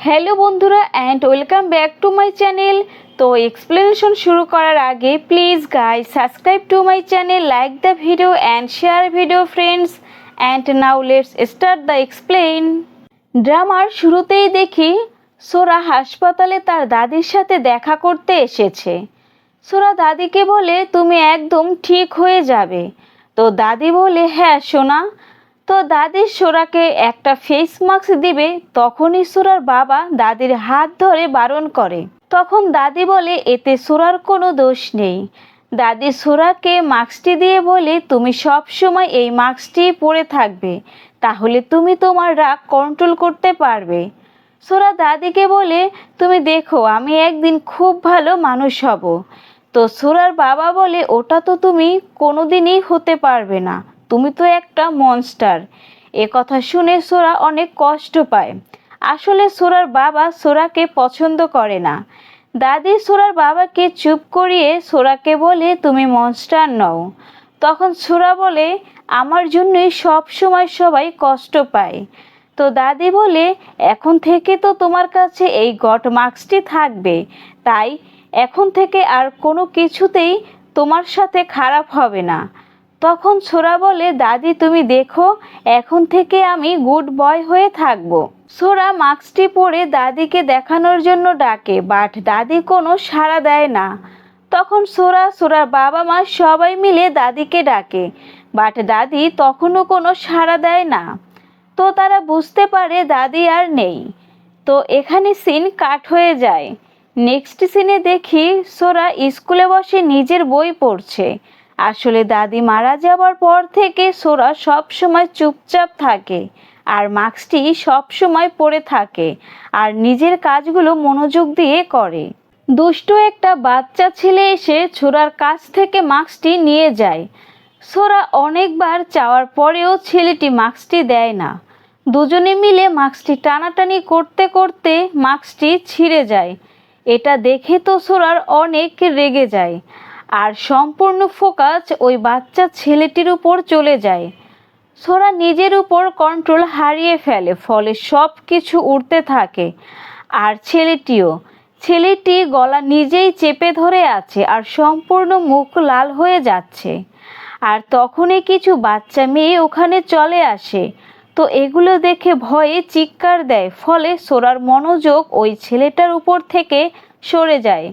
Hello বন্ধুরা and welcome back to my channel. তো explanation শুরু করার আগে please guys subscribe to my channel, like the video and share video friends. And now let's start the explain. ড্রামার শুরুতেই দেখি সোরা হাসপাতালে তার দাদির সাথে দেখা করতে এসেছে। সোরা দাদিকে বলে তুমি একদম ঠিক হয়ে যাবে। তো দাদি বলে হ্যাঁ সোনা। তো দাদি সোরাকে একটা ফেস মাস্ক দিবে, তখনই সোরার বাবা দাদির হাত ধরে বারণ করে। তখন দাদি বলে এতে সোরার কোনো দোষ নেই। দাদি সোরাকে মাস্কটি দিয়ে বলে তুমি সব সময় এই মাস্কটি পরে থাকবে, তাহলে তুমি তোমার রাগ কন্ট্রোল করতে পারবে। সোরা দাদিকে বলে তুমি দেখো আমি একদিন খুব ভালো মানুষ হব। তো সোরার বাবা বলে ওটা তো তুমি কোনোদিনই হতে পারবে না, তুমি তো একটা মনস্টার। এ কথা শুনে সোরা অনেক কষ্ট পায়। আসলে সোরার বাবা সোরাকে পছন্দ করে না। দাদি সোরার বাবাকে চুপ করিয়ে সোরাকে বলে তুমি মনস্টার নও। তখন সোরা বলে আমার জন্যই সব সময় সবাই কষ্ট পায়। তো দাদি বলে এখন থেকে তো তোমার কাছে এই গড মাস্কটি থাকবে, তাই এখন থেকে আর কোনো কিছুতেই তোমার সাথে খারাপ হবে না। তখন সোরা বলে দাদি তুমি দেখো এখন থেকে আমি গুড বয় হয়ে থাকবো। সোরা মাস্কটি পরে দাদিকে দেখানোর জন্য ডাকে, বাট দাদি কোনো সাড়া দেয় না। তখন সোরার বাবা মা সবাই মিলে দাদিকে ডাকে, বাট দাদি তখনও কোনো সাড়া দেয় না। তো তারা বুঝতে পারে দাদি আর নেই। তো এখানে সিন কাট হয়ে যায়। নেক্সট সিনে দেখি সোরা স্কুলে বসে নিজের বই পড়ছে। আসলে দাদি মারা যাওয়ার পর থেকে সোরা সব সময় চুপচাপ থাকে আর মাস্কটি সব সময় পরে থাকে আর নিজের কাজগুলো মনোযোগ দিয়ে করে। দুষ্টু একটা বাচ্চা ছেলে এসে সোরার কাছ থেকে মাস্কটি নিয়ে যায়। সোরা অনেকবার চাওয়ার পরেও ছেলেটি মাস্কটি দেয় না। দুজনে মিলে মাস্কটি টানাটানি করতে করতে মাস্কটি ছিঁড়ে যায়। এটা দেখে তো সোরার অনেক রেগে যায় আর সম্পূর্ণ ফোকাস ওই বাচ্চা ছেলেটির উপর চলে যায়। সোরা নিজের উপর কন্ট্রোল হারিয়ে ফেলে, ফলে সব কিছু উড়তে থাকে। আর ছেলেটি গলা নিজেই চেপে ধরে আছে আর সম্পূর্ণ মুখ লাল হয়ে যাচ্ছে। আর তখনই কিছু বাচ্চা মেয়ে ওখানে চলে আসে। তো এগুলো দেখে ভয়ে চিৎকার দেয়, ফলে সোরার মনোযোগ ওই ছেলেটার উপর থেকে সরে যায়।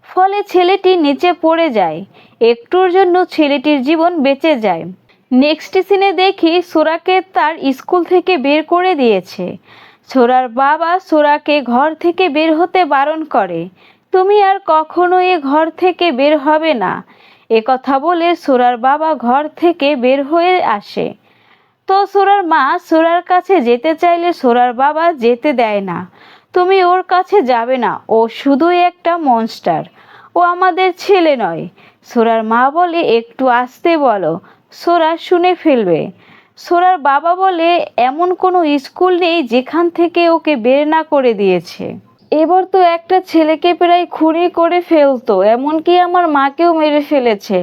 ফলে ছেলেটি নিচে পড়ে যায়। একটুর জন্য ছেলেটির জীবন বেঁচে যায়। নেক্সট সিনে দেখি সোরাকে তার স্কুল থেকে বের করে দিয়েছে। সোরার বাবা সোরাকে ঘর থেকে বের হতে বারণ করে, তুমি আর কখনো এ ঘর থেকে বের হবে না। এ কথা বলে সোরার বাবা ঘর থেকে বের হয়ে আসে। তো সোরার মা সোরার কাছে যেতে চাইলে সোরার বাবা যেতে দেয় না। তুমি ওর কাছে যাবে না, ও শুধুই একটা মনস্টার, ও আমাদের ছেলে নয়। সোরার মা বলে একটু আসতে বলো, সোরা শুনে ফেলবে। সোরার বাবা বলে এমন কোনো স্কুল নেই যেখান থেকে ওকে বের না করে দিয়েছে। এবার তো একটা ছেলেকে প্রায় খুনই করে ফেলতো, এমনকি আমার মাকেও মেরে ফেলেছে।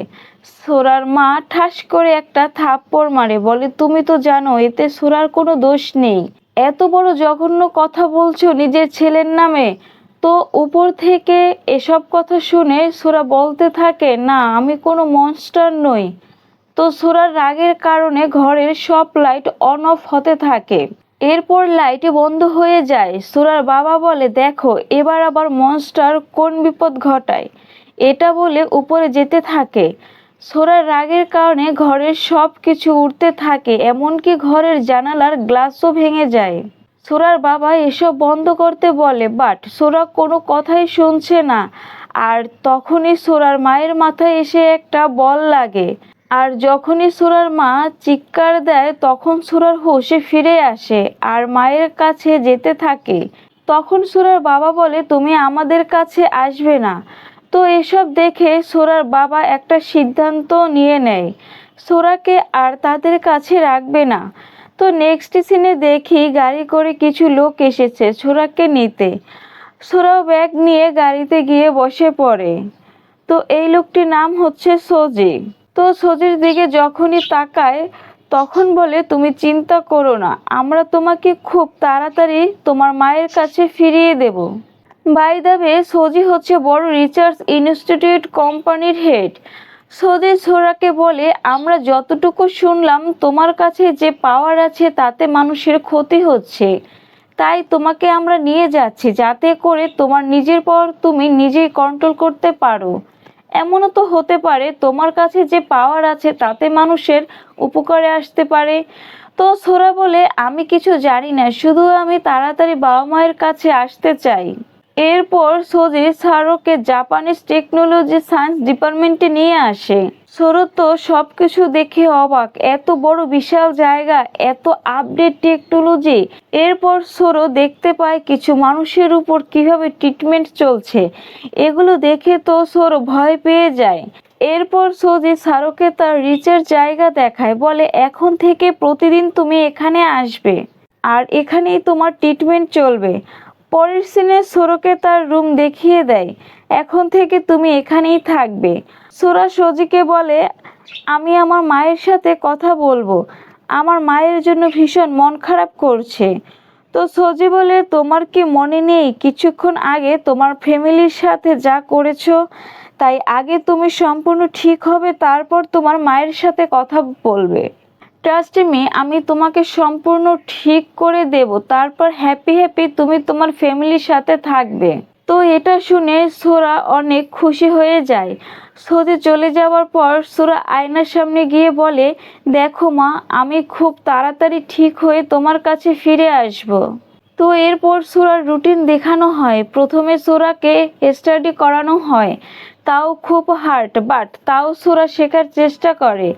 সোরার মা ঠাস করে একটা থাপ্পড় মারে, বলে তুমি তো জানো এতে সোরার কোনো দোষ নেই, এত বড় জঘন্য কথা বলছো নিজের ছেলের নামে। তো উপর থেকে এসব কথা শুনে সোরা বলতে থাকে না আমি কোনো মনস্টার নই। তো সোরার রাগের কারণে ঘরের সব লাইট অন অফ হতে থাকে। এরপর লাইট বন্ধ হয়ে যায়। সোরার বাবা বলে দেখো এবার আবার মনস্টার কোন বিপদ ঘটায়। এটা বলে উপরে যেতে থাকে। সোরার রাগের কারণে ঘরের সব কিছু উড়তে থাকে, এমনকি ঘরের জানালার গ্লাসও ভেঙে যায়। সোরার বাবা এসব বন্ধ করতে বলে, বাট সোরা কোনো কথাই শুনছে না। আর তখনই সোরার মায়ের মাথায় এসে একটা বল লাগে। আর যখনই সোরার মা চিৎকার দেয় তখন সোরার হুঁশে ফিরে আসে আর মায়ের কাছে যেতে থাকে। তখন সোরার বাবা বলে তুমি আমাদের কাছে আসবে না। তো এসব দেখে সোরার বাবা একটা সিদ্ধান্ত নিয়ে নেয়, সোরাকে আর তাদের কাছে রাখবে না। তো নেক্সট সিনে দেখি গাড়ি করে কিছু লোক এসেছে সোরাকে নিতে। সোরাও ব্যাগ নিয়ে গাড়িতে গিয়ে বসে পড়ে। তো এই লোকটির নাম হচ্ছে সোজি। তো সোজির দিকে যখনই তাকায় তখন বলে তুমি চিন্তা করো না, আমরা তোমাকে খুব তাড়াতাড়ি তোমার মায়ের কাছে ফিরিয়ে দেব। বাই দ্য ওয়ে, সোজি হচ্ছে বড় রিসার্চ ইনস্টিটিউট কোম্পানির হেড। সোজি সোরাকে বলে আমরা যতটুকু শুনলাম তোমার কাছে যে পাওয়ার আছে তাতে মানুষের ক্ষতি হচ্ছে, তাই তোমাকে আমরা নিয়ে যাচ্ছি যাতে করে তোমার নিজের পর তুমি নিজেই কন্ট্রোল করতে পারো। এমনও তো হতে পারে তোমার কাছে যে পাওয়ার আছে তাতে মানুষের উপকারে আসতে পারে। তো সোরা বলে আমি কিছু জানি না, শুধু আমি তাড়াতাড়ি বাবা মায়ের কাছে আসতে চাই। এরপর সোজি সারোকে জাপানিজ টেকনোলজি সায়েন্স ডিপার্টমেন্টে নিয়ে আসে। সোরো তো সবকিছু দেখে অবাক, এত বড় বিশাল জায়গা, এত আপডেট টেকনোলজি। এরপর সোরো দেখতে পায় কিছু মানুষের উপর কিভাবে ট্রিটমেন্ট চলছে, এগুলো দেখে তো সোরো ভয় পেয়ে যায়। এরপর সোজি সারোকে তার রিচার্জ জায়গা দেখায়, বলে এখন থেকে প্রতিদিন তুমি এখানে আসবে আর এখানেই তোমার ট্রিটমেন্ট চলবে। পরের সিনে সোরোকে তার রুম দেখিয়ে দেয়, এখন থেকে তুমি এখানেই থাকবে। সোরা সোজিকে বলে আমি আমার মায়ের সাথে কথা বলবো, আমার মায়ের জন্য ভীষণ মন খারাপ করছে। তো সোজি বলে তোমার কি মনে নেই কিছুক্ষণ আগে তোমার ফ্যামিলির সাথে যা করেছো, তাই আগে তুমি সম্পূর্ণ ঠিক হবে তারপর তোমার মায়ের সাথে কথা বলবে। ট্রাস্ট মি, আমি তোমাকে সম্পূর্ণ ঠিক করে দেব, তারপর হ্যাপি হ্যাপি তুমি তোমার ফ্যামিলির সাথে থাকবে। তো এটা শুনে সোরা অনেক খুশি হয়ে যায়। সোজি চলে যাওয়ার পর সোরা আয়নার সামনে গিয়ে বলে দেখো মা, আমি খুব তাড়াতাড়ি ঠিক হয়ে তোমার কাছে ফিরে আসব। তো এরপর সোরার রুটিন দেখানো হয়। প্রথমে সোরাকে স্টাডি করানো হয়, তাও খুব হার্ড, বাট তাও সোরা শেখার চেষ্টা করে।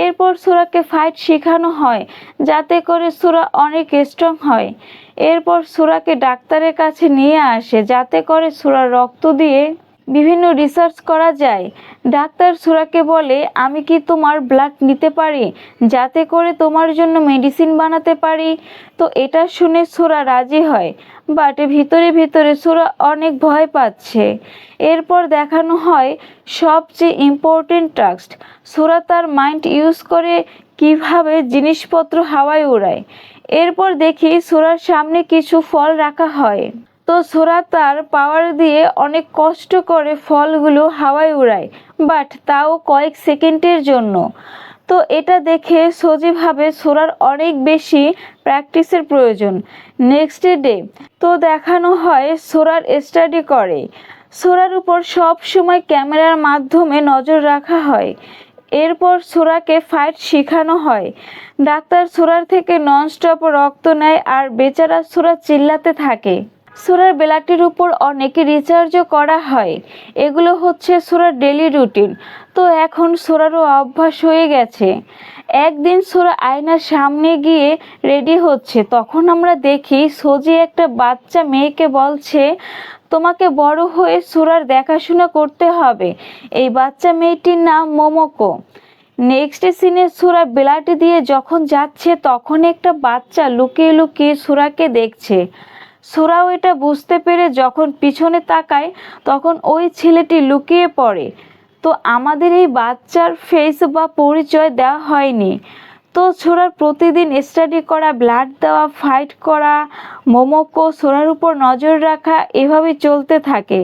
এরপর সোরাকে ফাইট শেখানো হয় যাতে করে সোরা অনেক স্ট্রং হয়। এরপর সোরাকে ডাক্তারের কাছে নিয়ে আসে যাতে করে সোরার রক্ত দিয়ে বিভিন্ন রিসার্চ করা যায়। ডাক্তার সোরাকে বলে আমি কি তোমার ব্লাড নিতে পারি যাতে করে তোমার জন্য মেডিসিন বানাতে পারি। তো এটা শুনে সোরা রাজি হয়, বাট ভিতরে ভিতরে সোরা অনেক ভয় পাচ্ছে। এরপর দেখানো হয় সবচেয়ে ইম্পর্টেন্ট টাস্ক, সোরা তার মাইন্ড ইউজ করে কিভাবে জিনিসপত্র হাওয়ায় উড়ায়। এরপর দেখি সোরার সামনে কিছু ফল রাখা হয়, তো সোরা তার পাওয়ার দিয়ে অনেক কষ্ট করে ফলগুলো হাওয়ায় উড়ায়, বাট তাও কয়েক সেকেন্ডের জন্য। তো এটা দেখে সোজি ভাবে সোরার অনেক বেশি প্র্যাকটিসের প্রয়োজন। নেক্সট ডে তো দেখানো হয় সোরার স্টাডি করে। সোরার উপর সব সময় ক্যামেরার মাধ্যমে নজর রাখা হয়। এরপর সোরাকে ফাইট শেখানো হয়। ডাক্তার সোরার থেকে ননস্টপ রক্ত নেয় আর বেচারা সোরা চিল্লাতে থাকে। সোরার ব্লাডের উপর অনেক রিচার্জও করা হয়। এগুলো হচ্ছে সোরার ডেলি রুটিন। তো এখন সোরারও অভ্যাস হয়ে গেছে। একদিন সোরা আয়নার সামনে গিয়ে রেডি হচ্ছে, তখন আমরা দেখি সোজি একটা বাচ্চা মেয়েকে বলছে তোমাকে বড় হয়ে সোরার দেখাশোনা করতে হবে। এই বাচ্চা মেয়েটির নাম মোমোকো। নেক্সট সিনে সোরা ব্লাড দিয়ে যখন যাচ্ছে তখন একটা বাচ্চা লুকিয়ে লুকিয়ে সোরাকে দেখছে। সোরাও এটা বুঝতে পেরে যখন পিছনে তাকায় তখন ওই ছেলেটি লুকিয়ে পড়ে। তো আমাদের এই বাচ্চার ফেস বা পরিচয় দেওয়া হয়নি। তো সোরার প্রতিদিন স্টাডি করা, ব্লাড দেওয়া, ফাইট করা, মোমোকো, সোরার উপর নজর রাখা, এভাবে চলতে থাকে।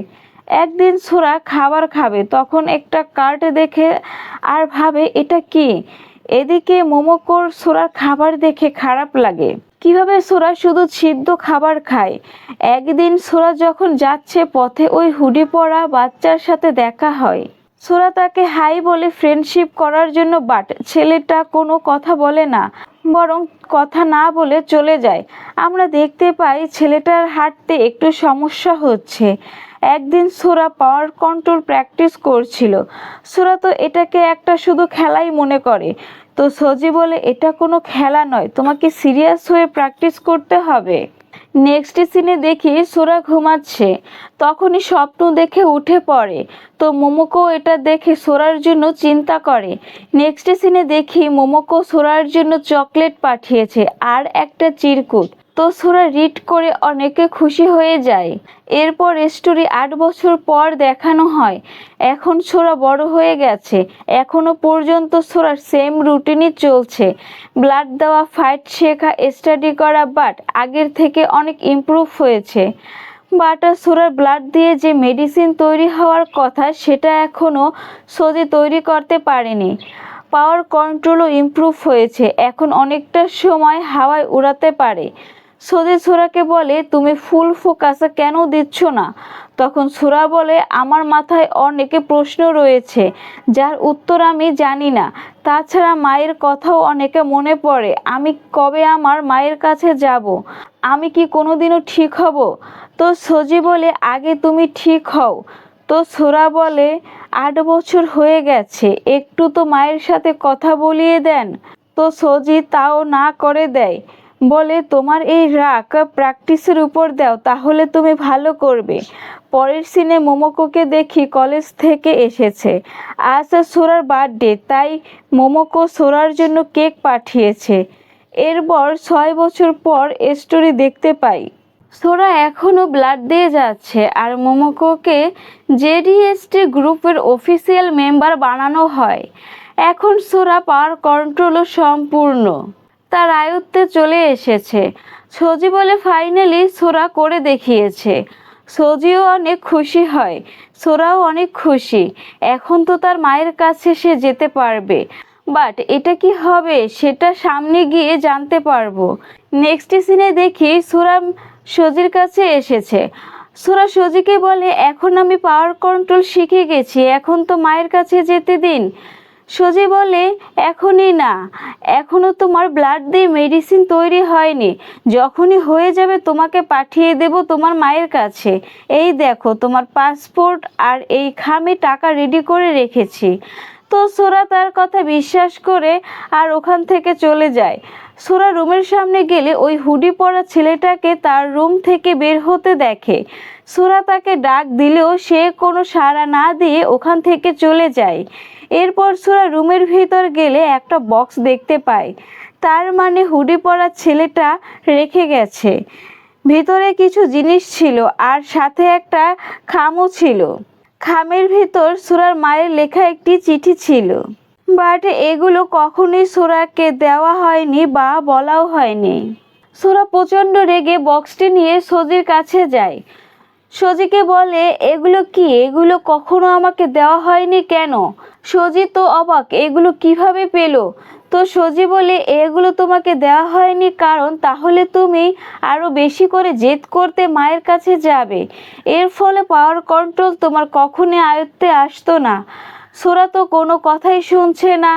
একদিন সোরা খাবার খাবে, তখন একটা কার্ড দেখে আর ভাবে এটা কি। এদিকে মোমোকোর সোরার খাবার দেখে খারাপ লাগে, কিভাবে সোরা শুধু সিদ্ধ খাবার খায়। একদিন সোরা যখন যাচ্ছে পথে ওই হুডি পরা বাচ্চার সাথে দেখা হয়। সোরা তাকে হাই বলে ফ্রেন্ডশিপ করার জন্য, বাট ছেলেটা কোনো কথা বলে না, বরং কথা না বলে চলে যায়। আমরা দেখতে পাই ছেলেটার হাঁটতে একটু সমস্যা হচ্ছে। একদিন সোরা পাওয়ার কন্ট্রোল প্র্যাকটিস করছিল। সোরা তো এটাকে একটা শুধু খেলাই মনে করে। তো সোজি বলে এটা কোনো খেলা নয়, তোমাকে সিরিয়াস হয়ে প্র্যাকটিস করতে হবে। নেক্সট সিনে দেখি সোরা ঘুমাচ্ছে, তখনই স্বপ্ন দেখে উঠে পড়ে। তো মোমোকো এটা দেখে সোরার জন্য চিন্তা করে। নেক্সট সিনে দেখি মোমোকো সোরার জন্য চকলেট পাঠিয়েছে আর একটা চিরকুট। তো সোরা রিড করে অনেকে খুশি হয়ে যায়। এরপর স্টোরি 8 বছর পর দেখানো হয়। এখন সোরা বড় হয়ে গেছে, এখনো পর্যন্ত সোরার সেম রুটিনই চলছে, ব্লাড দেওয়া, ফাইট শেখা, স্টাডি করা, বাট আগের থেকে অনেক ইমপ্রুভ হয়েছে। বাট সোরার ব্লাড দিয়ে যে মেডিসিন তৈরি হওয়ার কথা সেটা এখনও সোজি তৈরি করতে পারেনি। পাওয়ার কন্ট্রোলও ইমপ্রুভ হয়েছে, এখন অনেকটা সময় হাওয়ায় উড়াতে পারে। সোজি সোরাকে বলে, তুমি ফুল ফোকাসে কেন দিচ্ছ না? তখন সোরা বলে, আমার মাথায় অনেকে প্রশ্ন রয়েছে যার উত্তর আমি জানি না। তাছাড়া মায়ের কথাও অনেকে মনে পড়ে। আমি কবে আমার মায়ের কাছে যাব? আমি কি কোনোদিনও ঠিক হব? তো সোজি বলে, আগে তুমি ঠিক হও। তো সোরা বলে, 8 বছর হয়ে গেছে, একটু তো মায়ের সাথে কথা বলিয়ে দেন। তো সোজি তাও না করে দেয়, বলে, তোমার এই রাগ প্র্যাকটিসের উপর দাও, তাহলে তুমি ভালো করবে। পরের সিনে মোমোকোকে দেখি কলেজ থেকে এসেছে। আজ সোরার বার্থডে, তাই মোমোকো সোরার জন্য কেক পাঠিয়েছে। এরপর 6 বছর পর স্টোরি দেখতে পাই সোরা এখনও ব্লাড দিয়ে যাচ্ছে, আর মোমোকোকে জেডিএসটি গ্রুপের অফিসিয়াল মেম্বার বানানো হয়। এখন সোরা পাওয়ার কন্ট্রোলও সম্পূর্ণ তার আয়ত্তে চলে এসেছে। সোজি বলে, ফাইনালি সোরা করে দেখিয়েছে। সোজিও অনেক খুশি হয়, সোরাও অনেক খুশি। এখন তো তার মায়ের কাছে সে যেতে পারবে, বাট এটা কি হবে সেটা সামনে গিয়ে জানতে পারবো। নেক্সট সিনে দেখি সোরা সোজির কাছে এসেছে। সোরা সোজিকে বলে, এখন আমি পাওয়ার কন্ট্রোল শিখে গেছি, এখন তো মায়ের কাছে যেতে দিন। সোজি বলে, এখনই না, এখনও তোমার ব্লাড দিয়ে মেডিসিন তৈরি হয়নি, যখনই হয়ে যাবে তোমাকে পাঠিয়ে দেব তোমার মায়ের কাছে। এই দেখো তোমার পাসপোর্ট আর এই খামে টাকা রেডি করে রেখেছি। তো সোরা তার কথা বিশ্বাস করে আর ওখান থেকে চলে যায়। সোরা রুমের সামনে গেলে ওই হুডি পরা ছেলেটাকে তার রুম থেকে বের হতে দেখে। সোরা তাকে ডাক দিলেও সে কোনো সাড়া না দিয়ে ওখান থেকে চলে যায়। এরপর সোরা রুমের ভিতর গেলে একটা বক্স দেখতে পায়, তার মানে হুডি পরা ছেলেটা রেখে গেছে। ভিতরে কিছু জিনিস ছিল আর সাথে একটা খামও ছিল। খামের ভিতর সোরার মায়ের লেখা একটি চিঠি ছিল, বাট এগুলো কখনোই সোরাকে দেওয়া হয়নি বা বলাও হয়নি। সোরা প্রচণ্ড রেগে বক্সটি নিয়ে সোজির কাছে যায়। সোজিকে বলে, এগুলো কি? এগুলো কখনো আমাকে দেওয়া হয়নি কেন? সোজি তো অবাক, এগুলো কিভাবে পেলো? তো সোজি বলে, এগুলো তোমাকে দেওয়া হয়নি কারণ তাহলে তুমি আরও বেশি করে জেদ করতে মায়ের কাছে যাবে, এর ফলে পাওয়ার কন্ট্রোল তোমার কখনোই আয়ত্তে আসতো না। সোরা তো কোনো কথাই শুনছে না।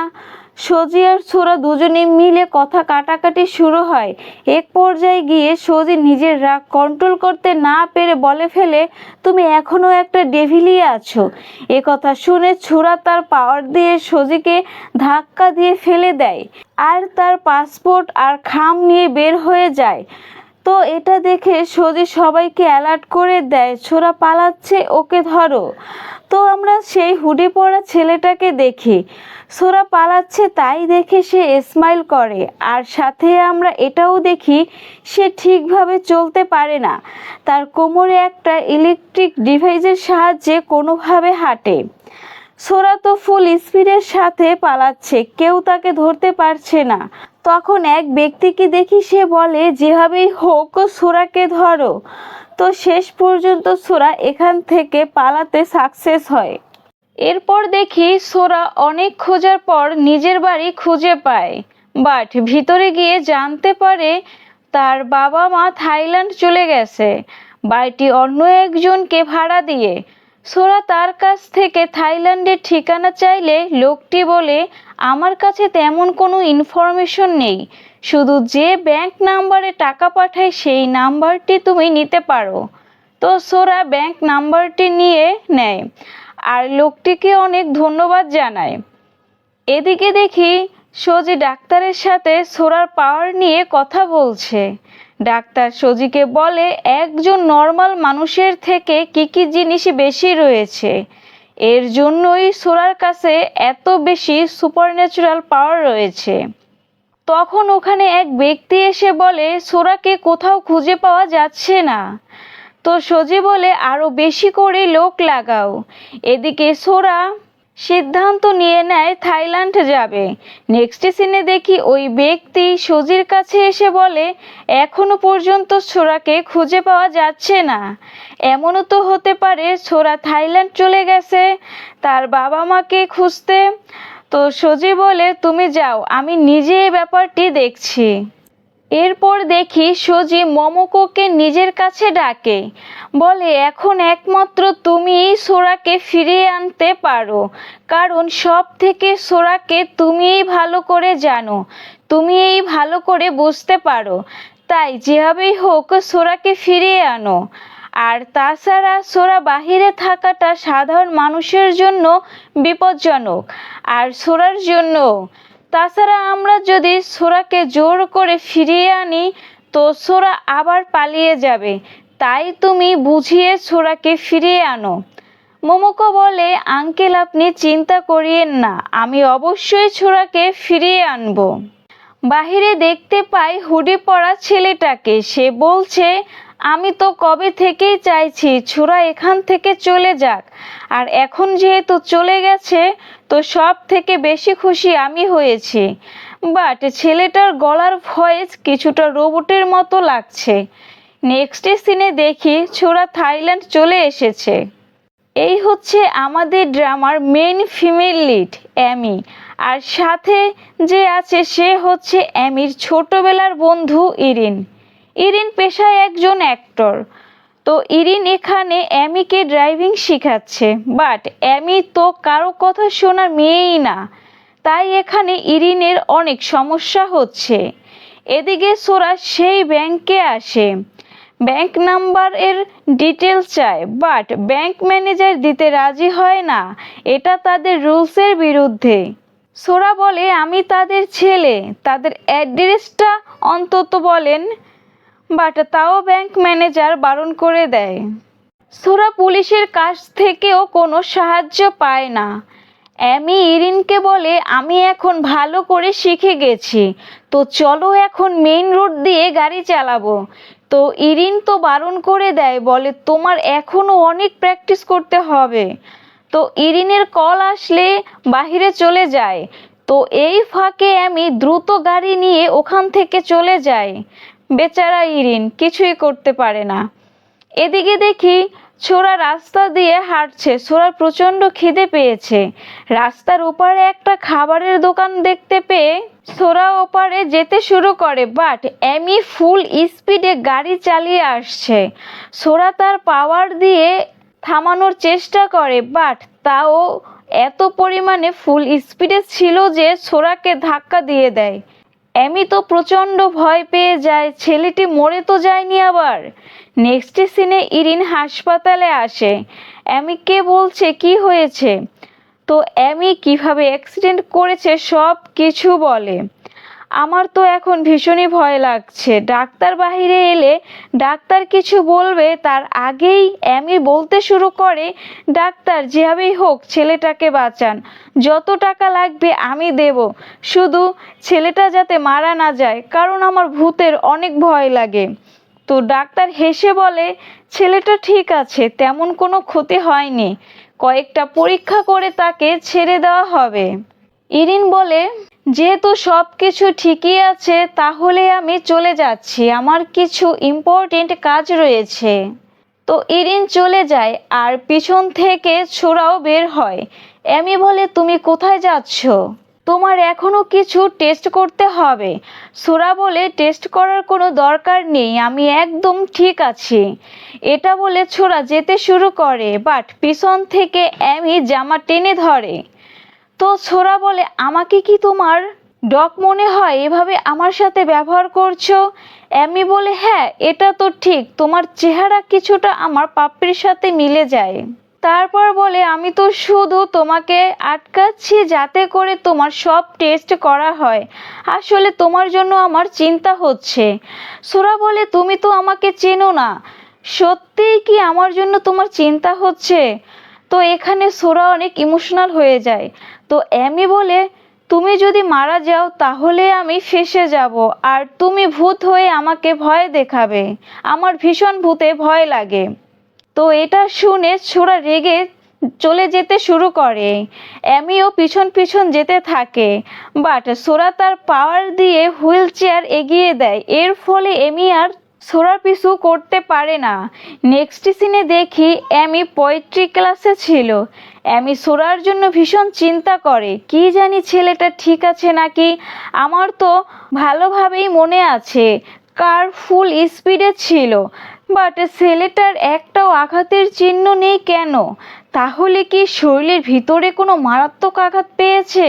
সোজি আর সোরা দুজনে মিলে কথা কাটাকাটি শুরু হয়। এক পর্যায়ে গিয়ে সোজি নিজের রাগ কন্ট্রোল করতে না পেরে বলে ফেলে, তুমি এখনো একটা ডেভিলই আছো। এ কথা শুনে সোরা তার পাওয়ার দিয়ে সোজিকে ধাক্কা দিয়ে ফেলে দেয় আর তার পাসপোর্ট আর খাম নিয়ে বের হয়ে যায়। তো এটা দেখে সোজি সবাইকে অ্যালার্ট করে দেয়, সোরা পালাচ্ছে, ওকে ধরো। তো আমরা সেই হুডি পরা ছেলেটাকে দেখি সোরা পালাচ্ছে, তাই দেখে সে স্মাইল করে, আর সাথে আমরা এটাও দেখি সে ঠিকভাবে চলতে পারে না, তার কোমরে একটা ইলেকট্রিক ডিভাইসের সাহায্যে কোনোভাবে হাঁটে। সোরা তো ফুল স্পিডের সাথে পালাচ্ছে, কেউ তাকে ধরতে পারছে না। তখন এক ব্যক্তিকে দেখি, সে বলে, যেভাবেই হোক সোরাকে ধরো। তো শেষ পর্যন্ত সোরা এখান থেকে পালাতে সাকসেস হয়। এরপর দেখি সোরা অনেক খোঁজার পর নিজের বাড়ি খুঁজে পায়, বাট ভিতরে গিয়ে জানতে পারে তার বাবা মা থাইল্যান্ড চলে গেছে, বাড়িটি অন্য একজনকে ভাড়া দিয়ে। সোরা তার কাছ থেকে থাইল্যান্ডের ঠিকানা চাইলে লোকটি বলে, আমার কাছে তেমন কোনো ইনফরমেশন নেই, শুধু যে ব্যাংক নাম্বারে টাকা পাঠায় সেই নাম্বারটি তুমি নিতে পারো। তো সোরা ব্যাংক নাম্বারটি নিয়ে নেয় আর লোকটিকে অনেক ধন্যবাদ জানায়। এদিকে দেখি সোজি ডাক্তারের সাথে সোরার পাওয়ার নিয়ে কথা বলছে। ডাক্তার সোজিকে বলে, একজন নর্মাল মানুষের থেকে কি কি জিনিস বেশি রয়েছে, এর জন্যই সোরার কাছে এত বেশি সুপারন্যাচুরাল পাওয়ার রয়েছে। তখন ওখানে এক ব্যক্তি এসে বলে সোরাকে কোথাও খুঁজে পাওয়া যাচ্ছে না। তো সজি বলে আরো বেশি করে লোক লাগাও। এদিকে সোরা সিদ্ধান্ত নিয়ে নেয় থাইল্যান্ড যাবে। নেক্সট সিনে দেখি ওই ব্যক্তি সজির কাছে এসে বলে এখনো পর্যন্ত সোরাকে খুঁজে পাওয়া যাচ্ছে না। এমনও তো হতে পারে সোরা থাইল্যান্ড চলে গেছে তার বাবা মাকে খুঁজতে। তো সজি বলে তুমি যাও, আমি নিজে এই ব্যাপারটি দেখছি। এরপর দেখি সজি মমোকোকে নিজের কাছে ডাকে, বলে এখন একমাত্র তুমিই সোরাকে ফিরিয়ে আনতে পারো, কারণ সব থেকে সোরাকে তুমিই ভালো করে জানো, তুমিই ভালো করে বুঝতে পারো। তাই যেভাবেই হোক সোরাকে ফিরিয়ে আনো। আর তাছাড়া সোরা বাহিরে থাকাটা সাধারণ মানুষের জন্য বিপজ্জনক, আর সোরার জন্য। তাছাড়া আমরা যদি সোরাকে জোর করে ফিরিয়ে আনি তো সোরা আবার পালিয়ে যাবে, তাই তুমি বুঝিয়ে সোরাকে ফিরিয়ে আনো। মোমোকো বলে আঙ্কেল আপনি চিন্তা করিয়েন না, আমি অবশ্যই সোরাকে ফিরিয়ে আনবো। বাহিরে দেখতে পাই হুডি পরা ছেলেটাকে, সে বলছে আমি তো কবে থেকেই চাইছি ছোরা এখান থেকে চলে যাক, আর এখন যেহেতু চলে গেছে তো সব থেকে বেশি খুশি আমি হয়েছি। বাট ছেলেটার গলার ভয়েস কিছুটা রোবটের মতো লাগছে। নেক্সট সিনে দেখি ছোরা থাইল্যান্ড চলে এসেছে। এই হচ্ছে আমাদের ড্রামার মেইন ফিমেল লিড অ্যামি, আর সাথে যে আছে সে হচ্ছে অ্যামির ছোটবেলার বন্ধু ইরিন। ইরিন পেশায় একজন অ্যাক্টর। তো ইরিন এখানে অ্যামিকে ড্রাইভিং শেখাচ্ছে, বাট অ্যামি তো কারো কথা শোনার মেয়েই না, তাই এখানে ইরিনের অনেক সমস্যা হচ্ছে। এদিকে সোরা সেই ব্যাংকে আসে, ব্যাংক নাম্বারের ডিটেলস চায়, বাট ব্যাংক ম্যানেজার দিতে রাজি হয় না, এটা তাদের রুলসের বিরুদ্ধে। সোরা বলে আমি তাদের ছেলে, তাদের অ্যাড্রেসটা অন্তত বলেন, বাট তাও ব্যাংক ম্যানেজার বারণ করে দেয়। সোরা পুলিশের কাছ থেকেও কোনো সাহায্য পায় না। অ্যামি ইরিনকে বলে আমি এখন ভালো করে শিখে গেছি, তো চলো এখন মেইন রোড দিয়ে গাড়ি চালাবো। তো ইরিন তো বারণ করে দেয়, বলে তোমার এখনো অনেক প্র্যাকটিস করতে হবে। তো ইরিনের কল আসলে বাহিরে চলে যায়। তো এই ফাঁকে আমি দ্রুত গাড়ি নিয়ে ওখান থেকে চলে যাই। বেচারা ইরিন কিছুই করতে পারে না। এদিকে দেখি ছোরা রাস্তা দিয়ে হাঁটছে, ছোরার প্রচন্ড খিদে পেয়েছে। রাস্তার ওপারে একটা খাবারের দোকান দেখতে পেয়ে ছোরা ওপারে যেতে শুরু করে, বাট অ্যামি ফুল স্পিডে গাড়ি চালিয়ে আসছে। ছোরা তার পাওয়ার দিয়ে থামানোর চেষ্টা করে, বাট তাও এত পরিমাণে ফুল স্পিডে ছিল যে ছোরাকে ধাক্কা দিয়ে দেয়। অ্যামি তো প্রচণ্ড ভয় পেয়ে যায়, ছেলেটি মরে তো যায়নি আবার। নেক্সট সিনে ইরিন হাসপাতালে আসে, অ্যামিকে বলছে কি হয়েছে। তো অ্যামি কিভাবে অ্যাক্সিডেন্ট করেছে সব কিছু বলে। আমার তো এখন ভীষণই ভয় লাগছে, ডাক্তার বাহিরে এলে ডাক্তার কিছু বলবে তার আগেই অ্যামি বলতে শুরু করে ডাক্তার যেভাবেই হোক ছেলেটাকে বাঁচান, যত টাকা লাগবে আমি দেব, শুধু ছেলেটা যাতে মারা না যায়, কারণ আমার ভূতের অনেক ভয় লাগে। তো ডাক্তার হেসে বলে ছেলেটা ঠিক আছে, তেমন কোনো ক্ষতি হয়নি, কয়েকটা পরীক্ষা করে তাকে ছেড়ে দেওয়া হবে। ইরিন বলে যেহেতু সব কিছু ঠিকই আছে তাহলে আমি চলে যাচ্ছি, আমার কিছু ইম্পর্টেন্ট কাজ রয়েছে। তো ইরিন চলে যায় আর পিছন থেকে ছোরাও বের হয়। অ্যামি বলে তুমি কোথায় যাচ্ছ, তোমার এখনো কিছু টেস্ট করতে হবে। ছোরা বলে টেস্ট করার কোনো দরকার নেই, আমি একদম ঠিক আছি। এটা বলে ছোরা যেতে শুরু করে, বাট পিছন থেকে অ্যামি জামা টেনে ধরে। তো ছোরা বলে আমাকে কি তোমার ডগ মনে হয় এভাবে আমার সাথে ব্যবহার করছো? অ্যামি বলে হ্যাঁ এটা তো ঠিক, তোমার চেহারা কিছুটা আমার পাপ্পির সাথে মিলে যায়। তারপর বলে আমি তো শুধু তোমাকে আটকাচ্ছি যাতে করে তোমার সব টেস্ট করা হয়, আসলে তোমার জন্য আমার চিন্তা হচ্ছে। ছোরা বলে তুমি তো আমাকে চেনো না, সত্যিই কি আমার জন্য তোমার চিন্তা হচ্ছে? তো এখানে ছোরা অনেক ইমোশনাল হয়ে যায়। তো অ্যামি বলে তুমি যদি মারা যাও তাহলে আমি ফেঁসে যাব, আর তুমি ভূত হয়ে আমাকে ভয় দেখাবে। আমার ভীষণ ভূতে ভয় লাগে। তো এটা শুনে ছোড়া রেগে চলে যেতে শুরু করে। এমিও পিছন পিছন যেতে থাকে, বাট সোরা তার পাওয়ার দিয়ে হুইল চেয়ার এগিয়ে দেয়। এর ফলে এমি আর সোরার পিছু করতে পারে না। নেক্সট সিনে দেখি এমি পোয়েট্রি ক্লাসে ছিল। এমি সোরার জন্য ভীষণ চিন্তা করে, কি জানি ছেলেটা ঠিক আছে নাকি। আমার তো ভালোভাবেই মনে আছে কার ফুল স্পিডে ছিল, বাট ছেলেটার একটাও আঘাতের চিহ্ন নেই কেন? তাহলে কি শরীরের ভিতরে কোনো মারাত্মক আঘাত পেয়েছে?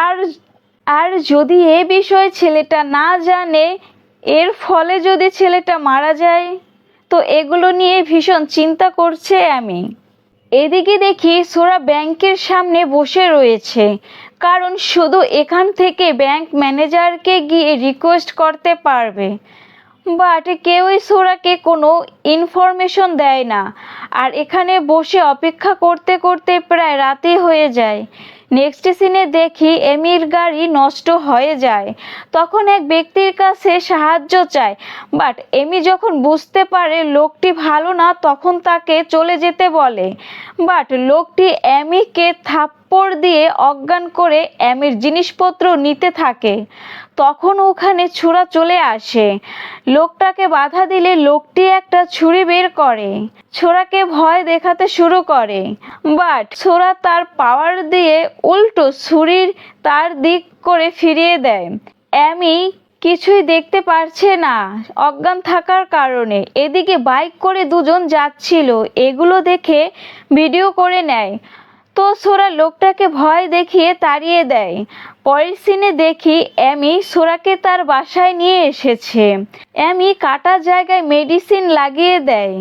আর আর যদি এ বিষয়ে ছেলেটা না জানে, এর ফলে যদি ছেলেটা মারা যায়, তো এগুলো নিয়ে ভীষণ চিন্তা করছে আমি। এদিকে দেখি সোরা ব্যাংকের সামনে বসে রয়েছে, কারণ শুধু এখান থেকে ব্যাংক ম্যানেজারকে গিয়ে রিকোয়েস্ট করতে পারবে, বাট কেউই সোরাকে কোনো ইনফরমেশন দেয় না। আর এখানে বসে অপেক্ষা করতে করতে প্রায় রাতই হয়ে যায়। নেক্সট সিনে দেখি এমির গাড়ি নষ্ট হয়ে যায়। তখন এক ব্যক্তির কাছে সাহায্য চায়, বাট এমি যখন বুঝতে পারে লোকটি ভালো না, তখন তাকে চলে যেতে বলে। বাট লোকটি এমিকে থাপ্পড় দিয়ে অজ্ঞান করে এমির জিনিসপত্র নিতে থাকে। তখন ওখানে ছোড়া চলে আসে। লোকটাকে বাধা দিলে লোকটি একটা ছুরি বের করে, ছোড়াকে ভয় দেখাতে শুরু করে। বাট ছোড়া তার পাওয়ার দিয়ে উল্টো ছুরির তার দিক করে ফিরিয়ে দেয়। এমি কিছুই দেখতে পারছে না অজ্ঞান থাকার কারণে। এদিকে বাইক করে দুজন যাচ্ছিল, এগুলো দেখে ভিডিও করে নেয়। তো সোরা লোকটাকে ভয় দেখিয়ে তাড়িয়ে দেয়। পরের সিনে দেখি এমি সোরাকে তার বাসায় নিয়ে এসেছে। এমি কাটা জায়গায় মেডিসিন লাগিয়ে দেয়।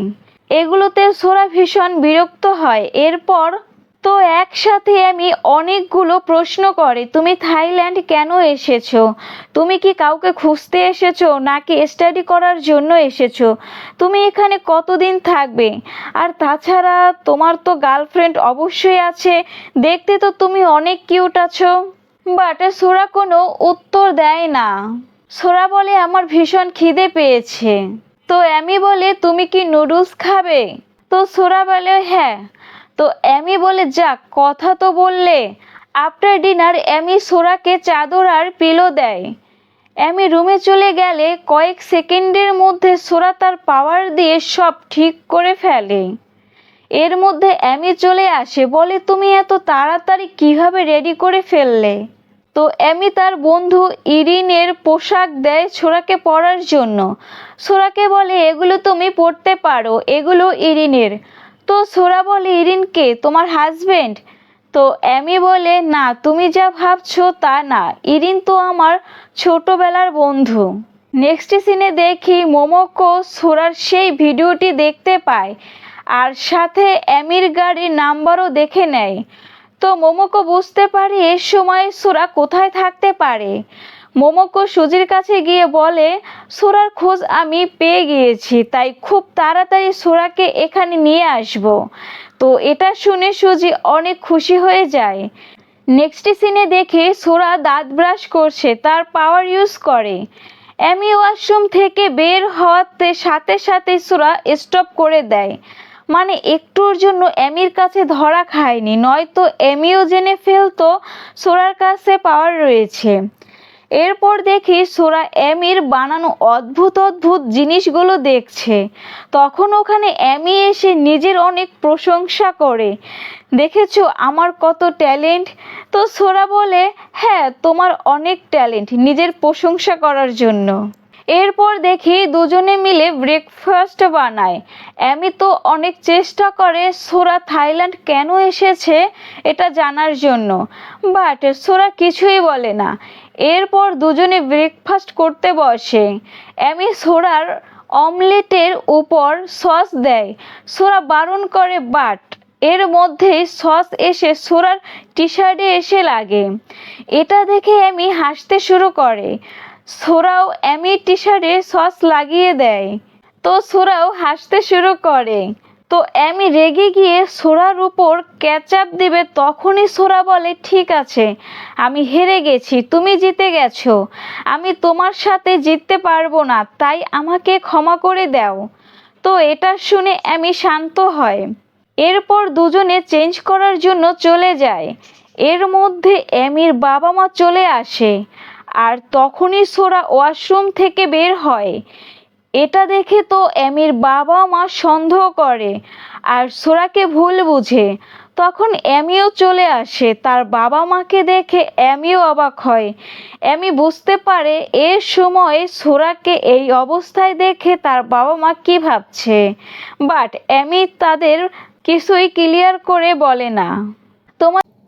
এগুলোতে সোরা ভীষণ বিরক্ত হয়। এরপর তো একসাথে আমি অনেকগুলো প্রশ্ন করে, তুমি থাইল্যান্ড কেন এসেছো? তুমি কি কাউকে খুঁজতে এসেছো নাকি স্টাডি করার জন্য এসেছো? তুমি এখানে কতদিন থাকবে? আর তাছাড়া তোমার তো গার্লফ্রেন্ড অবশ্যই আছে, দেখতে তো তুমি অনেক কিউট আছো। বাট সোরা কোনো উত্তর দেয় না। সোরা বলে, আমার ভীষণ খিদে পেয়েছে। তো এমি বলে, তুমি কি নুডলস খাবে? তো সোরা বলে হ্যাঁ। তো এমি বলে, যাক কথা তো বললে। আফটার ডিনার এমি সোরাকে চাদর আর পিলো দেয়। এমি রুমে চলে গেলে কয়েক সেকেন্ডের মধ্যে সোরা তার পাওয়ার দিয়ে সব ঠিক করে ফেলে। এর মধ্যে এমি চলে আসে, বলে তুমি এত তাড়াতাড়ি কিভাবে রেডি করে ফেললে? তো এমি তার বন্ধু ইরিনের পোশাক দেয় ছোরাকে পরার জন্য। সোরাকে বলে, এগুলো তুমি পরতে পারো, এগুলো ইরিনের। তো সোরা বলে, ইরিন কে? তোমার হাজবেন্ড? তো এমি বলে, না তুমি যা ভাবছো তা না, ইরিন তো আমার ছোটবেলার বন্ধু। নেক্সট সিনে দেখি মোমোকো সোরার সেই ভিডিওটি দেখতে পায়, আর সাথে এমির গাড়ির নাম্বারও দেখে নেয়। তো মোমোকো বুঝতে পারে এ সময় সোরা কোথায় থাকতে পারে। মোমোকো সুজির কাছে গিয়ে বলে, সোরার খোঁজ আমি পেয়ে গিয়েছি, তাই খুব তাড়াতাড়ি সোরাকে এখানে নিয়ে আসব। তো এটা শুনে সুজি অনেক খুশি হয়ে যায়। নেক্সট সিনে দেখে সোরা দাঁত ব্রাশ করছে, তার পাওয়ার ইউজ করে। এমি ওয়াশরুম থেকে বের হওয়াতে সাথে সাথে সোরা স্টপ করে দেয়, মানে একটুর জন্য এমির কাছে ধরা খায়নি, নয়তো এমিও জেনে ফেলতো সোরার কাছে পাওয়ার রয়েছে। এরপর দেখি সোরা এমির বানানো অদ্ভুত অদ্ভুত জিনিসগুলো দেখছে। তখন ওখানে এমি এসে নিজের অনেক প্রশংসা করে, দেখেছো আমার কত ট্যালেন্ট? তো সোরা বলে, হ্যাঁ তোমার অনেক ট্যালেন্ট, নিজের প্রশংসা করার জন্য। এরপর দেখি দুজনে মিলে ব্রেকফাস্ট বানায়। এমি তো অনেক চেষ্টা করে সোরা থাইল্যান্ড কেন এসেছে এটা জানার জন্য, বাট সোরা কিছুই বলে না। এরপর দুজনে ব্রেকফাস্ট করতে বসে। এমি সোরার অমলেটের উপর সস দেয়, সোরা বারণ করে, বাট এর মধ্যেই সস এসে সোরার টি শার্টে এসে লাগে। এটা দেখে এমি হাসতে শুরু করে। সোরাও এমি টি শার্টে সস লাগিয়ে দেয়, তো সোরাও হাসতে শুরু করে। তো এমি রেগে গিয়ে সোরার উপর ক্যাচআপ দিবে, তখনই সোরা বলে ঠিক আছে, আমি হেরে গেছি, তুমি জিতে গেছো, আমি তোমার সাথে জিততে পারবো না, তাই আমাকে ক্ষমা করে দাও। তো এটা শুনে এমি শান্ত হয়। এরপর দুজনে চেঞ্জ করার জন্য চলে যায়। এর মধ্যে এমির বাবা মা চলে আসে, আর তখনই সোরা ওয়াশরুম থেকে বের হয়। এটা দেখে তো এমির বাবা মা সন্দেহ করে আর সোরাকে ভুল বুঝে। তখন এমিও চলে আসে, তার বাবা মাকে দেখে এমিও অবাক হয়। এমি বুঝতে পারে এর সময় সোরাকে এই অবস্থায় দেখে তার বাবা মা কি ভাবছে, বাট এমি তাদের কিছুই ক্লিয়ার করে বলে না।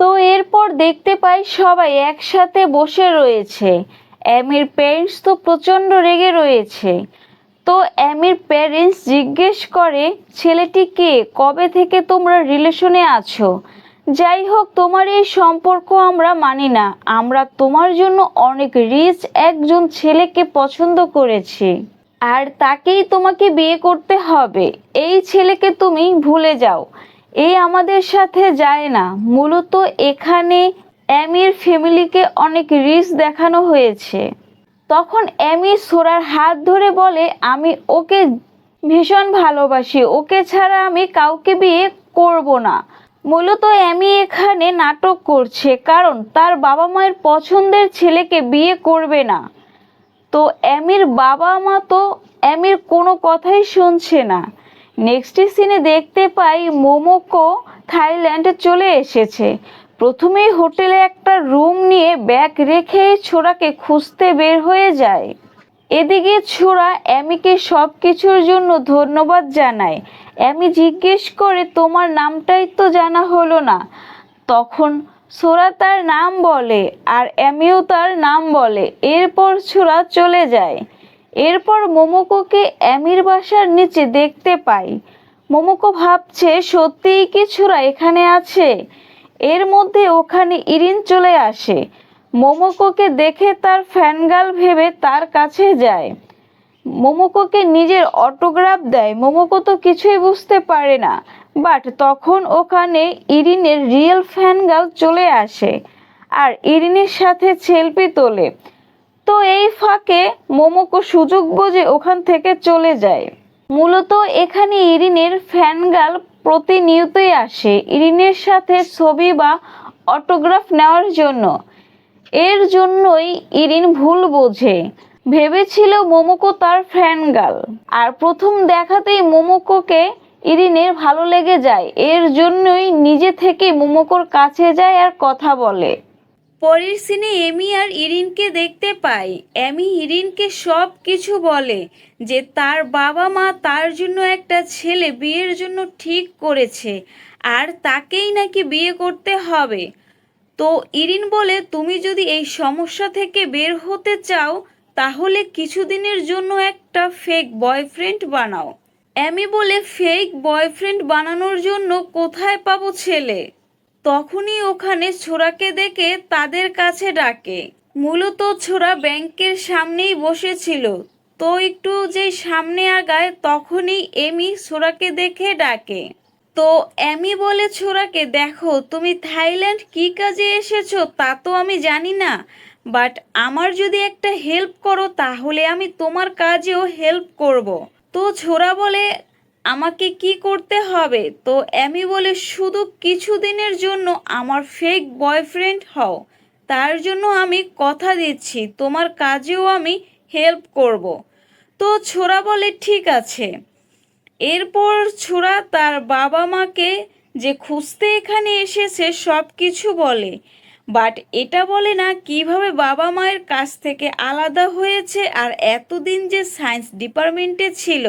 তো এরপর দেখতে পাই সবাই একসাথে বসে রয়েছে। এমির প্যারেন্টস তো প্রচণ্ড রেগে রয়েছে। তো এমির প্যারেন্টস জিজ্ঞেস করে ছেলেটি কে, কবে থেকে তোমরা রিলেশনে আছো? যাই হোক, তোমার এই সম্পর্ক আমরা মানি না, আমরা তোমার জন্য অনেক রিচ একজন ছেলেকে পছন্দ করেছি, আর তাকেই তোমাকে বিয়ে করতে হবে। এই ছেলেকে তুমি ভুলে যাও, এই আমাদের সাথে যায় না। মূলত এখানে এমির ফ্যামিলিকে অনেক রিচ দেখানো হয়েছে। তখন এমি সোরার হাত ধরে বলে আমি ওকে ভীষণ ভালোবাসি, ওকে ছাড়া আমি কাউকে বিয়ে করব না। মূলত এমি এখানে নাটক করছে, কারণ তার বাবা মায়ের পছন্দের ছেলেকে বিয়ে করবে না। তো এমির বাবা মা তো এমির কোনো কথাই শুনছে না। নেক্সট সিনে দেখতে পাই মোমোকো থাইল্যান্ডে চলে এসেছে। প্রথমেই হোটেলে একটা রুম নিয়ে ব্যাগ রেখে ছোড়াকে খুঁজতে বের হয়ে যায়। এদিকে ছোড়া এমিকে সব কিছুর জন্য ধন্যবাদ জানায়। এমি জিজ্ঞেস করে তোমার নামটাই তো জানা হলো না। তখন ছোড়া তার নাম বলে আর এমিও তার নাম বলে। এরপর ছোড়া চলে যায়। এরপর মোমোকোকে এমির বাসার নিচে দেখতে পাই। মোমোকো ভাবছে সত্যিই কি ছোড়া এখানে আছে। এর মধ্যে ওখানে ইরিন চলে আসে। মোমোকোকে দেখে তার ফ্যানগার্ল ভেবে তার কাছে যায়। মোমোকোকে নিজের অটোগ্রাফ দেয়। মোমোকো তো কিছুই বুঝতে পারে না, বাট তখন ওখানে ইরিনের রিয়েল ফ্যানগার্ল চলে আসে আর ইরিনের সাথে সেলফি তোলে। তো এই ফাঁকে মোমোকো সুযোগ বুঝে ওখান থেকে চলে যায়। মূলত এখানে ইরিনের ফ্যানগার্ল প্রতিনিয়তই আসে ইরিনের সাথে ছবি বা অটোগ্রাফ নেওয়ার জন্য। এর জন্যই ইরিন ভুল বোঝে, ভেবেছিল মোমোকো তার ফ্যানগার্ল, আর প্রথম দেখাতেই মোমোকোকে ইরিনের ভালো লেগে যায়। এর জন্যই নিজে থেকে মোমোকোর কাছে যায় আর কথা বলে। পরের সিনে এমি আর ইরিনকে দেখতে পাই। এমি ইরিনকে সব কিছু বলে যে তার বাবা মা তার জন্য একটা ছেলে বিয়ের জন্য ঠিক করেছে আর তাকেই নাকি বিয়ে করতে হবে। তো ইরিন বলে তুমি যদি এই সমস্যা থেকে বের হতে চাও তাহলে কিছুদিনের জন্য একটা ফেক বয়ফ্রেন্ড বানাও। এমি বলে ফেক বয়ফ্রেন্ড বানানোর জন্য কোথায় পাবো ছেলে? তখনই ওখানে ছোড়াকে দেখে তাদের কাছে ডাকে। মূলত ছোড়া ব্যাংকের সামনেই বসেছিল। তো একটু যেই সামনে আগায় তখনই এমি ছোড়াকে দেখে ডাকে। তো এমি বলে ছোড়াকে দেখো তুমি থাইল্যান্ড কি কাজে এসেছো তা তো আমি জানি না, বাট আমার যদি একটা হেল্প করো তাহলে আমি তোমার কাজেও হেল্প করব। তো ছোড়া বলে আমাকে কি করতে হবে? তো এমি বলে শুধু কিছুদিনের জন্য আমার ফেক বয়ফ্রেন্ড হও, তার জন্য আমি কথা দিচ্ছি তোমার কাজেও আমি হেল্প করব। তো ছোড়া বলে ঠিক আছে। এরপর ছোড়া তার বাবা মাকে যে খুঁজতে এখানে এসেছে সব কিছু বলে, বাট এটা বলে না কিভাবে বাবা মায়ের কাছ থেকে আলাদা হয়েছে আর এতদিন যে সায়েন্স ডিপার্টমেন্টে ছিল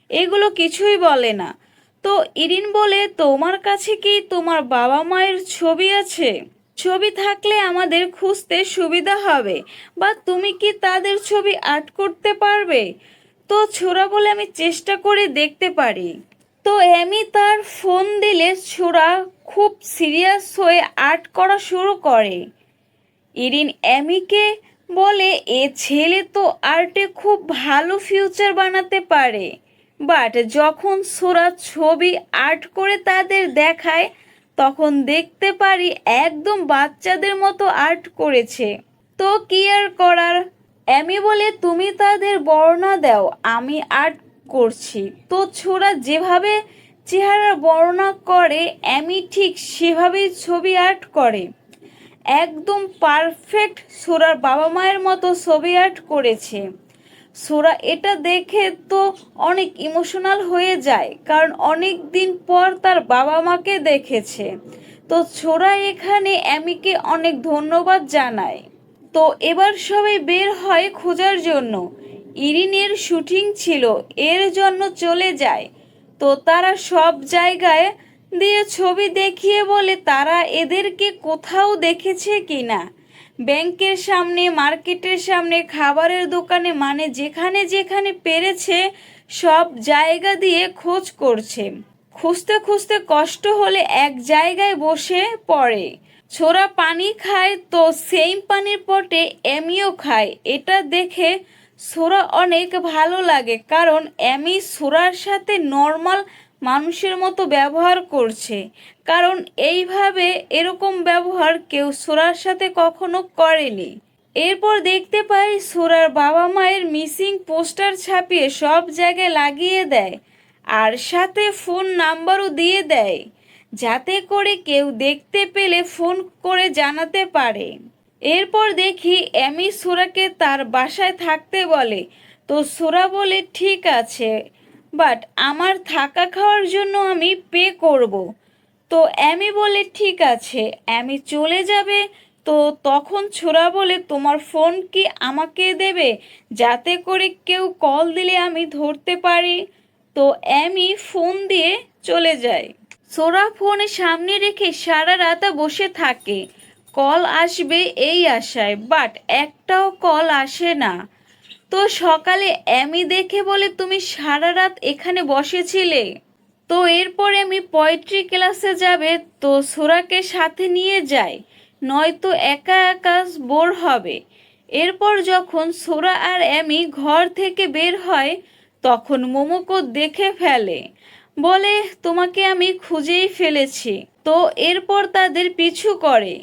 এগুলো কিছুই বলে না। তো ইরিন বলে তোমার কাছে কি তোমার বাবা মায়ের ছবি আছে? ছবি থাকলে আমাদের খুঁজতে সুবিধা হবে, বা তুমি কি তাদের ছবি আর্ট করতে পারবে? তো ছোড়া বলে আমি চেষ্টা করে দেখতে পারি। তো এমি তার ফোন দিলে ছোড়া খুব সিরিয়াস হয়ে আর্ট করা শুরু করে। ইরিন এমিকে বলে এ ছেলে তো আর্টে খুব ভালো ফিউচার বানাতে পারে। বাট যখন সোরা ছবি আর্ট করে তাদের দেখায় তখন দেখতে পারি একদম বাচ্চাদের মতো আর্ট করেছে। তো কি আর করার, আমি বলে তুমি তাদের বর্ণনা দাও, আমি আর্ট করছি। তো ছোরা যেভাবে চেহারা বর্ণনা করে আমি ঠিক সেভাবেই ছবি আর্ট করে, একদম পারফেক্ট সোরার বাবা মায়ের মতো ছবি আর্ট করেছে। সোরা এটা দেখে তো অনেক ইমোশনাল হয়ে যায়, কারণ অনেক দিন পর তার বাবা মাকে দেখেছে। তো ছোরা এখানে অ্যামিকে অনেক ধন্যবাদ জানায়। তো এবার সবাই বের হয় খোঁজার জন্য। ইরিনের শুটিং ছিল, এর জন্য চলে যায়। তো তারা সব জায়গায় দিয়ে ছবি দেখিয়ে বলে তারা এদেরকে কোথাও দেখেছে কিনা। ব্যাংকের সামনে, মার্কেটের সামনে, খাবারের দোকানে, মানে যেখানে যেখানে পেরেছে সব জায়গা দিয়ে খোঁজ করছে। খুঁজতে খুঁজতে কষ্ট হলে এক জায়গায় বসে পড়ে। ছোরা পানি খায়, তো সেম পানির পটে এমিও খায়। এটা দেখে সোরা অনেক ভালো লাগে, কারণ এমি সোরার সাথে নর্মাল মানুষের মতো ব্যবহার করছে, কারণ এইভাবে এরকম ব্যবহার কেউ সোরার সাথে কখনো করেনি। এরপর দেখতে পাই সোরার বাবা মায়ের মিসিং পোস্টার ছাপিয়ে সব জায়গায় লাগিয়ে দেয়, আর সাথে ফোন নাম্বারও দিয়ে দেয়, যাতে করে কেউ দেখতে পেলে ফোন করে জানাতে পারে। এরপর দেখি এমি সোরাকে তার বাসায় থাকতে বলে। তো সোরা বলে ঠিক আছে, বাট আমার থাকা খাওয়ার জন্য আমি পে করব। তো অ্যামি বলে ঠিক আছে, অ্যামি চলে যাবে। তো তখন ছোরা বলে তোমার ফোন কি আমাকে দেবে, যাতে করে কেউ কল দিলে আমি ধরতে পারি। তো অ্যামি ফোন দিয়ে চলে যায়। সোরা ফোন সামনে রেখে সারা রাত বসে থাকে, কল আসবে এই আশায়, বাট একটাও কল আসে না। তো সকালে অ্যামি দেখে বলে তুমি সারা রাত এখানে বসেছিলে। তো এরপরে আমি পোয়েট্রি ক্লাসে যাবে, তো সোরাকে সাথে নিয়ে যায়, নয়তো একা একা বোর হবে। এরপর যখন সোরা আর অ্যামি ঘর থেকে বের হয় তখন মোমোকো দেখে ফেলে, বলে তোমাকে আমি খুঁজেই ফেলেছি। তো এরপর তাদের পিছু করে।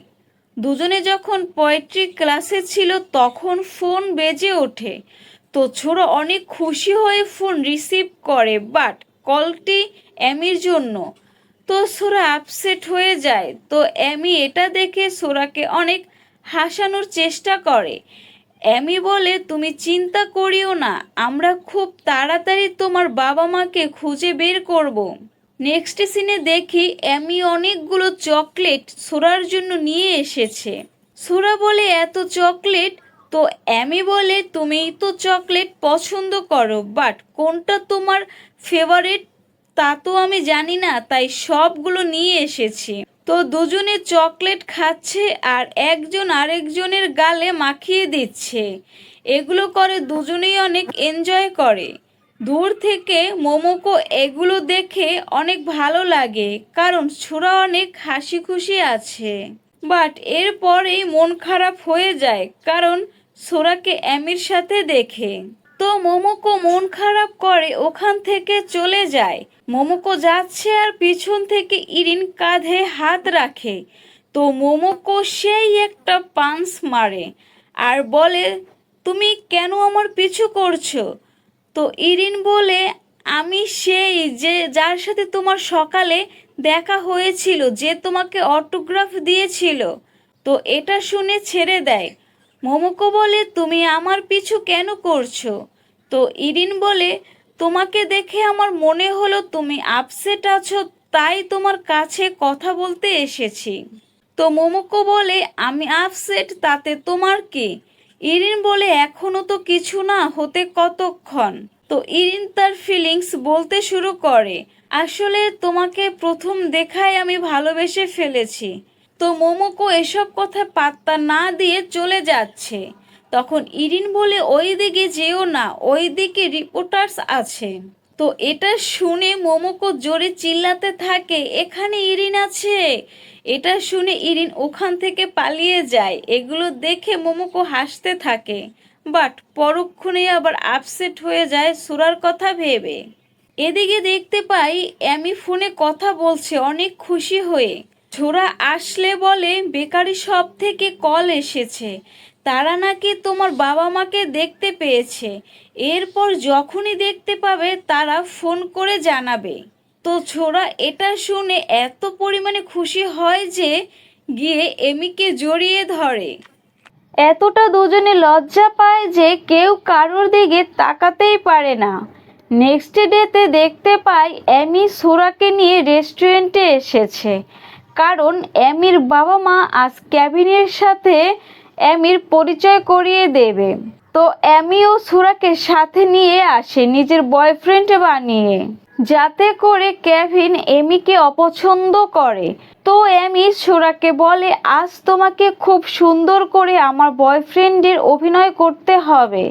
দুজনে যখন পোয়েট্রি ক্লাসে ছিল তখন ফোন বেজে ওঠে। তো ছোড়া অনেক খুশি হয়ে ফোন রিসিভ করে, বাট কলটি অ্যামির জন্য। তো সোরা আপসেট হয়ে যায়। তো অ্যামি এটা দেখে সোরাকে অনেক হাসানোর চেষ্টা করে। অ্যামি বলে তুমি চিন্তা করিও না, আমরা খুব তাড়াতাড়ি তোমার বাবা মাকে খুঁজে বের করব। নেক্সট সিনে দেখি অ্যামি অনেকগুলো চকলেট সোরার জন্য নিয়ে এসেছে। সোরা বলে এত চকলেট। তো অ্যামি বলে তুমি তো চকলেট পছন্দ করো, বাট কোনটা তোমার ফেভারিট তা তো আমি জানি না, তাই সবগুলো নিয়ে এসেছি। তো দুজনে চকলেট খাচ্ছে আর একজন আরেকজনের গালে মাখিয়ে দিচ্ছে। এগুলো করে দুজনেই অনেক এনজয় করে। দূর থেকে মোমোকো এগুলো দেখে অনেক ভালো লাগে, কারণ ছোরা অনেক হাসি খুশি আছে। বাট এরপরেই মন খারাপ হয়ে যায়, কারণ সোরাকে অ্যামির সাথে দেখে। তো মোমোকো মন খারাপ করে ওখান থেকে চলে যায়। মোমোকো যাচ্ছে আর পিছন থেকে ইরিন কাঁধে হাত রাখে। তো মোমোকো সেই একটা পাঞ্চ মারে আর বলে তুমি কেন আমার পিছু করছো। তো ইরিন বলে আমি সেই যে যার সাথে তোমার সকালে দেখা হয়েছিল, যে তোমাকে অটোগ্রাফ দিয়েছিল। তো এটা শুনে ছেড়ে দেয়। মোমোকো বলে তুমি আমার পিছু কেন করছো। তো ইরিন বলে তোমাকে দেখে আমার মনে হলো তুমি আপসেট আছো, তাই তোমার কাছে কথা বলতে এসেছি। তো মোমোকো বলে আমি আপসেট, তাতে তোমার কি। ইরিন বলে এখনো তো কিছু না হতে কতক্ষণ। তো ইরিন তার ফিলিংস বলতে শুরু করে, আসলে তোমাকে প্রথম দেখায় আমি ভালোবেসে ফেলেছি। তো মোমোকো এসব কথা পাত্তা না দিয়ে চলে যাচ্ছে। তখন ইরিন বলে ওই দিকে যেও না, ওই দিকে রিপোর্টার্স আছে। তো এটা শুনে মোমোকো জোরে চিল্লাতে থাকে এখানে ইরিন আছে। এটা শুনে ইরিন ওখান থেকে পালিয়ে যায়। এগুলো দেখে মোমোকো হাসতে থাকে, বাট পরক্ষণেই আবার আপসেট হয়ে যায় সুরার কথা ভেবে। এদিকে দেখতে পাই এমি ফোনে কথা বলছে অনেক খুশি হয়ে। ছোড়া আসলে বলে বেকারি শপ থেকে কল এসেছে, তারা নাকি তোমার বাবা মাকে দেখতে পেয়েছে, এরপর যখনই দেখতে পাবে তারা ফোন করে জানাবে। তো ছোড়া এটা শুনে এত পরিমাণে খুশি হয় যে গিয়ে এমিকে জড়িয়ে ধরে। এতটা দুজনে লজ্জা পায় যে কেউ কারোর দিকে তাকাতেই পারে না। নেক্সট ডেতে দেখতে পাই এমি সোরাকে নিয়ে রেস্টুরেন্টে এসেছে, কারণ এমির বাবা মা আজ কেভিনের সাথে এমির পরিচয় করিয়ে দেবে। তো এমিও সোরাকে সাথে নিয়ে আসে নিজের বয়ফ্রেন্ড বানিয়ে, যাতে করে কেভিন এমিকে অপছন্দ করে। তো এমি সোরাকে বলে আজ তোমাকে খুব সুন্দর করে আমার বয়ফ্রেন্ডের অভিনয় করতে হবে,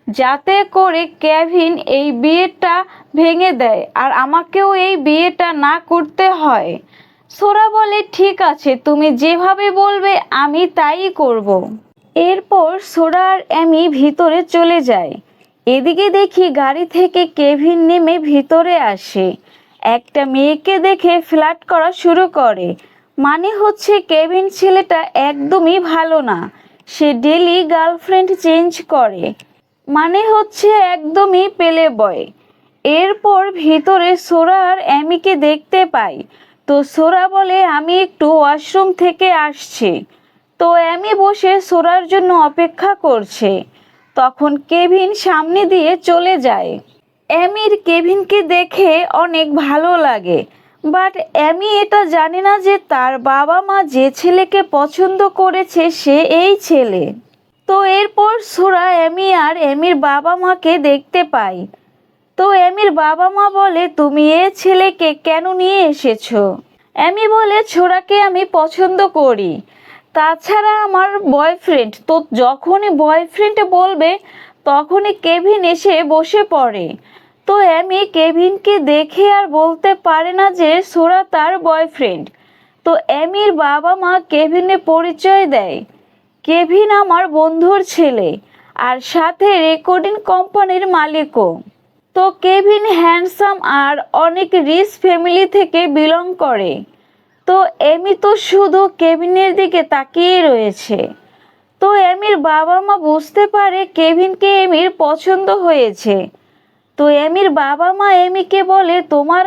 যাতে করে কেভিন এই বিয়েটা ভেঙে দেয় আর আমাকেও এই বিয়েটা না করতে হয়। সোরা বলে ঠিক আছে, তুমি যেভাবে বলবে আমি তাই করব। এরপর সোরা আর এমি ভিতরে চলে যায়। এদিকে দেখি গাড়ি থেকে কেভিন নেমে ভিতরে আসে, একটা মেয়েকে দেখে ফ্লার্ট করা শুরু করে। মানে হচ্ছে কেভিন ছেলেটা একদমই ভালো না, সে ডেলি গার্লফ্রেন্ড চেঞ্জ করে, মানে হচ্ছে একদমই পেলে বয়। এরপর ভিতরে সোরা আর এমিকে দেখতে পাই। তো সোরা বলে আমি একটু ওয়াশরুম থেকে আসছি। তো এমি বসে সোরার জন্য অপেক্ষা করছে। তখন কেভিন সামনে দিয়ে চলে যায়। এমির কেভিনকে দেখে অনেক ভালো লাগে, বাট এমি এটা জানে না যে তার বাবা মা যে ছেলেকে পছন্দ করেছে সে এই ছেলে। তো এরপর সোরা এমি আর এমির বাবা মাকে দেখতে পাই। তো এমির বাবা মা বলে তুমি এ ছেলেকে কেন নিয়ে এসেছো? এমি বলে ছোড়াকে আমি পছন্দ করি, তাছাড়া আমার বয়ফ্রেন্ড। তো যখনই বয়ফ্রেন্ড বলবে তখনই কেভিন এসে বসে পড়ে। তো এমি কেভিনকে দেখে আর বলতে পারে না যে সোরা তার বয়ফ্রেন্ড। তো এমির বাবা মা কেভিনের পরিচয় দেয়, কেভিন আমার বন্ধুর ছেলে আর সাথে রেকর্ডিং কোম্পানির মালিকও। তো কেভিন হ্যান্ডসাম আর অনেক রিচ ফ্যামিলি থেকে বিলং করে। তো এমি তো শুধু কেভিনের দিকে তাকিয়ে রয়েছে। তো এমির বাবা মা বুঝতে পারে কেভিনকে এমির পছন্দ হয়েছে। তো এমির বাবা মা এমিকে বলে তোমার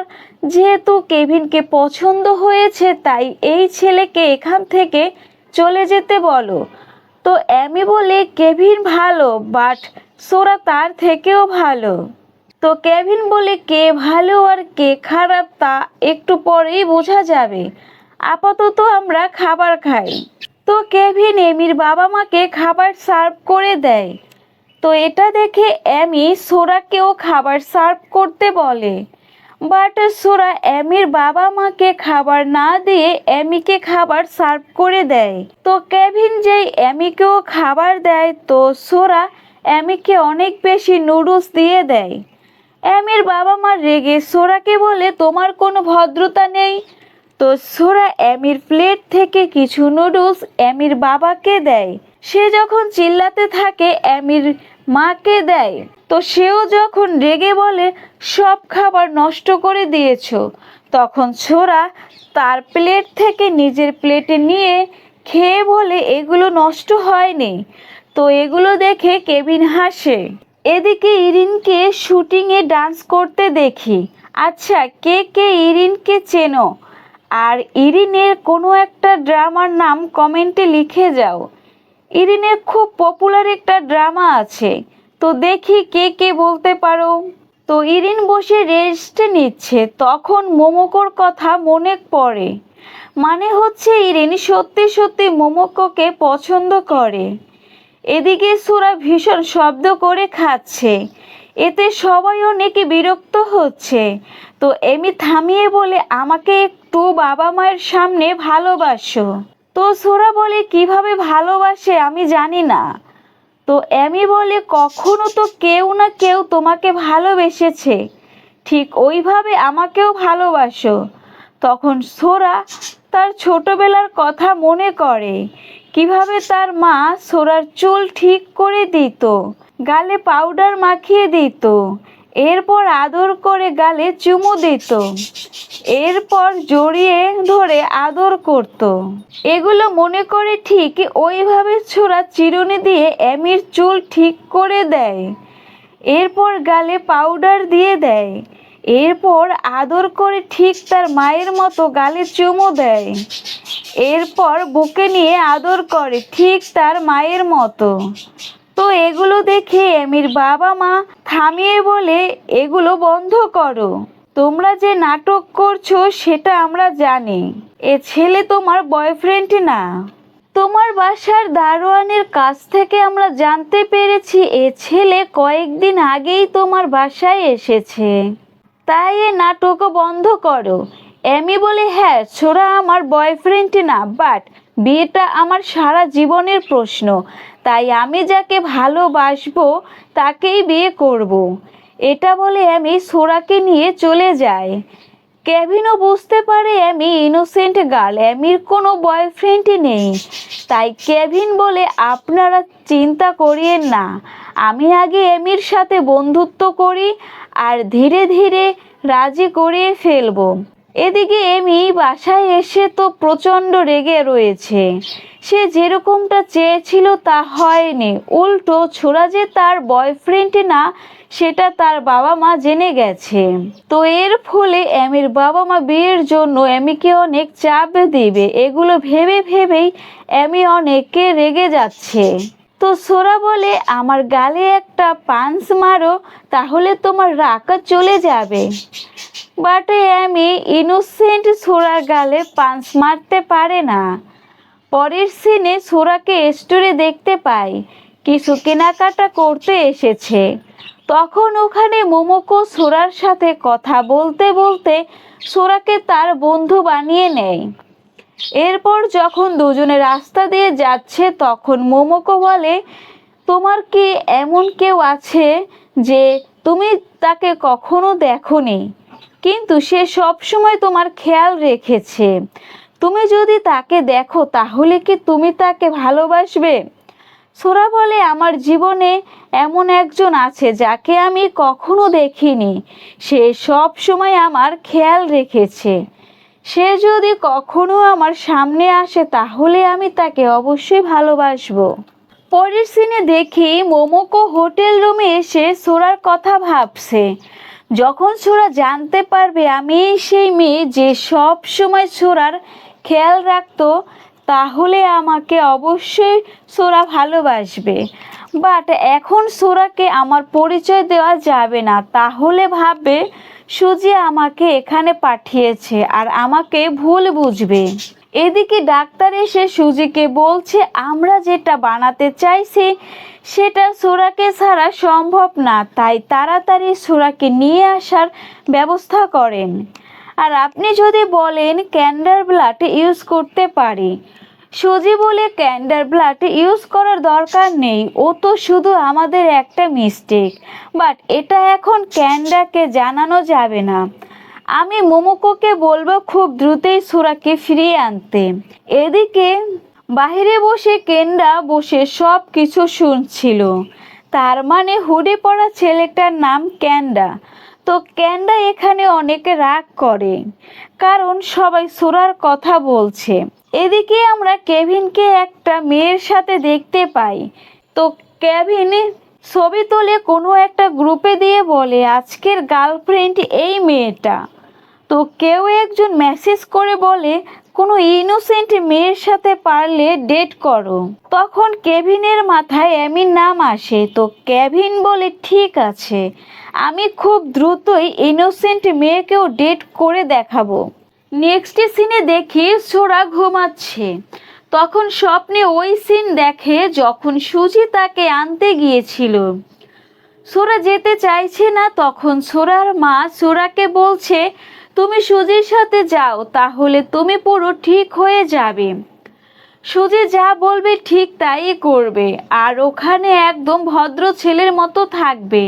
যেহেতু কেভিনকে পছন্দ হয়েছে তাই এই ছেলেকে এখান থেকে চলে যেতে বলো। তো এমি বলে কেভিন ভালো, বাট সোরা তার থেকেও ভালো। তো কেভিন বলে কে ভালো আর কে খারাপ তা একটু পরেই বোঝা যাবে, আপাতত আমরা খাবার খাই। তো কেভিন এমির বাবা মাকে খাবার সার্ভ করে দেয়। তো এটা দেখে এমি সোরাকেও খাবার সার্ভ করতে বলে, বাট সোরা এমির বাবা মাকে খাবার না দিয়ে এমিকে খাবার সার্ভ করে দেয়। তো কেভিন যেই এমিকেও খাবার দেয় তো সোরা এমিকে অনেক বেশি নুডলস দিয়ে দেয়। এমির বাবা মা রেগে সোরাকে বলে তোমার কোনো ভদ্রতা নেই। তো সোরা এমির প্লেট থেকে কিছু নুডলস এমির বাবাকে দেয়। সে যখন চিল্লাতে থাকে এমির মাকে দেয়। তো সেও যখন রেগে বলে সব খাবার নষ্ট করে দিয়েছো, তখন সোরা তার প্লেট থেকে নিজের প্লেটে নিয়ে খেয়ে বলে এগুলো নষ্ট হয়নি। তো এগুলো দেখে কেভিন হাসে। এদিকে ইরিনকে শুটিংয়ে ডান্স করতে দেখি। আচ্ছা, কে কে ইরিনকে চেনো আর ইরিনের কোনো একটা ড্রামার নাম কমেন্টে লিখে যাও। ইরিনের খুব পপুলার একটা ড্রামা আছে, তো দেখি কে কে বলতে পারো। তো ইরিন বসে রেস্ট নিচ্ছে, তখন মোমোকোর কথা মনে পড়ে। মানে হচ্ছে ইরিন সত্যি সত্যি মোমোকোকে পছন্দ করে। এদিকে সোরা ভীষণ শব্দ করে খাচ্ছে, এতে সবাই অনেকে বিরক্ত হচ্ছে। তো এমি থামিয়ে বলে আমাকে একটু বাবা মায়ের সামনে ভালোবাসো। তো সোরা বলে কিভাবে ভালোবাসে আমি জানি না। তো এমি বলে কখনো তো কেউ না কেউ তোমাকে ভালোবেসেছে, ঠিক ওইভাবে আমাকেও ভালোবাসো। তখন সোরা তার ছোটবেলার কথা মনে করে, কিভাবে তার মা সোরার চুল ঠিক করে দিত, গালে পাউডার মাখিয়ে দিত। এরপর আদর করে গালে চুমু দিত, এরপর জড়িয়ে ধরে আদর করত। এগুলো মনে করে ঠিক ওইভাবে ছোড়া চিরুনি দিয়ে এমির চুল ঠিক করে দেয়, এরপর গালে পাউডার দিয়ে দেয়, এরপর আদর করে ঠিক তার মায়ের মতো গালে চুমু দেয়, এরপর বুকে নিয়ে আদর করে ঠিক তার মায়ের মতো। তো এগুলো দেখে এমির বাবা মা থামিয়ে বলে, এগুলো বন্ধ করো, তোমরা যে নাটক করছো সেটা আমরা জানি, এ ছেলে তোমার বয়ফ্রেন্ড না। তোমার বাসার দারোয়ানের কাছ থেকে আমরা জানতে পেরেছি এ ছেলে কয়েকদিন আগেই তোমার বাসায় এসেছে, তাই এ নাটক বন্ধ করো। এমি বলে, হ্যাঁ ছোড়া আমার বয়ফ্রেন্ড না, বাট বিয়েটা আমার সারা জীবনের প্রশ্ন, তাই আমি যাকে ভালোবাসবো তাকেই বিয়ে করব। এটা বলে এমি সোরাকে নিয়ে চলে যায়। কেভিনও বুঝতে পারে এমি ইনোসেন্ট গার্ল, এমির কোনো বয়ফ্রেন্ডই নেই। তাই কেভিন বলে, আপনারা চিন্তা করিয়েন না, আমি আগে এমির সাথে বন্ধুত্ব করি আর ধীরে ধীরে রাজি করিয়ে ফেলবো। এদিকে এমি বাসায় এসে তো প্রচণ্ড রেগে রয়েছে, সে যেরকমটা চেয়েছিল তা হয়নি, উল্টো ছোড়া যে তার বয়ফ্রেন্ড না সেটা তার বাবা মা জেনে গেছে। তো এর ফলে এমির বাবা মা বিয়ের জন্য এমিকে অনেক চাপ দিবে, এগুলো ভেবে ভেবেই এমি অনেককে রেগে যাচ্ছে। তো সোরা বলে, আমার গালে একটা পাঞ্চ মারো, তাহলে তোমার রাগ চলে যাবে। বাট এমি ইনোসেন্ট সোরার গালে পাঞ্চ মারতে পারে না। পরের সিনে সোরাকে স্টোরে দেখতে পাই, কিছু কেনাকাটা করতে এসেছে। তখন ওখানে মোমোকো সোরার সাথে কথা বলতে বলতে সোরাকে তার বন্ধু বানিয়ে নেয়। এরপর যখন দুজনে রাস্তা দিয়ে যাচ্ছে তখন মোমোকো বলে, তোমার কি এমন কেউ আছে যে তুমি তাকে কখনো দেখোনি, কিন্তু সে সব সময় তোমার খেয়াল রেখেছে, তুমি যদি তাকে দেখো তাহলে কি তুমি তাকে ভালোবাসবে? সোরা বলে, আমার জীবনে এমন একজন আছে যাকে আমি কখনো দেখিনি, সে সব সময় আমার খেয়াল রেখেছে, সে যদি কখনো আমার সামনে আসে তাহলে আমি তাকে অবশ্যই ভালোবাসবো। পরের সিনে দেখি মোমোকো হোটেল রুমে এসে সোরার কথা ভাবছে। যখন সোরা জানতে পারবে আমি সেই মেয়ে যে সব সময় সোরার খেয়াল রাখতো, তাহলে আমাকে অবশ্যই সোরা ভালোবাসবে। বাট এখন সোরাকে আমার পরিচয় দেওয়া যাবে না, তাহলে ভাববে সুজি আমাকে এখানে পাঠিয়েছে আর আমাকে ভুল বুঝবে। এদিকে ডাক্তার এসে সুজিকে বলছে, আমরা যেটা বানাতে চাইছি সেটা সোরাকে ছাড়া সম্ভব না, তাই তাড়াতাড়ি সোরাকে নিয়ে আসার ব্যবস্থা করেন। আর আপনি যদি বলেন ক্যান্ডার ব্লাড ইউজ করতে পারি। সুজি বলে, ক্যান্ডার ব্লাড ইউজ করার দরকার নেই, ও তো শুধু আমাদের একটা মিস্টেক, বাট এটা এখন ক্যান্ডাকে জানানো যাবে না। আমি মোমোকোকে বলবো খুব দ্রুতই সোরাকে ফিরিয়ে আনতে। এদিকে বাহিরে বসে কেন্ডা বসে সব কিছু শুনছিল, তার মানে হুডি পরা ছেলেটার নাম ক্যান্ডা। তো ক্যান্ডা এখানে অনেক রাগ করে, কারণ সবাই সোরার কথা বলছে। এদিকে আমরা কেভিনকে একটা মেয়ের সাথে দেখতে পাই। তো কেভিন ছবি তুলে কোনো একটা গ্রুপে দিয়ে বলে, আজকের গার্লফ্রেন্ড এই মেয়েটা। তো কেউ একজন মেসেজ করে বলে, কোনো ইনোসেন্ট মেয়ের সাথে পারলে ডেট করো। তখন কেভিনের মাথায় এমির নাম আসে। তো কেভিন বলে, ঠিক আছে, আমি খুব দ্রুতই ইনোসেন্ট মেয়েকেও ডেট করে দেখাবো। নেক্সট সিনে দেখি সোরা ঘুমাচ্ছে। তখন স্বপ্নে ওই সিন দেখে যখন সুজি তাকে আনতে গিয়েছিল। সোরা যেতে চাইছে না, তখন সোরার মা সোরাকে বলছে, তুমি সুজির সাথে যাও, তাহলে তুমি পুরো ঠিক হয়ে যাবে। সুজি যা বলবে ঠিক তাই করবে, আর ওখানে একদম ভদ্র ছেলের মতো থাকবে।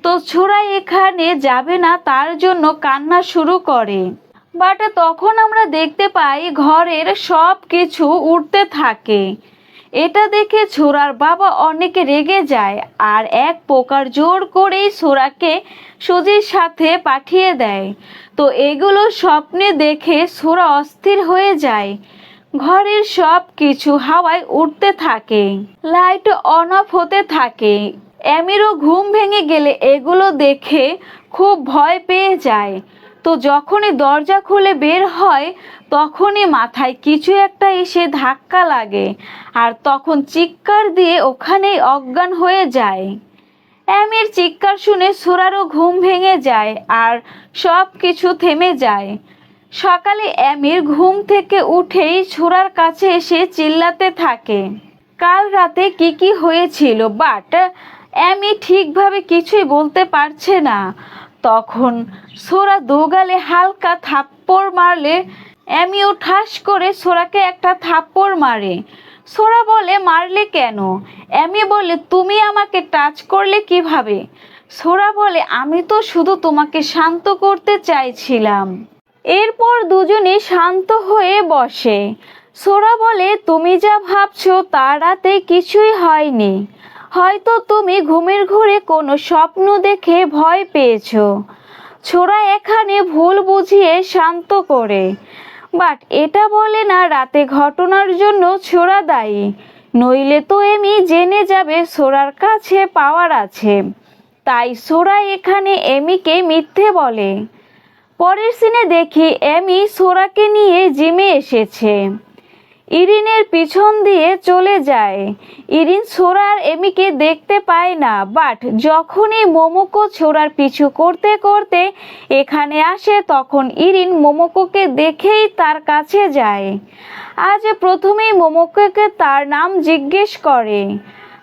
তো ছোড়া এখানে যাবে না, তার জন্য কান্না শুরু করে। বাট তখন আমরা দেখতে পাই ঘরের সব কিছু উঠতে থাকে। এটা দেখে ছোড়ার বাবা অনেক রেগে যায় আর এক প্রকার জোর করেই ছোড়াকে সুজির সাথে পাঠিয়ে দেয়। তো এগুলো স্বপ্নে দেখে ছোড়া অস্থির হয়ে যায়। ঘরের সব কিছু হাওয়ায় উঠতে থাকে, লাইট অন অফ হতে থাকে। এমিরও ঘুম ভেঙে গেলে এগুলো দেখে খুব ভয় পেয়ে যায়। তো যখনই দরজা খুলে বের হয় তখনই মাথায় কিছু একটা এসে ধাক্কা লাগে আর তখন চিৎকার দিয়ে ওখানেই অজ্ঞান হয়ে যায়। এমির চিৎকার শুনে ছোড়ারও ঘুম ভেঙে যায় আর সব কিছু থেমে যায়। সকালে এমির ঘুম থেকে উঠেই ছোড়ার কাছে এসে চিল্লাতে থাকে কাল রাতে কি হয়েছিল, বাট এমি ঠিকভাবে কিছুই বলতে পারছে না। তখন ছোড়া দোগালে হালকা থাপ্পড় মারলে এমিও ঠাস করে ছোড়াকে একটা থাপ্পড় মারে। ছোড়া বলে মারলে কেন? এমি বলে তুমি আমাকে টাচ করলে কিভাবে? ছোড়া বলে আমি তো শুধু তোমাকে শান্ত করতে চাইছিলাম। এরপর দুজনে শান্ত হয়ে বসে। ছোড়া বলে তুমি যা ভাবছো তা রাতে কিছুই হয়নি, হয়তো তুমি ঘুমের ঘোরে কোনো স্বপ্ন দেখে ভয় পেয়েছো। ছোড়া এখানে ভুল বুঝিয়ে শান্ত করে, বাট এটা বলে না রাতে ঘটনার জন্য ছোড়া দায়ী, নইলে তো এমি জেনে যাবে ছোড়ার কাছে পাওয়ার আছে। তাই ছোড়া এখানে এমিকে মিথ্যে বলে। পরের সিনে দেখি এমি ছোড়াকে নিয়ে জিমে এসেছে। ইরিনের পিছন দিয়ে চলে যায়। ইরিন ছোড়া আর এমিকে দেখতে পায় না, বাট যখনই মোমোকো ছোড়ার পিছু করতে করতে এখানে আসে তখন ইরিন মোমোকোকে দেখেই তার কাছে যায়। আজ প্রথমেই মোমোকোকে তার নাম জিজ্ঞেস করে,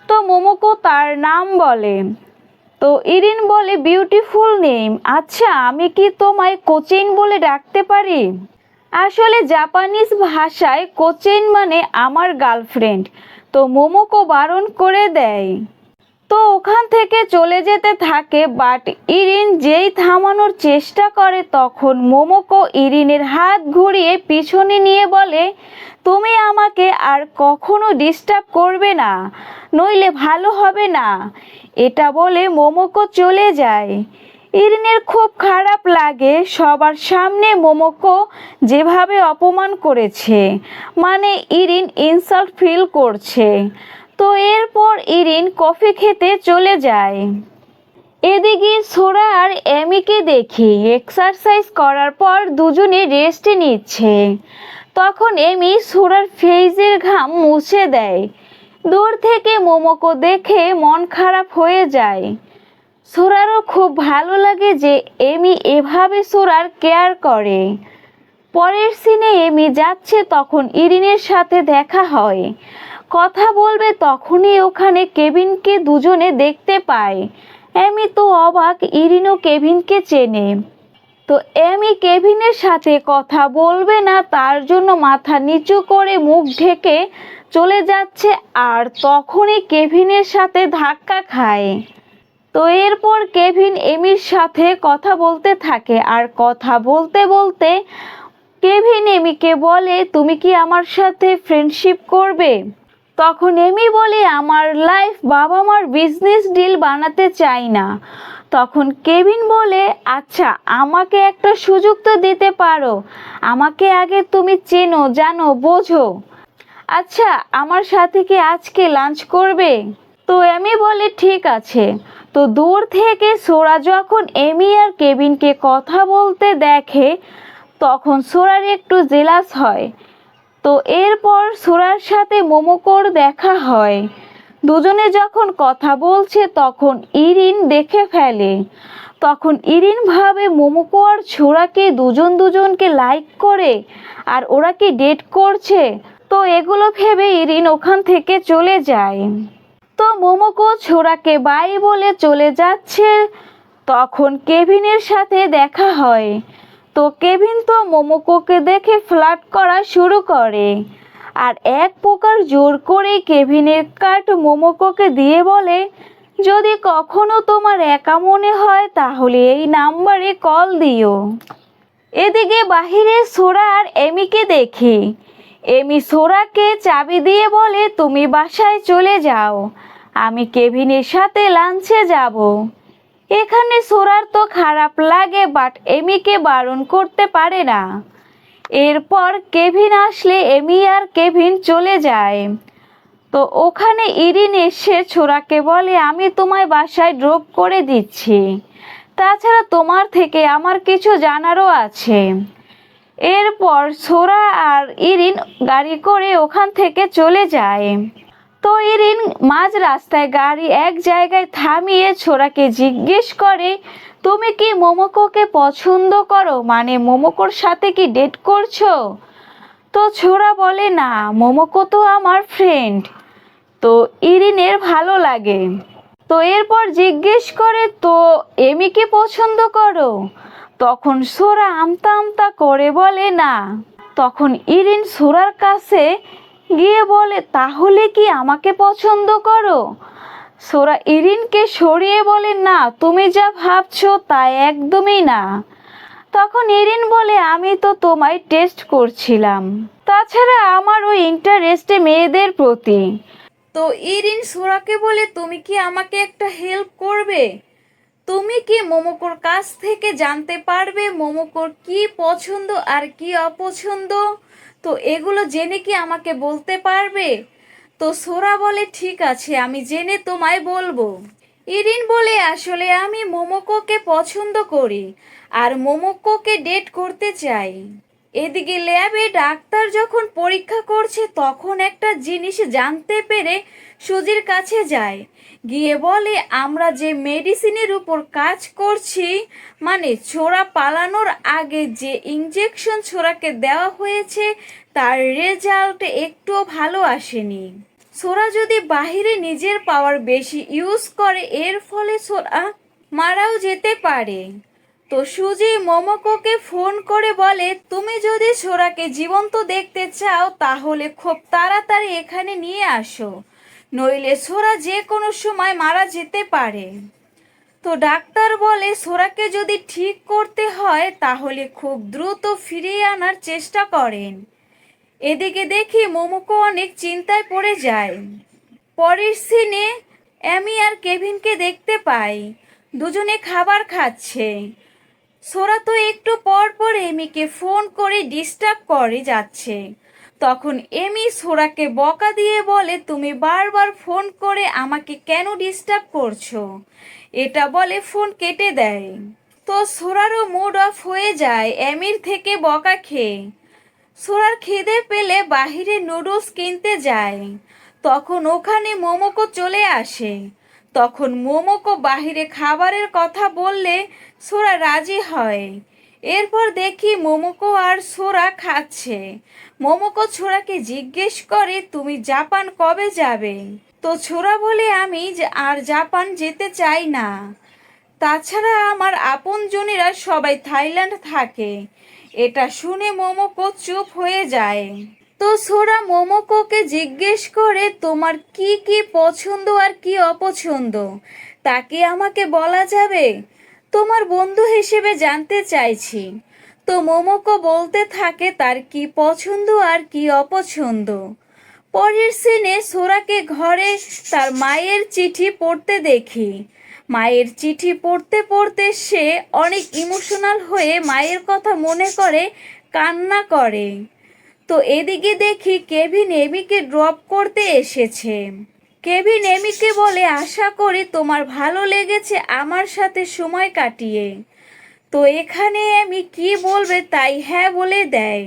তো মোমোকো তার নাম বলে। তো ইরিন বলে বিউটিফুল নেম, আচ্ছা আমি কি তোমায় কোচেন বলে ডাকতে পারি? আসলে জাপানিজ ভাষায় কোচেন মানে আমার গার্লফ্রেন্ড। তো মোমোকো বারণ করে দেয়, তো ওখান থেকে চলে যেতে থাকে। বাট ইরিন যেই থামানোর চেষ্টা করে তখন মোমোকো ইরিনের হাত ঘুরিয়ে পিছনে নিয়ে বলে তুমি আমাকে আর কখনো ডিস্টার্ব করবে না, নইলে ভালো হবে না। এটা বলে মোমোকো চলে যায়। ইরিনের খুব খারাপ লাগে, সবার সামনে মোমোকো যেভাবে অপমান করেছে, মানে ইরিন ইনসাল্ট ফিল করছে। তো এরপর ইরিন কফি খেতে চলে যায়। এদিকে ছোড়া আর এমিকে দেখি এক্সারসাইজ করার পর দুজনে রেস্ট নিচ্ছে। তখন এমি ছোড়ার ফেসের ঘাম মুছে দেয়। দূর থেকে মোমোকো দেখে মন খারাপ হয়ে যায়। ছোড়ারও খুব ভালো লাগে যে এমি এভাবে ছোড়ার কেয়ার করে। পরের সিনে এমি যাচ্ছে তখন ইরিনের সাথে দেখা হয়। কথা বলবে তখনই ওখানে কেভিনকে দুজনে দেখতে পায়। এমি তো অবাক, ইরিনও কেভিনকে চেনে। তো এমি কেভিনের সাথে কথা বলবে না তার জন্য মাথা নিচু করে মুখ ঢেকে চলে যাচ্ছে, আর তখনই কেভিনের সাথে ধাক্কা খায়। তো এরপর কেভিন এমির সাথে কথা বলতে থাকে, আর কথা বলতে বলতে কেভিন এমিকে বলে তুমি কি আমার সাথে ফ্রেন্ডশিপ করবে? তখন এমি বলে আমার লাইফ বাবা মার বিজনেস ডিল বানাতে চাই না। তখন কেভিন বলে আচ্ছা আমাকে একটা সুযোগ তো দিতে পারো, আমাকে আগে তুমি চেনো জানো বোঝো। আচ্ছা আমার সাথে কি আজকে লাঞ্চ করবে? তো এমি বলে ঠিক আছে। তো দূর থেকে সোরা যখন এমি আর কেভিনকে কথা বলতে দেখে তখন সোরার একটু জেলাস হয়। তো এরপর সোরার সাথে মোমোকোর দেখা হয়। দুজনে যখন কথা বলছে তখন ইরিন দেখে ফেলে। তখন ইরিন ভাবে মোমোকো আর ছোড়াকে দুজনকে লাইক করে আর ওরা কি ডেট করছে। তো এগুলো ভেবে ইরিন ওখান থেকে চলে যায়। তো মোমোকো ছোড়াকে বাই বলে চলে যাচ্ছে তখন কেভিনের সাথে দেখা হয়। তো কেভিন তো মোমোকোকে দেখে ফ্লার্ট করা শুরু করে, আর এক প্রকার জোর করে কেভিনের কার্ড মোমোকোকে দিয়ে বলে যদি কখনো তোমার একা মনে হয় তাহলে এই নাম্বারে কল দিও। এদিকে বাহিরে সোরা আর এমিকে দেখি এমি সোরাকে চাবি দিয়ে বলে তুমি বাসায় চলে যাও, আমি কেভিনের সাথে লাঞ্চে যাব। এখানে সোরার তো খারাপ লাগে, বাট এমিকে বারণ করতে পারে না। এরপর কেভিন আসলে এমি আর কেভিন চলে যায়। তো ওখানে ইরিন এসে ছোরাকে বলে আমি তোমায় বাসায় ড্রপ করে দিচ্ছি, তাছাড়া তোমার থেকে আমার কিছু জানারও আছে। এরপর ছোরা আর ইরিন গাড়ি করে ওখান থেকে চলে যায়। তো ইরিন মাঝ রাস্তায় গাড়ি এক জায়গায় থামিয়ে ছোরাকে জিজ্ঞেস করে তুমি কি মোমোকোকে পছন্দ করো, মানে মোমোকোর সাথে কি ডেট করছো? তো ছোরা বলে না, মোমোকো তো আমার ফ্রেন্ড। তো ইরিনের ভালো লাগে। তো এরপর জিজ্ঞেস করে তো এমিকে পছন্দ করো? তখন সোরা আমতা আমতা করে বলে না। তখন ইরিন সোরার কাছে গিয়ে বলে তাহলে কি আমাকে পছন্দ করো? সোরা ইরিনকে সরিয়ে বলে না, তুমি যা ভাবছো তা একদমই না। তখন ইরিন বলে আমি তো তোমায় টেস্ট করছিলাম, তাছাড়া আমারও ইন্টারেস্টে মেয়েদের প্রতি। তো ইরিন সোরাকে বলে তুমি কি আমাকে একটা হেল্প করবে? তুমি কি মোমোকোর কাছ থেকে জানতে পারবে মোমোকোর কি পছন্দ আর কি অপছন্দ? তো এগুলো জেনে কি আমাকে বলতে পারবে? তো সোরা বলে ঠিক আছে, আমি জেনে তোমায় বলবো। ইরিন বলে আসলে আমি মোমোকোকে পছন্দ করি আর মোমোকোকে ডেট করতে চাই। এদিকে ল্যাবে ডাক্তার যখন পরীক্ষা করছে তখন একটা জিনিস জানতে পেরে সুজির কাছে যায়, গিয়ে বলে আমরা যে মেডিসিনের উপর কাজ করছি, মানে ছোরা পালানোর আগে যে ইঞ্জেকশন ছোরাকে দেওয়া হয়েছে তার রেজাল্ট একটুও ভালো আসেনি। ছোরা যদি বাহিরে নিজের পাওয়ার বেশি ইউজ করে এর ফলে ছোরা মারাও যেতে পারে। তো সুজি মোমোকোকে ফোন করে বলে তুমি যদি ছোরাকে জীবন্ত দেখতে চাও তাহলে খুব তাড়াতাড়ি এখানে নিয়ে আসো, নইলে ছোরা যে কোনো সময় মারা যেতে পারে। তো ডাক্তার বলে ছোরাকে যদি ঠিক করতে হয় তাহলে খুব দ্রুত ফিরিয়ে আনার চেষ্টা করেন। এদিকে দেখি মোমোকো অনেক চিন্তায় পড়ে যায়। পরের সিনে এমি আর কেভিনকে দেখতে পাই, দুজনে খাবার খাচ্ছে। সোরা তো একটু পর পর এমিকে ফোন করে ডিস্টার্ব করে যাচ্ছে। তখন এমি সোরাকে বকা দিয়ে বলে তুমি বারবার ফোন করে আমাকে কেন ডিস্টার্ব করছো, এটা বলে ফোন কেটে দেয়। তো সোরারও মুড অফ হয়ে যায় এমির থেকে বকা খেয়ে। সোরার খিদে পেলে বাহিরে নুডলস কিনতে যায়। তখন ওখানে মোমোকো চলে আসে। তখন মোমোকো বাহিরে খাবারের কথা বললে সোরা রাজি হয়। এরপর দেখি মোমোকো আর সোরা খাচ্ছে। মোমোকো ছোরাকে জিজ্ঞেস করে তুমি জাপান কবে যাবে? তো ছোরা বলে আমি আর জাপান যেতে চাই না, তাছাড়া আমার আপনজনেরা সবাই থাইল্যান্ড থাকে। এটা শুনে মোমোকো চুপ হয়ে যায়। তো সোরা মোমোকোকে জিজ্ঞেস করে তোমার কি কি পছন্দ আর কি অপছন্দ তা কি আমাকে বলা যাবে? তোমার বন্ধু হিসেবে জানতে চাইছি। তো মোমোকো বলতে থাকে তার কি পছন্দ আর কি অপছন্দ। পরের সিনে সোরাকে ঘরে তার মায়ের চিঠি পড়তে দেখি। মায়ের চিঠি পড়তে পড়তে সে অনেক ইমোশনাল হয়ে মায়ের কথা মনে করে কান্না করে। তো এদিকে দেখি কেভিন এমিকে ড্রপ করতে এসেছে। কেভিন এমিকে বলে আশা করি তোমার ভালো লেগেছে আমার সাথে সময় কাটিয়ে। তো এখানে এমি কি বলবে তাই হ্যাঁ বলে দেয়।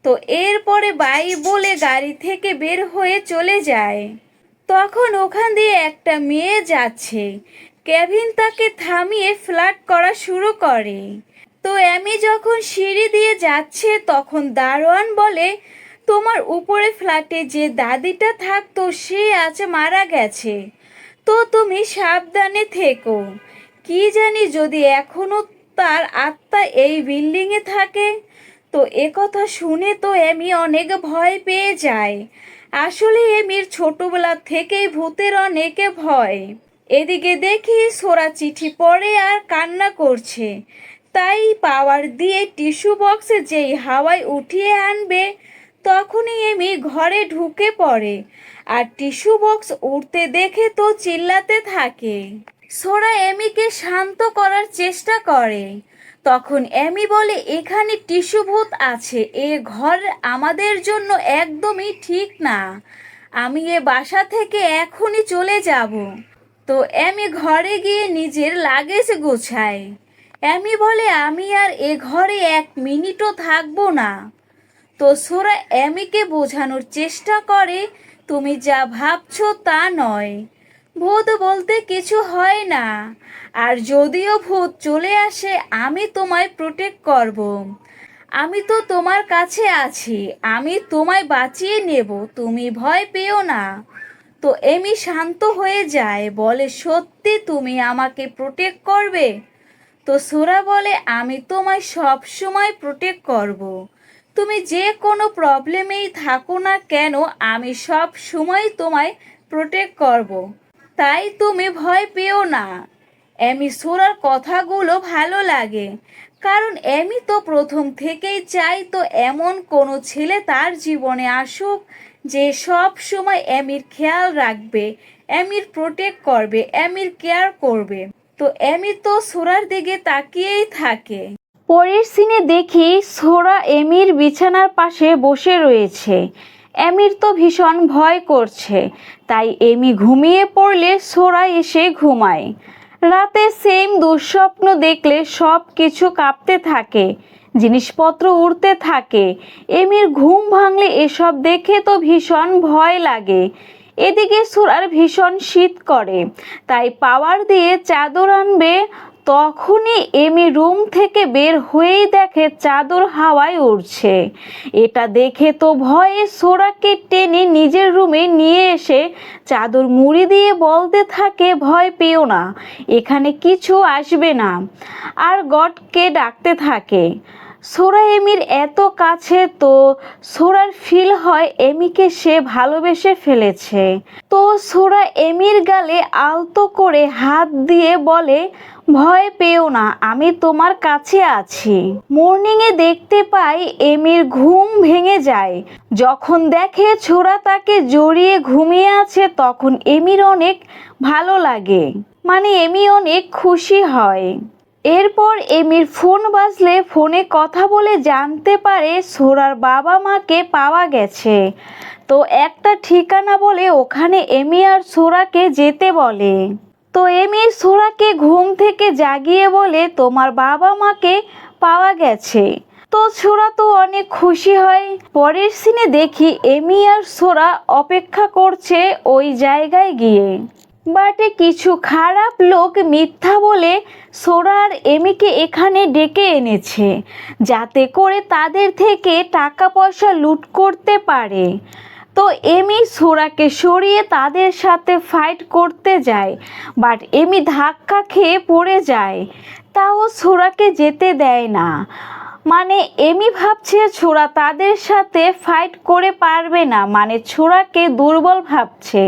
তো এরপরে বাই বলে গাড়ি থেকে বের হয়ে চলে যায়। তখন ওখান দিয়ে একটা মেয়ে যাচ্ছে। কেভিন তাকে থামিয়ে ফ্লার্ট করা শুরু করে। তো এমি যখন সিঁড়ি দিয়ে যাচ্ছে তখন দারোয়ান বলে তোমার উপরে ফ্ল্যাটে যে দাদিটা থাকতো সে আজ মারা গেছে, তো তুমি সাবধানে থেকো। কি জানি যদি এখনো তার আত্মা এই বিল্ডিংয়ে থাকে। তো একথা শুনে তো এমি অনেক ভয় পেয়ে যায়। আসলে এমির ছোটবেলা থেকেই ভূতের অনেকে ভয়। এদিকে দেখি সোরা চিঠি পড়ে আর কান্না করছে, তাই পাওয়ার দিয়ে টিস্যু বক্সে যেই হাওয়ায় উঠিয়ে আনবে তখনই এমি ঘরে ঢুকে পড়ে আর টিস্যু বক্স উঠতে দেখে তো চিল্লাতে থাকে। সোরা এমিকে শান্ত করার চেষ্টা করে। তখন এমি বলে, এখানে টিস্যু ভূত আছে, এ ঘর আমাদের জন্য একদমই ঠিক না, আমি এ বাসা থেকে এখনই চলে যাব। তো এমি ঘরে গিয়ে নিজের লাগেজ গোছায়। এমি বলে, আমি আর এ ঘরে 1 মিনিটও থাকবো না। তো সোরা এমিকে বোঝানোর চেষ্টা করে, তুমি যা ভাবছো তা নয়, ভূত বলতে কিছু হয় না, আর যদিও ভূত চলে আসে আমি তোমায় প্রোটেক্ট করব। আমি তো তোমার কাছে আছি, আমি তোমায় বাঁচিয়ে নেব, তুমি ভয় পেও না। তো এমি শান্ত হয়ে যায়, বলে, সত্যি তুমি আমাকে প্রোটেক্ট করবে? তো সোরা বলে, আমি তোমায় সব সময় প্রোটেক্ট করব। তুমি যে কোনো প্রবলেমেই থাকো না কেন, আমি সব সময় তোমায় প্রোটেক্ট করব, তাই তুমি ভয় পেও না। এমি সোরার কথাগুলো ভালো লাগে, কারণ এমি তো প্রথম থেকেই চাই তো এমন কোনো ছেলে তার জীবনে আসুক যে সব সময় এমির খেয়াল রাখবে, এমির প্রোটেক্ট করবে, এমির কেয়ার করবে। তো এমি তো সোরার দিকে তাকিয়েই থাকে। পরের সিনে দেখি সোরা এমির বিছানার পাশে বসে রয়েছে। এমির তো ভীষণ ভয় করছে, তাই এমি ঘুমিয়ে পড়লে সোরা এসে ঘুমায়। রাতে সেম দুঃস্বপ্ন দেখলে সব কিছু কাঁপতে থাকে, জিনিসপত্র উড়তে থাকে। এমির ঘুম ভাঙলে এসব দেখে তো ভীষণ ভয় লাগে। এদিকে সোরার ভীষণ শীত করে, তাই পাওয়ার দিয়ে চাদর আনবে। তখনই এমি রুম থেকে বের হয়েই দেখে চাদর হাওয়ায় উড়ছে। এটা দেখে তো ভয়ে সোরাকে টেনে নিজের রুমে নিয়ে এসে চাদর মুড়ি দিয়ে বলতে থাকে, ভয় পেও না, এখানে কিছু আসবে না, আর গডকে ডাকতে থাকে। সোরা এমির এত কাছে, তো সোরার ফিল হয় এমিকে সে ভালোবেসে ফেলেছে। তো সোরা এমির গালে আলতো করে হাত দিয়ে বলে, ভয় পেও না, আমি তোমার কাছে আছি। মর্নিংয়ে দেখতে পাই এমির ঘুম ভেঙে যায়। যখন দেখে ছোড়া তাকে জড়িয়ে ঘুমিয়ে আছে, তখন এমির অনেক ভালো লাগে, মানে এমি অনেক খুশি হয়। এরপর এমির ফোন বাজলে ফোনে কথা বলে জানতে পারে সোরার বাবা মাকে পাওয়া গেছে। তো একটা ঠিকানা বলে ওখানে এমি আর সোরাকে যেতে বলে। তো এমি সোরাকে ঘুম থেকে জাগিয়ে বলে, তোমার বাবা মাকে পাওয়া গেছে। তো সোরা তো অনেক খুশি হয়। পরের সিনে দেখি এমি আর সোরা অপেক্ষা করছে ওই জায়গায় গিয়ে, বাট কিছু খারাপ লোক মিথ্যা বলে সোরা আর এমিকে এখানে ডেকে এনেছে, যাতে করে তাদের থেকে টাকা পয়সা লুট করতে পারে। তো এমি সোরাকে সরিয়ে তাদের সাথে ফাইট করতে যায়, বাট এমি ধাক্কা খেয়ে পড়ে যায়, তাও সোরাকে যেতে দেয় না। মানে এমি ভাবছে ছোড়া তাদের সাথে ফাইট করে পারবে না, মানে ছোড়াকে দুর্বল ভাবছে,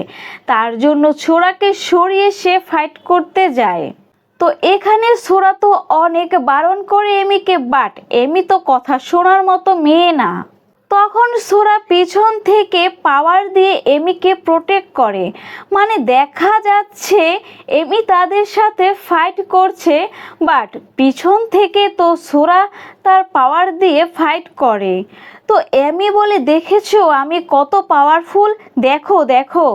তার জন্য ছোড়াকে সরিয়ে সে ফাইট করতে যায়। তো এখানে সোরা তো অনেক বারণ করে এমিকে, বাট এমি তো কথা শোনার মতো মেয়ে না। তখন সোরা পিছন থেকে পাওয়ার দিয়ে এমিকে প্রোটেক্ট করে, মানে দেখা যাচ্ছে এমি তাদের সাথে ফাইট করছে, বাট পিছন থেকে তো সোরা তার পাওয়ার দিয়ে ফাইট করে। তো এমি বলে, দেখেছো আমি কত পাওয়ারফুল, দেখো দেখো।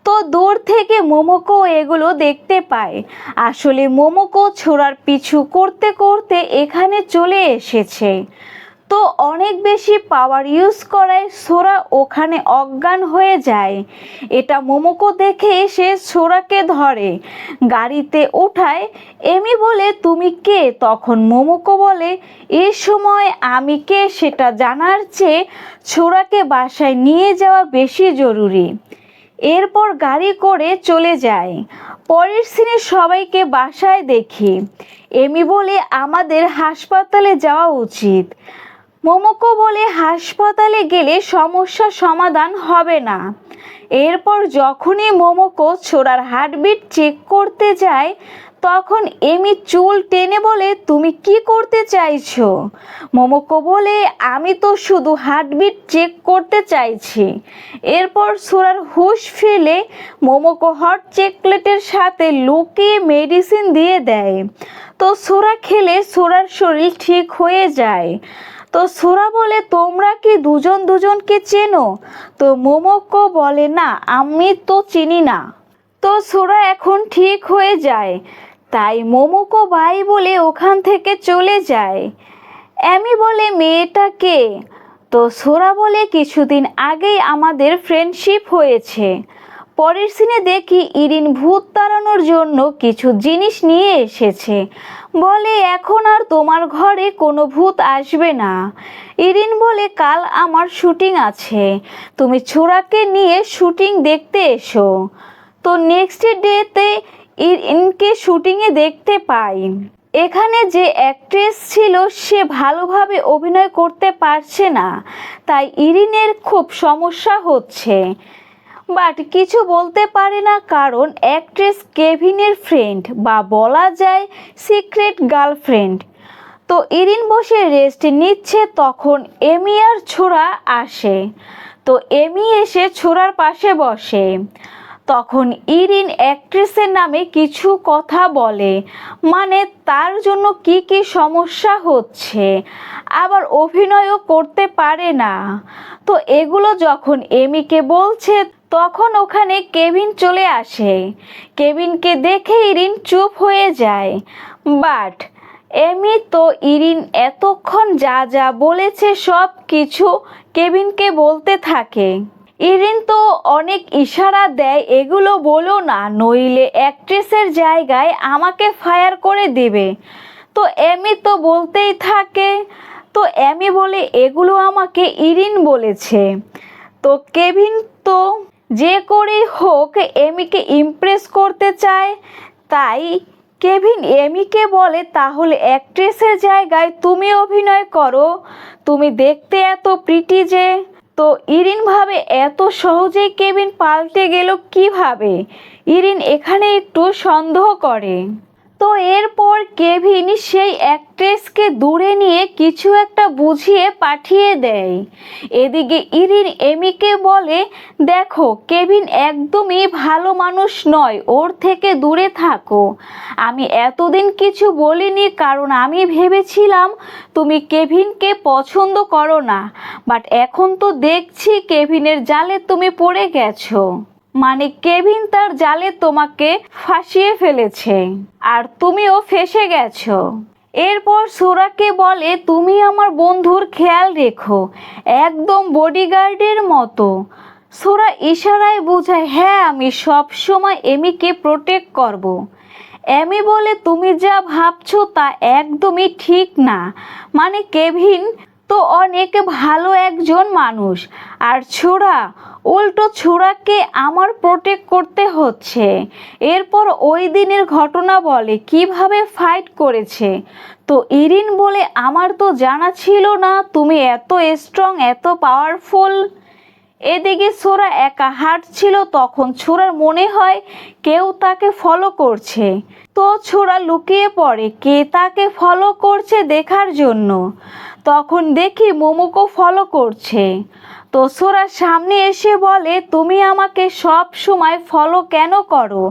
তো দূর থেকে মোমোকো এগুলো দেখতে পায়। আসলে মোমোকো ছোড়ার পিছু করতে করতে এখানে চলে এসেছে। তো অনেক বেশি পাওয়ার ইউজ করায় সোরা ওখানে অজ্ঞান হয়ে যায়। এটা মোমোকো দেখে সে সোরাকে ধরে, গাড়িতে ওঠায়। এমি বলে, তুমি কে? তখন মোমোকো বলে, এই সময় আমি কে সেটা জানার চেয়ে সোরাকে বাসায় নিয়ে যাওয়া বেশি জরুরি। এরপর গাড়ি করে চলে যায়। পরের সিনে সবাইকে বাসায় দেখি। এমি বলে, আমাদের হাসপাতালে যাওয়া উচিত। মোমোকো বলে, হাসপাতালে গেলে সমস্যার সমাধান হবে না। এরপর যখনই মোমোকো ছোড়ার হার্টবিট চেক করতে যায়, তখন এমি চুল টেনে বলে, তুমি কি করতে চাইছো? মোমোকো বলে, আমি তো শুধু হার্টবিট চেক করতে চাইছি। এরপর সোরার হুঁশ ফিরলে মোমোকো হট চকলেটের সাথে লুকিয়ে মেডিসিন দিয়ে দেয়। তো সোরা খেলে সোরার শরীর ঠিক হয়ে যায়। তো সোরা বলে, তোমরা কি দুজন দুজনকে চেনো? তো মোমোকো বলে, না আমি তো চিনি না। তো সোরা এখন ঠিক হয়ে যায়। তাই মোমোকো বাই বলে ওখান থেকে চলে যায়। এমি বলে, মেয়েটা কে? তো সোরা বলে, কিছুদিন আগেই আমাদের ফ্রেন্ডশিপ হয়েছে। পরের সিনে দেখি ইরিন ভূত তাড়ানোর জন্য কিছু জিনিস নিয়ে এসেছে। বলে, এখন আর তোমার ঘরে কোনো ভূত আসবে না। ইরিন বলে, কাল আমার শুটিং আছে, তুমি ছোড়াকে নিয়ে শুটিং দেখতে এসো। তো নেক্সট ডেতে ইরিনকে শুটিংয়ে দেখতে পাই। এখানে যে অ্যাক্ট্রেস ছিল সে ভালোভাবে অভিনয় করতে পারছে না, তাই ইরিনের খুব সমস্যা হচ্ছে। বাট কিছু বলতে পারে না, কারণ অ্যাক্ট্রেস কেভিনের ফ্রেন্ড বা বলা যায় সিক্রেট গার্লফ্রেন্ড। তো ইরিন বসে রেস্ট নিচ্ছে, তখন এমি আর ছোড়া আসে। তো এমি এসে ছোড়ার পাশে বসে। তখন ইরিন অ্যাক্ট্রেসের নামে কিছু কথা বলে, মানে তার জন্য কি কি সমস্যা হচ্ছে, আবার অভিনয়ও করতে পারে না। তো এগুলো যখন এমিকে বলছে তখন ওখানে কেভিন চলে আসে। কেভিনকে দেখে ইরিন চুপ হয়ে যায়। বাট এমি তো ইরিন এতক্ষণ যা যা বলেছে সব কিছু কেভিনকে বলতে থাকে। ইরিন তো অনেক ইশারা দেয়, এগুলো বলো না, নইলে অ্যাক্ট্রেসের জায়গায় আমাকে ফায়ার করে দেবে। তো এমি তো বলতেই থাকে। তো এমি বলে, এগুলো আমাকে ইরিন বলেছে। তো কেভিন তো যে করেই হোক এমিকে ইমপ্রেস করতে চায়, তাই কেভিন এমিকে বলে, তাহলে অ্যাক্ট্রেসের জায়গায় তুমি অভিনয় করো, তুমি দেখতে এত প্রিটি যে। তো ইরিন ভাবে এত সহজেই কেভিন পাল্টে গেল কিভাবে। ইরিন এখানে একটু সন্দেহ করে। তো এরপর কেভিন সেই অ্যাক্ট্রেসকে দূরে নিয়ে কিছু একটা বুঝিয়ে পাঠিয়ে দেয়। এদিকে ইরিন এমিকে বলে, দেখো কেভিন একদমই ভালো মানুষ নয়, ওর থেকে দূরে থাকো। আমি এতদিন কিছু বলিনি, কারণ আমি ভেবেছিলাম তুমি কেভিনকে পছন্দ করো না, বাট এখন তো দেখছি কেভিনের জালে তুমি পড়ে গেছো। মানে কেভিন তার জালে তোমাকে ফাঁসিয়ে ফেলেছে আর তুমিও ফেঁসে গেছো। এরপর সোরাকে বলে, তুমি আমার বন্ধুর খেয়াল রেখো, একদম বডিগার্ডের মতো। সোরা ইশারায় বোঝায়, হ্যাঁ আমি সব সময় এমিকে প্রোটেক্ট করব। এমি বলে, তুমি যা ভাবছো তা একদমই ঠিক না, মানে কেভিন তো অনেক ভালো একজন মানুষ, আর ছোড়া উল্টো ছোড়াকে আমার প্রোটেক্ট করতে হচ্ছে। এরপর ওই দিনের ঘটনা বলে কিভাবে ফাইট করেছে। তো ইরিন বলে, আমার তো জানা ছিল না তুমি এত স্ট্রং, এত পাওয়ারফুল। এদিকে ছোড়া একা হাঁটছিল, তখন ছোড়ার মনে হয় কেউ তাকে ফলো করছে। তো ছোড়া লুকিয়ে পড়ে কে তাকে ফলো করছে দেখার জন্য। তখন দেখি মোমোকো ফলো করছে। তো ছোড়া সামনে এসে বলে, তুমি আমাকে সব সময় ফলো কেন করো,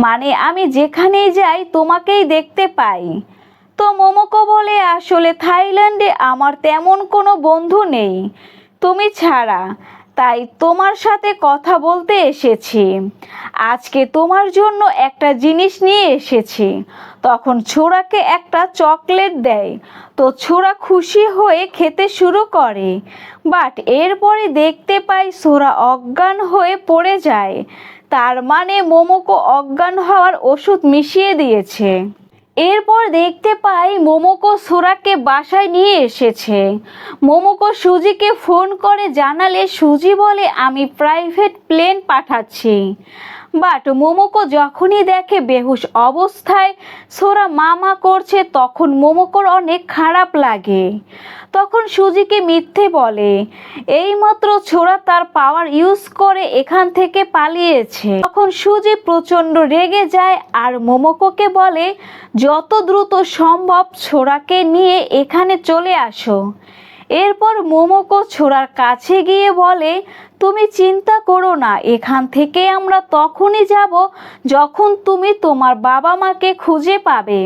মানে আমি যেখানেই যাই তোমাকেই দেখতে পাই। তো মোমোকো বলে, আসলে থাইল্যান্ডে আমার তেমন কোনো বন্ধু নেই তুমি ছাড়া, তাই তোমার সাথে কথা বলতে এসেছি। আজকে তোমার জন্য একটা জিনিস নিয়ে এসেছি। তখন ছোড়াকে একটা চকলেট দেয়। তো ছোড়া খুশি হয়ে খেতে শুরু করে। বাট এরপরে দেখতে পাই ছোড়া অজ্ঞান হয়ে পড়ে যায়। তার মানে মোমোকো অজ্ঞান হওয়ার ওষুধ মিশিয়ে দিয়েছে। এরপর দেখতে পাই মোমোকো সোরাকে বাসায় নিয়ে এসেছে। মোমোকো সুজিকে ফোন করে জানালে সুজি বলে, আমি প্রাইভেট প্লেন পাঠাচ্ছি। বাট মোমোকো যখনই দেখে বেহুশ অবস্থায় সোরা মামা করছে তখন মোমোকোর অনেক খারাপ লাগে। তখন সুজিকে মিথ্যে বলে এইমাত্র ছোড়া তার পাওয়ার ইউজ করে এখান থেকে পালিয়েছে। তখন সুজি প্রচণ্ড রেগে যায় আর মোমোকোকে বলে যত দ্রুত সম্ভব ছোড়াকে নিয়ে এখানে চলে আসো। এরপর মোমোকো ছোড়ার কাছে গিয়ে বলে তুমি চিন্তা করো না, এখান থেকে আমরা তখনই যাব যখন তুমি তোমার বাবা মাকে খুঁজে পাবে।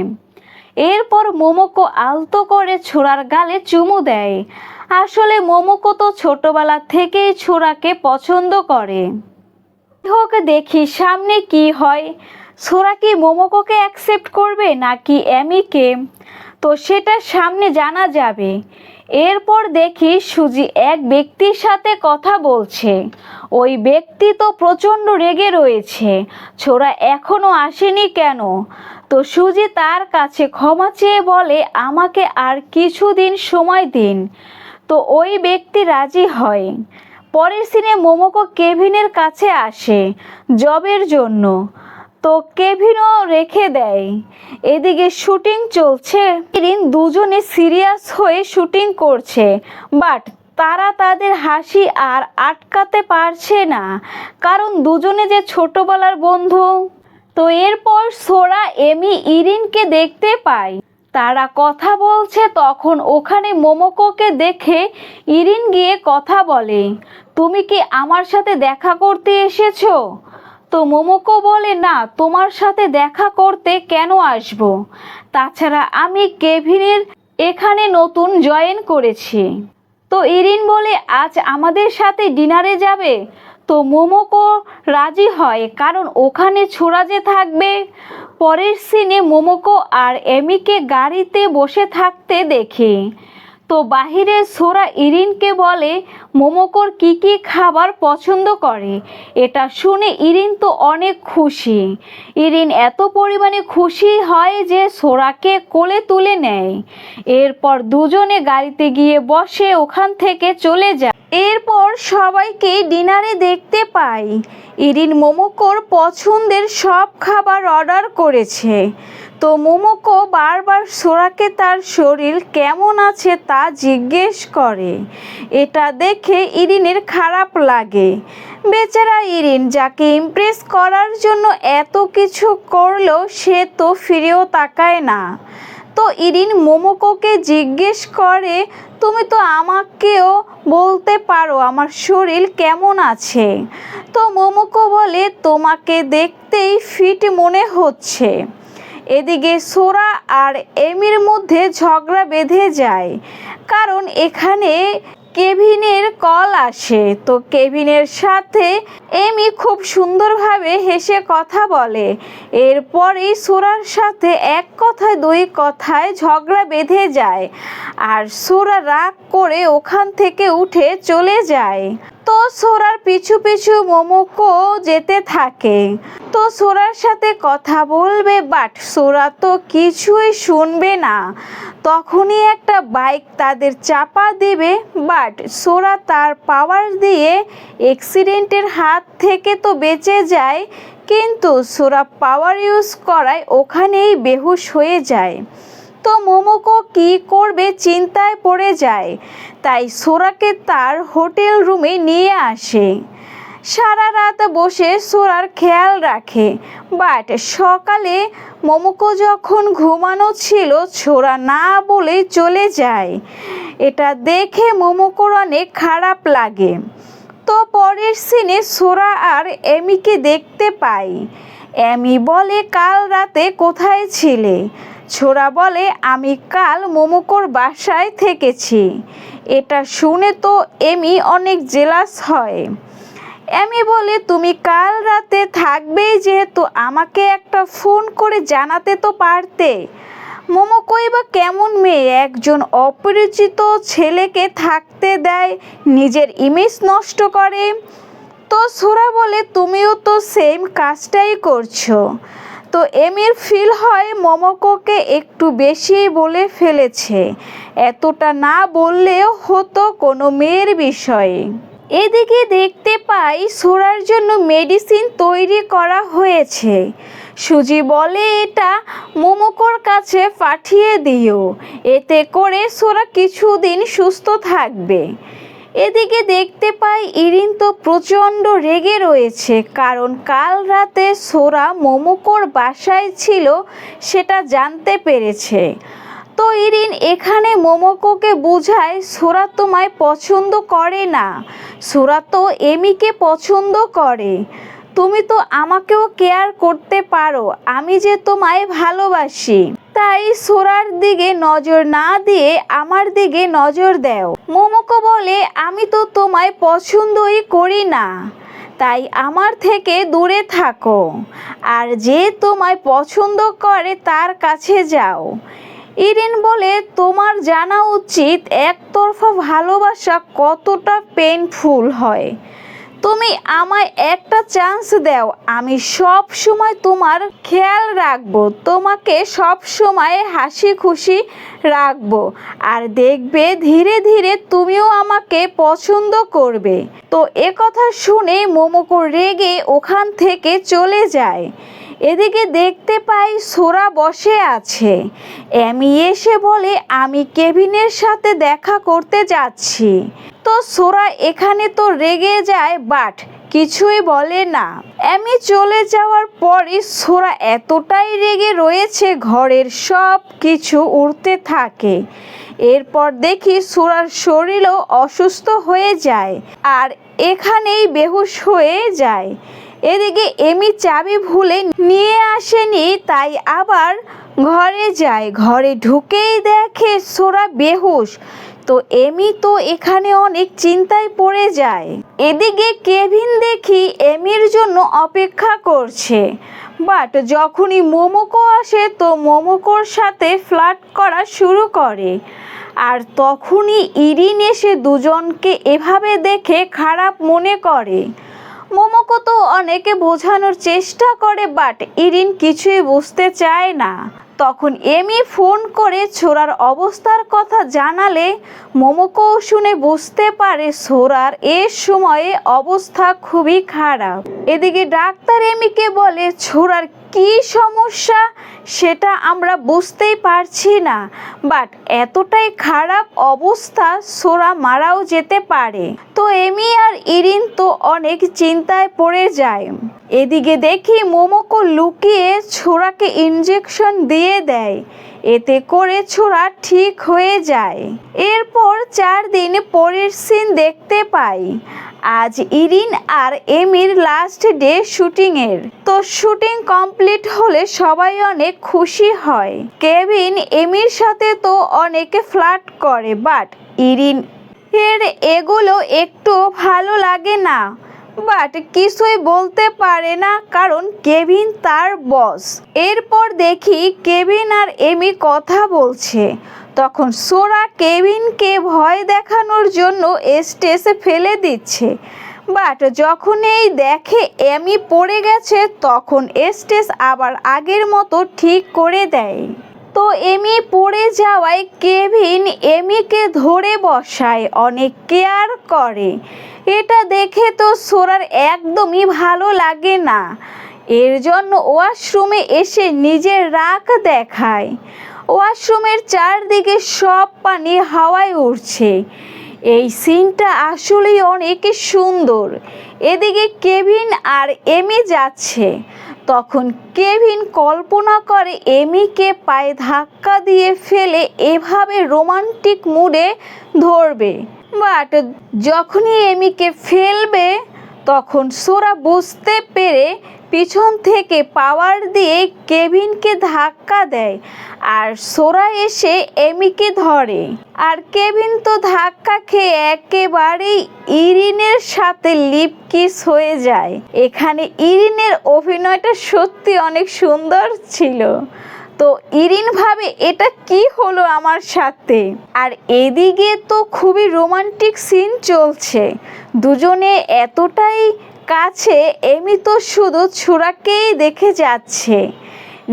এরপর মোমোকো আলতো করে ছোড়ার গালে চুমু দেয়। আসলে মোমোকো তো ছোটবেলা থেকেই ছোড়াকে পছন্দ করে। হোক দেখি সামনে কি হয়, ছোড়া কি মোমোকোকে অ্যাকসেপ্ট করবে নাকি এমিকে, তো সেটা সামনে জানা যাবে। এরপর দেখি সুজি এক ব্যক্তির সাথে কথা বলছে। ওই ব্যক্তি তো প্রচণ্ড রেগে রয়েছে, ছোড়া এখনো আসেনি কেন। তো সুজি তার কাছে ক্ষমা চেয়ে বলে আমাকে আর কিছুদিন সময় দিন। তো ওই ব্যক্তি রাজি হয়। পরের সিনে মোমোকো কেভিনের কাছে আসে জবের জন্য, তো কেভিনও রেখে দেয়। এদিকে শুটিং চলছে, দুজনে সিরিয়াস হয়ে শুটিং করছে, বাট তারা তাদের হাসি আর আটকাতে পারছে না, কারণ দুজনে যে ছোটবেলার বন্ধু। তো এরপর সোরা এমি ইরিনকে দেখতে পায়, তারা কথা বলছে। তখন ওখানে মোমোকোকে দেখে ইরিন গিয়ে কথা বলে তুমি কি আমার সাথে দেখা করতে এসেছো? তো মোমোকো বলে না, তোমার সাথে দেখা করতে কেন আসব, তাছাড়া আমি কেভিনের এখানে নতুন জয়েন করেছি। তো ইরিন বলে আজ আমাদের সাথে ডিনারে যাবে। তো মোমোকো রাজি হয়, কারণ ওখানে ছোড়া যে থাকবে। পরের সিনে মোমোকো আর এমিকে গাড়িতে বসে থাকতে দেখে। তো বাহিরে সোরা ইরিনকে বলে মোমোকোর কি কি খাবার পছন্দ করে। এটা শুনে ইরিন তো অনেক খুশি। ইরিন এত পরিমাণে খুশি হয় যে সোরাকে কোলে তুলে নেয়। এরপর দুজনে গাড়িতে গিয়ে বসে ওখান থেকে চলে যায়। এরপর সবাইকে ডিনারে দেখতে পাই। ইরিন মোমোকোর পছন্দের সব খাবার অর্ডার করেছে। তো মোমোকো বারবার সোরাকে তার শরীর কেমন আছে তা জিজ্ঞেস করে। এটা দেখে ইরিনের খারাপ লাগে। বেচারা ইরিন, যাকে ইমপ্রেস করার জন্য এত কিছু করলো, সে তো ফিরেও তাকায় না। তো ইরিন মোমোকোকে জিজ্ঞেস করে তুমি তো আমাকেও বলতে পারো আমার শরীর কেমন আছে। তো মোমোকো বলে তোমাকে দেখতেই ফিট মনে হচ্ছে। এদিকে সোরা আর এমির মধ্যে ঝগড়া বেঁধে যায়, কারণ এখানে কেভিনের কল আসে। তো কেভিনের সাথে এমি খুব সুন্দরভাবে হেসে কথা বলে। এরপরেই সোরার সাথে এক কথায় দুই কথায় ঝগড়া বেঁধে যায়, আর সোরা রাগ করে ওখান থেকে উঠে চলে যায়। তো সোরার পিছু পিছু মোমোকো যেতে থাকে। তো সোরার সাথে কথা বলবে, বাট সোরা তো কিছুই শুনবে না। তখনই একটা বাইক তাদের চাপা দিবে, বাট সোরা তার পাওয়ার দিয়ে অ্যাক্সিডেন্টের হাত থেকে তো বেঁচে যায়, কিন্তু সোরা পাওয়ার ইউজ করায় ওখানেই বেহুশ হয়ে যায়। তো মোমোকো কি করবে চিন্তায় পড়ে যায়, তাই সোরাকে তার হোটেল রুমে নিয়ে আসে। সারা রাত বসে সোরার খেয়াল রাখে, বাট সকালে মোমোকো যখন ঘুমানো ছিল ছোড়া না বলেই চলে যায়। এটা দেখে মোমোকোর অনেক খারাপ লাগে। তো পরের সিনে সোরা আর এমিকে দেখতে পাই। এমি বলে কাল রাতে কোথায় ছিলে? ছোড়া বলে আমি কাল মোমোকোর বাসায় থেকেছি। এটা শুনে তো এমি অনেক জেলাস হয়। এমি বলে তুমি কাল রাতে থাকবেই যেহেতু আমাকে একটা ফোন করে জানাতে তো পারতে। মোমোকোই বা কেমন মেয়ে একজন অপরিচিত ছেলেকে থাকতে দেয়, নিজের ইমেজ নষ্ট করে। তো সোরা বলে তুমিও তো সেম কাজটাই করছো। তো এমির ফিল হয় মোমোকোকে একটু বেশি বলে ফেলেছে, এতটা না বললেও হতো কোনো মেয়ের বিষয়ে। এদিকে দেখতে পাই সোরার জন্য মেডিসিন তৈরি করা হয়েছে। সুজি বলে এটা মোমোকোর কাছে পাঠিয়ে দিও, এতে করে সোরা কিছুদিন সুস্থ থাকবে। এদিকে দেখতে পাই ইরিন তো প্রচণ্ড রেগে রয়েছে, কারণ কাল রাতে সোরা মোমোকোর বাসায় ছিল সেটা জানতে পেরেছে। তো ইরিন এখানে মোমোকোকে বোঝায় সোরা তোমায় পছন্দ করে না, সোরা তো এমিকে পছন্দ করে। তুমি তো আমাকেও কেয়ার করতে পারো, আমি যে তোমায় ভালোবাসি, তাই সোরার দিকে নজর না দিয়ে আমার দিকে নজর দাও। মোমোকো বলে আমি তো তোমায় পছন্দই করি না, তাই আমার থেকে দূরে থাকো, আর যে তোমায় পছন্দ করে তার কাছে যাও। ইরিন বলে তোমার জানা উচিত একতরফা ভালোবাসা কতটা পেইনফুল হয়। তুমি আমায় একটা চান্স দাও, আমি সব সময় তোমার খেয়াল রাখবো, তোমাকে সব সময় হাসি খুশি রাখবো, আর দেখবে ধীরে ধীরে তুমিও আমাকে পছন্দ করবে। তো কথা শুনে মোমোকো রেগে ওখান থেকে চলে যায়। এদিকে দেখতে পাই সোরা বসে আছে। এমি এসে বলে আমি কেভিনের সাথে দেখা করতে যাচ্ছি। তো সোরা এখানে তো রেগে যায়, বাট কিছুই বলে না। এমি চলে যাওয়ার পরই সোরা এতটাই রেগে রয়েছে ঘরের সব কিছু উড়তে থাকে। এরপর দেখি সোরার শরীরও অসুস্থ হয়ে যায় আর এখানেই বেহুশ হয়ে যায়। এদিকে এমি চাবি ভুলে নিয়ে আসেনি, তাই আবার ঘরে যায়। ঘরে ঢুকেই দেখে সোরা বেহুশ। তো এমি তো এখানে অনেক চিন্তায় পড়ে যায়। এদিকে কেভিন দেখি এমির জন্য অপেক্ষা করছে, বাট যখনই মোমোকো আসে তো মোমোকোর সাথে ফ্লার্ট করা শুরু করে। আর তখনই ইরিন এসে দুজনকে এভাবে দেখে খারাপ মনে করে। মোমোকো তো অনেকে বোঝানোর চেষ্টা করে, বাট ইরিন কিছুই বুঝতে চায় না। তখন এমি ফোন করে ছোরার অবস্থার কথা জানালে মোমোকো শুনে বুঝতে পারে ছোরার এ সময়ে অবস্থা খুবই খারাপ। এদিকে ডাক্তার এমিকে বলে ছোরার কি সমস্যা সেটা আমরা বুঝতেই পারছি না, বাট এতটাই খারাপ অবস্থা ছোরা মারাও যেতে পারে। তো এমি আর ইরিন তো অনেক চিন্তায় পড়ে যায়। এদিকে দেখি মোমোকো লুকিয়ে ছোরাকে ইনজেকশন দিয়ে দেয়, এতে করে ছোরা ঠিক হয়ে যায়। এরপর 4 দিন পরের সিন দেখতে পাই। আজ ইরিন আর এমির লাস্ট ডে শুটিংয়ের। তো শুটিং কমপ্লিট হলে সবাই অনেক খুশি হয়। কেভিন এমির সাথে তো অনেকে ফ্লার্ট করে, বাট ইরিন এর এগুলো একটু ভালো লাগে না, বাট কিছুই বলতে পারে না কারণ কেভিন তার বস। এরপর দেখি কেভিন আর এমি কথা বলছে। তখন সোরা কেভিনকে ভয় দেখানোর জন্য স্টেজে ফেলে দিচ্ছে, বাট যখন এই দেখে এমি পড়ে গেছে তখন স্টেজ আবার আগের মতো ঠিক করে দেয়। তো এমি পড়ে যাওয়ায় কেভিন এমিকে ধরে বসায়, অনেক কেয়ার করে। এটা দেখে তো সোরার একদমই ভালো লাগে না। এর জন্য ওয়াশরুমে এসে নিজের রাগ দেখায়। ওয়াশরুমের চারদিকে সব পানি হাওয়ায় উঠছে। এই সিনটা আসলেই অনেক সুন্দর। এদিকে কেভিন আর এমি যাচ্ছে। তখন কেভিন কল্পনা করে এমিকে পায়ে ধাক্কা দিয়ে ফেলে এভাবে রোমান্টিক মুডে ধরবে, বাট যখনই এমিকে ফেলবে তখন সোরা বুঝতে পেরে পিছন থেকে পাওয়ার দিয়ে কেভিনকে ধাক্কা দেয় আর সোরা এসে এমিকে ধরে। আর কেভিন তো ধাক্কা খেয়ে একেবারেই ইরিনের সাথে লিপ কিস হয়ে যায়। এখানে ইরিনের অভিনয়টা সত্যি অনেক সুন্দর ছিল। তো ইরিন ভাবে এটা কি হলো আমার সাথে। আর এদিকে তো খুবই রোমান্টিক সিন চলছে, দুজনে এতটাই কাছে, এমি তো শুধু ছোরাকেই দেখে যাচ্ছে।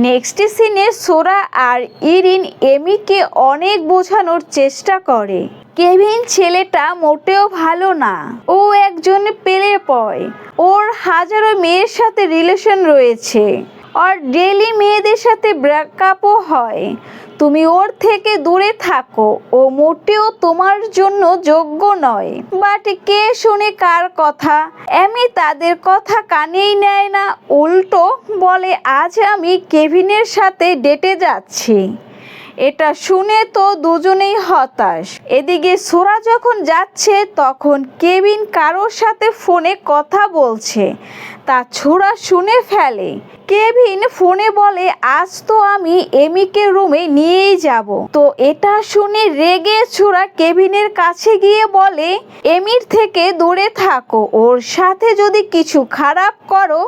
নেক্সট সিনে সোরা আর ইরিন এমিকে অনেক বোঝানোর চেষ্টা করে। কেভিন ছেলেটা মোটেও ভালো না, ও এক একজন প্লে বয়, ওর হাজারো মেয়ের সাথে রিলেশন রয়েছে, আর ডেলি মেয়েদের সাথে ব্রেকআপও হয়। তুমি ওর থেকে দূরে থাকো, ও মোটেও তোমার জন্য যোগ্য নয়। বাট কে শুনে কার কথা? এমি তাদের কথা কানেই নেয় না, উল্টো বলে আজ আমি কেভিনের সাথে ডেটে যাচ্ছি। এটা শুনে তো দুজনেই হতাশ। এদিকে সোরা যখন যাচ্ছে তখন কেভিন কারোর সাথে ফোনে কথা বলছে, তা ছোড়া শুনে ফেলে। কেভিন ফোনে বলে আজ তো আমি এমিকে রুমে নিয়েই যাব। তো এটা শুনে রেগে ছোড়া কেভিনের কাছে গিয়ে বলে এমির থেকে দূরে থাকো, ওর সাথে যদি কিছু খারাপ করো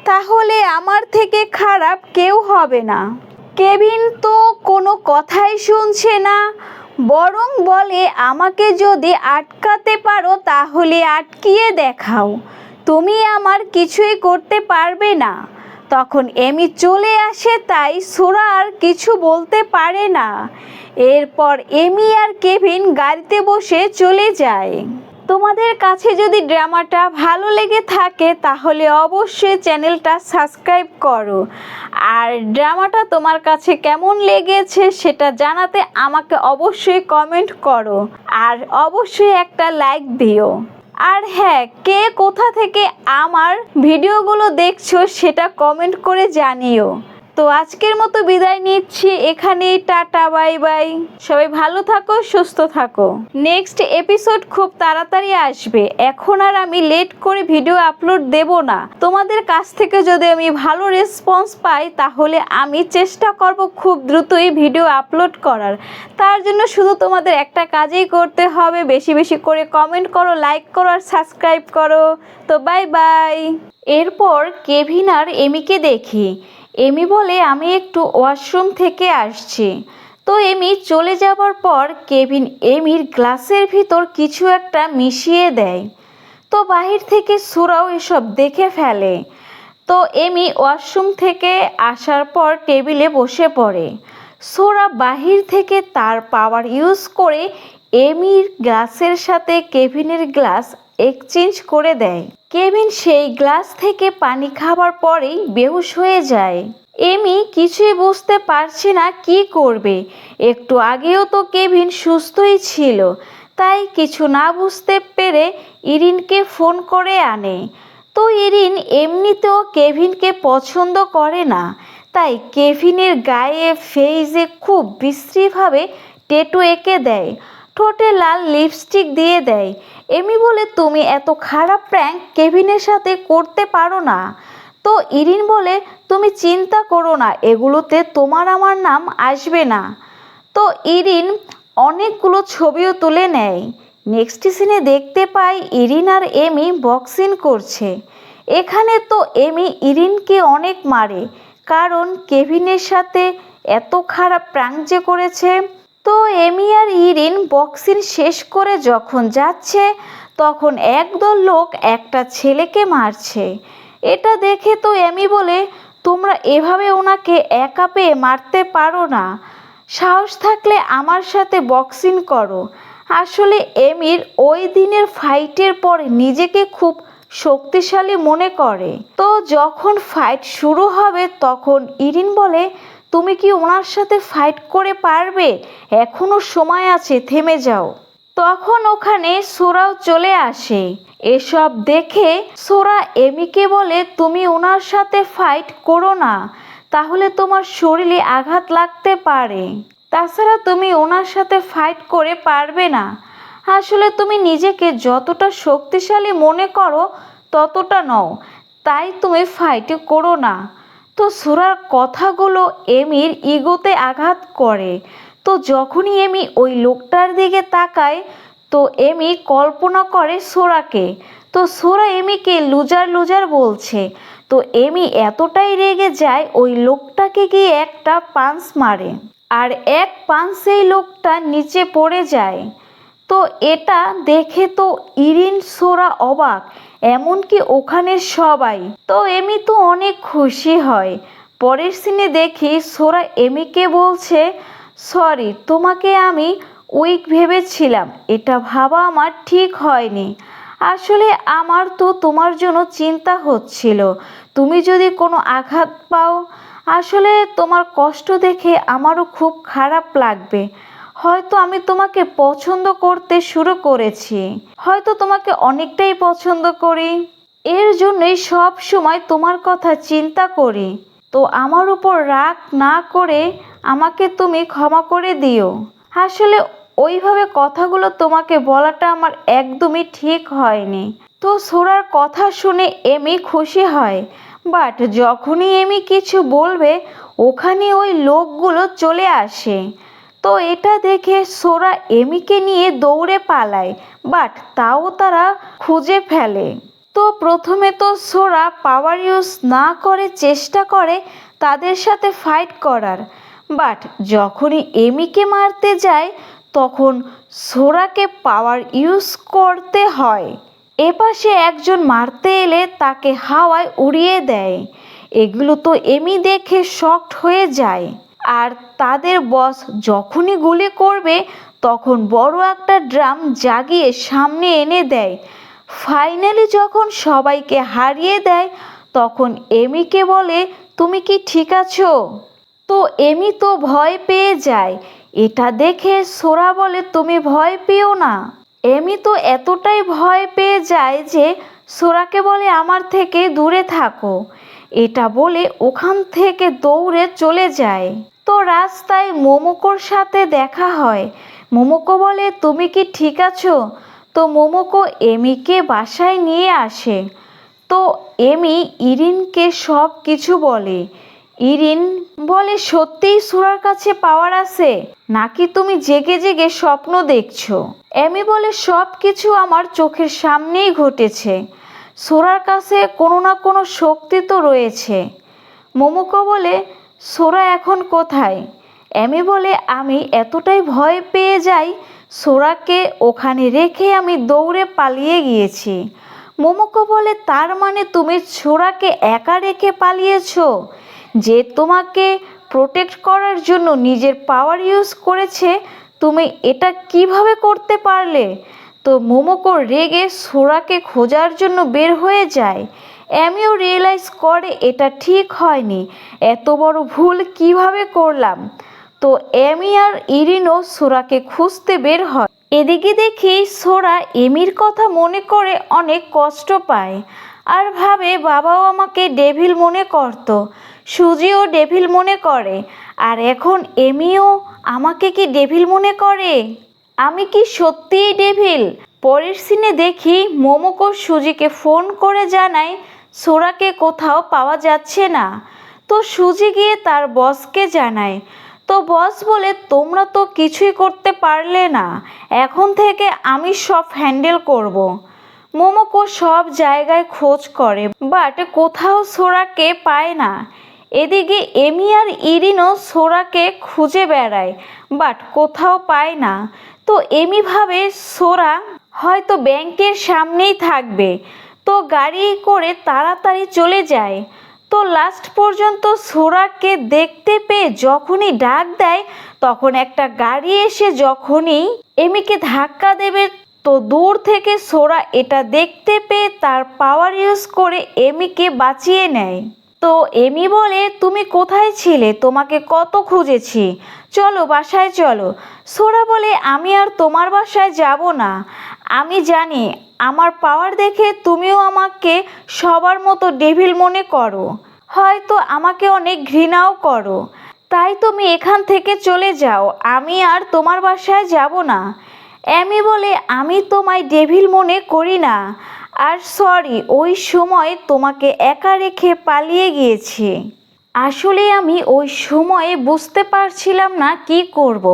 তাহলে আমার থেকে খারাপ কেউ হবে না। কেভিন তো কোনো কথাই শুনছে না, বরং বলে আমাকে যদি আটকাতে পারো তাহলে আটকিয়ে দেখাও, তুমি আমার কিছুই করতে পারবে না। তখন এমি চলে আসে, তাই সোরা আর কিছু বলতে পারে না। এরপর এমি আর কেভিন গাড়িতে বসে চলে যায়। তোমাদের কাছে যদি ড্রামাটা ভালো লেগে থাকে তাহলে অবশ্যই চ্যানেলটা সাবস্ক্রাইব করো, আর ড্রামাটা তোমার কাছে কেমন লেগেছে সেটা জানাতে আমাকে অবশ্যই কমেন্ট করো, আর অবশ্যই একটা লাইক দিও। আর হ্যাঁ, কে কোথা থেকে আমার ভিডিওগুলো দেখছো সেটা কমেন্ট করে জানিও। তো আজকের মতো বিদায় নিচ্ছি এখানেই, টাটা বাই বাই। সবাই ভালো থাকো, সুস্থ থাকো। নেক্সট এপিসোড খুব তাড়াতাড়ি আসবে, এখন আর আমি লেট করে ভিডিও আপলোড দেব না। তোমাদের কাছ থেকে যদি আমি ভালো রেসপন্স পাই তাহলে আমি চেষ্টা করব খুব দ্রুতই ভিডিও আপলোড করার। তার জন্য শুধু তোমাদের একটা কাজই করতে হবে, বেশি বেশি করে কমেন্ট করো, লাইক করো আর সাবস্ক্রাইব করো। তো বাই বাই। এরপর কেভিন আর এমিকে দেখি। এমি বলে আমি একটু ওয়াশরুম থেকে আসছি। তো এমি চলে যাবার পর কেভিন এমির গ্লাসের ভিতর কিছু একটা মিশিয়ে দেয়। তো বাহির থেকে সোরাও এসব দেখে ফেলে। তো এমি ওয়াশরুম থেকে আসার পর টেবিলে বসে পড়ে। সোরা বাহির থেকে তার পাওয়ার ইউজ করে এমির গ্লাসের সাথে কেভিনের গ্লাস এক্সচেঞ্জ করে দেয়। কেভিন সেই গ্লাস থেকে পানি খাবার পরেই বেহুশ হয়ে যায়। এমি কিছুই বুঝতে পারছে না কি করবে। একটু আগেও তো কেভিন সুস্থই ছিল, তাই কিছু না বুঝতে পেরে ইরিনকে ফোন করে আনে। তো ইরিন এমনিতেও কেভিনকে পছন্দ করে না, তাই কেভিনের গায়ে ফেইসে খুব বিশ্রীভাবে ট্যাটু এঁকে দেয়, ঠোঁটে লাল লিপস্টিক দিয়ে দেয়। এমি বলে তুমি এত খারাপ প্র্যাঙ্ক কেভিনের সাথে করতে পারো না। তো ইরিন বলে তুমি চিন্তা করো না, এগুলোতে তোমার আমার নাম আসবে না। তো ইরিন অনেকগুলো ছবিও তুলে নেয়। নেক্সট সিনে দেখতে পাই ইরিন আর এমি বক্সিং করছে। এখানে তো এমি ইরিনকে অনেক মারে, কারণ কেভিনের সাথে এত খারাপ প্র্যাঙ্ক যে করেছে। তো এমি আর ইরিন বক্সিং শেষ করে যখন যাচ্ছে তখন একদল লোক একটা ছেলেকে মারছে। এটা দেখে তো এমি বলে তোমরা এভাবে ওনাকে একা পেয়ে মারতে পারো না, সাহস থাকলে আমার সাথে বক্সিং করো। আসলে এমির ওই দিনের ফাইটের পর নিজেকে খুব শক্তিশালী মনে করে। তো যখন ফাইট শুরু হবে তখন ইরিন বলে তুমি কি ওনার সাথে ফাইট করে পারবে? এখনো সময় আছে, থেমে যাও। তখন ওখানে সোরাও চলে আসে। এসব দেখে সোরা এমিকে বলে তুমি ওনার সাথে ফাইট করো না, তাহলে তোমার শরীরে আঘাত লাগতে পারে। তাছাড়া তুমি ওনার সাথে ফাইট করে পারবে না। আসলে তুমি নিজেকে যতটা শক্তিশালী মনে করো ততটা নও, তাই তুমি ফাইট করো না। তো সোরার কথাগুলো এমির ইগোতে আঘাত করে। তো যখনই এমি ওই লোকটার দিকে তাকায় তো এমি কল্পনা করে সোরাকে। তো সোরা এমিকে লুজার লুজার বলছে। তো এমি এতটাই রেগে যায় ওই লোকটাকে গিয়ে একটা পাঞ্চ মারে, আর এক পাঞ্চ সেই লোকটা নিচে পড়ে যায়। তো এটা দেখে তো ইরিন সোরা অবাক, এমনকি ওখানে সবাই। তো এমি তো অনেক খুশি হয়। পরের সিনে দেখি সোরা এমিকে বলছে সরি, তোমাকে আমি উইক ভেবেছিলাম, এটা ভাবা আমার ঠিক হয়নি। আসলে আমার তো তোমার জন্য চিন্তা হচ্ছিল, তুমি যদি কোনো আঘাত পাও। আসলে তোমার কষ্ট দেখে আমারও খুব খারাপ লাগবে। হয়তো আমি তোমাকে পছন্দ করতে শুরু করেছি, হয়তো তোমাকে অনেকটাই পছন্দ করি, এর জন্যই সব সময় তোমার কথা চিন্তা করি। তো আমার উপর রাগ না করে আমাকে তুমি ক্ষমা করে দিও। আসলে ওইভাবে কথাগুলো তোমাকে বলাটা আমার একদমই ঠিক হয়নি। তো সোরার কথা শুনে এমি খুশি হয়, বাট যখনই এমি কিছু বলবে ওখানে ওই লোকগুলো চলে আসে। তো এটা দেখে সোরা এমিকে নিয়ে দৌড়ে পালায়, বাট তাও তারা খুঁজে ফেলে। তো প্রথমে তো সোরা পাওয়ার ইউজ না করে চেষ্টা করে তাদের সাথে ফাইট করার, বাট যখনই এমিকে মারতে যায় তখন সোরাকে পাওয়ার ইউজ করতে হয়। এপাশে একজন মারতে এলে তাকে হাওয়ায় উড়িয়ে দেয়। এগুলো তো এমি দেখে শকড হয়ে যায়। আর তাদের বস যখনই গুলি করবে তখন বড় একটা ড্রাম জাগিয়ে সামনে এনে দেয়। ফাইনালি যখন সবাইকে হারিয়ে দেয় তখন এমিকে বলে, তুমি কি ঠিক আছো? তো এমি তো ভয় পেয়ে যায়। এটা দেখে সোরা বলে, তুমি ভয় পেও না। এমি তো এতটাই ভয় পেয়ে যায় যে সোরাকে বলে, আমার থেকে দূরে থাকো। এটা বলে ওখান থেকে দৌড়ে চলে যায়। তো রাস্তায় মোমোকোর সাথে দেখা হয়। মোমোকো বলে, তুমি কি ঠিক আছো? তো মোমোকো এমিকে বাসায় নিয়ে আসে। তো এমি ইরিনকে সব কিছু বলে। ইরিন বলে, সত্যিই সোরার কাছে পাওয়ার আছে নাকি তুমি জেগে জেগে স্বপ্ন দেখছো? এমি বলে, সব কিছু আমার চোখের সামনেই ঘটেছে। সোরার কাছে কোনো না কোনো শক্তি তো রয়েছে। মোমোকো বলে, সোরা এখন কোথায়? এমি বলে, আমি এতটাই ভয় পেয়ে যাই সোরাকে ওখানে রেখে আমি দৌড়ে পালিয়ে গিয়েছি। মোমোকো বলে, তার মানে তুমি সোরাকে একা রেখে পালিয়েছো? যে তোমাকে প্রোটেক্ট করার জন্য নিজের পাওয়ার ইউজ করেছে, তুমি এটা কিভাবে করতে পারলে? তো মোমোকো রেগে সোরাকে খোঁজার জন্য বের হয়ে যায়। এমিও রিয়েলাইজ করে এটা ঠিক হয়নি, এত বড় ভুল কিভাবে করলাম। তো এমি আর ইরিনও সোরাকে খুঁজতে বের হয়। এদিকে দেখি সোরা এমির কথা মনে করে অনেক কষ্ট পায় আর ভাবে, বাবাও আমাকে ডেভিল মনে করত, সুজিও ডেভিল মনে করে, আর এখন এমিও আমাকে কি ডেভিল মনে করে? আমি কি সত্যিই ডেভিল? পরের সিনে দেখি মোমোকো সুজিকে ফোন করে জানায় সোরাকে কোথাও পাওয়া যাচ্ছে না। তো সুজি গিয়ে তার বসকে জানায়। তো বস বলে, তোমরা তো কিছুই করতে পারলে না, এখন থেকে আমি সব হ্যান্ডেল করব। মোমোকো সব জায়গায় খোঁজ করে, বাট কোথাও সোরাকে পায় না। এদিকে এমি আর ইরিনও সোরাকে খুঁজে বেড়ায়, বাট কোথাও পায় না। তো এমি ভাবে সোরা হয়তো ব্যাংকের সামনেই থাকবে। তো গাড়ি করে তাড়াতাড়ি চলে যায়। তো লাস্ট পর্যন্ত সোরাকে দেখতে পেয়ে যখনই ডাক দেয় তখন একটা গাড়ি এসে যখনই এমিকে ধাক্কা দেবে, তো দূর থেকে সোরা এটা দেখতে পেয়ে তার পাওয়ার ইউজ করে এমিকে বাঁচিয়ে নেয়। তো এমি বলে, তুমি কোথায় ছিলে? তোমাকে কত খুঁজেছি, চলো বাসায় চলো। সোরা বলে, আমি আর তোমার বাসায় যাব না। আমি জানি আমার পাওয়ার দেখে তুমিও আমাকে সবার মতো ডেভিল মনে করো, হয়তো আমাকে অনেক ঘৃণাও করো, তাই তুমি এখান থেকে চলে যাও, আমি আর তোমার বাসায় যাব না। এমি বলে, আমি তোমায় ডেভিল মনে করি না, আর সরি ওই সময় তোমাকে একা রেখে পালিয়ে গিয়েছি। আসলে আমি ওই সময়ে বুঝতে পারছিলাম না কি করব।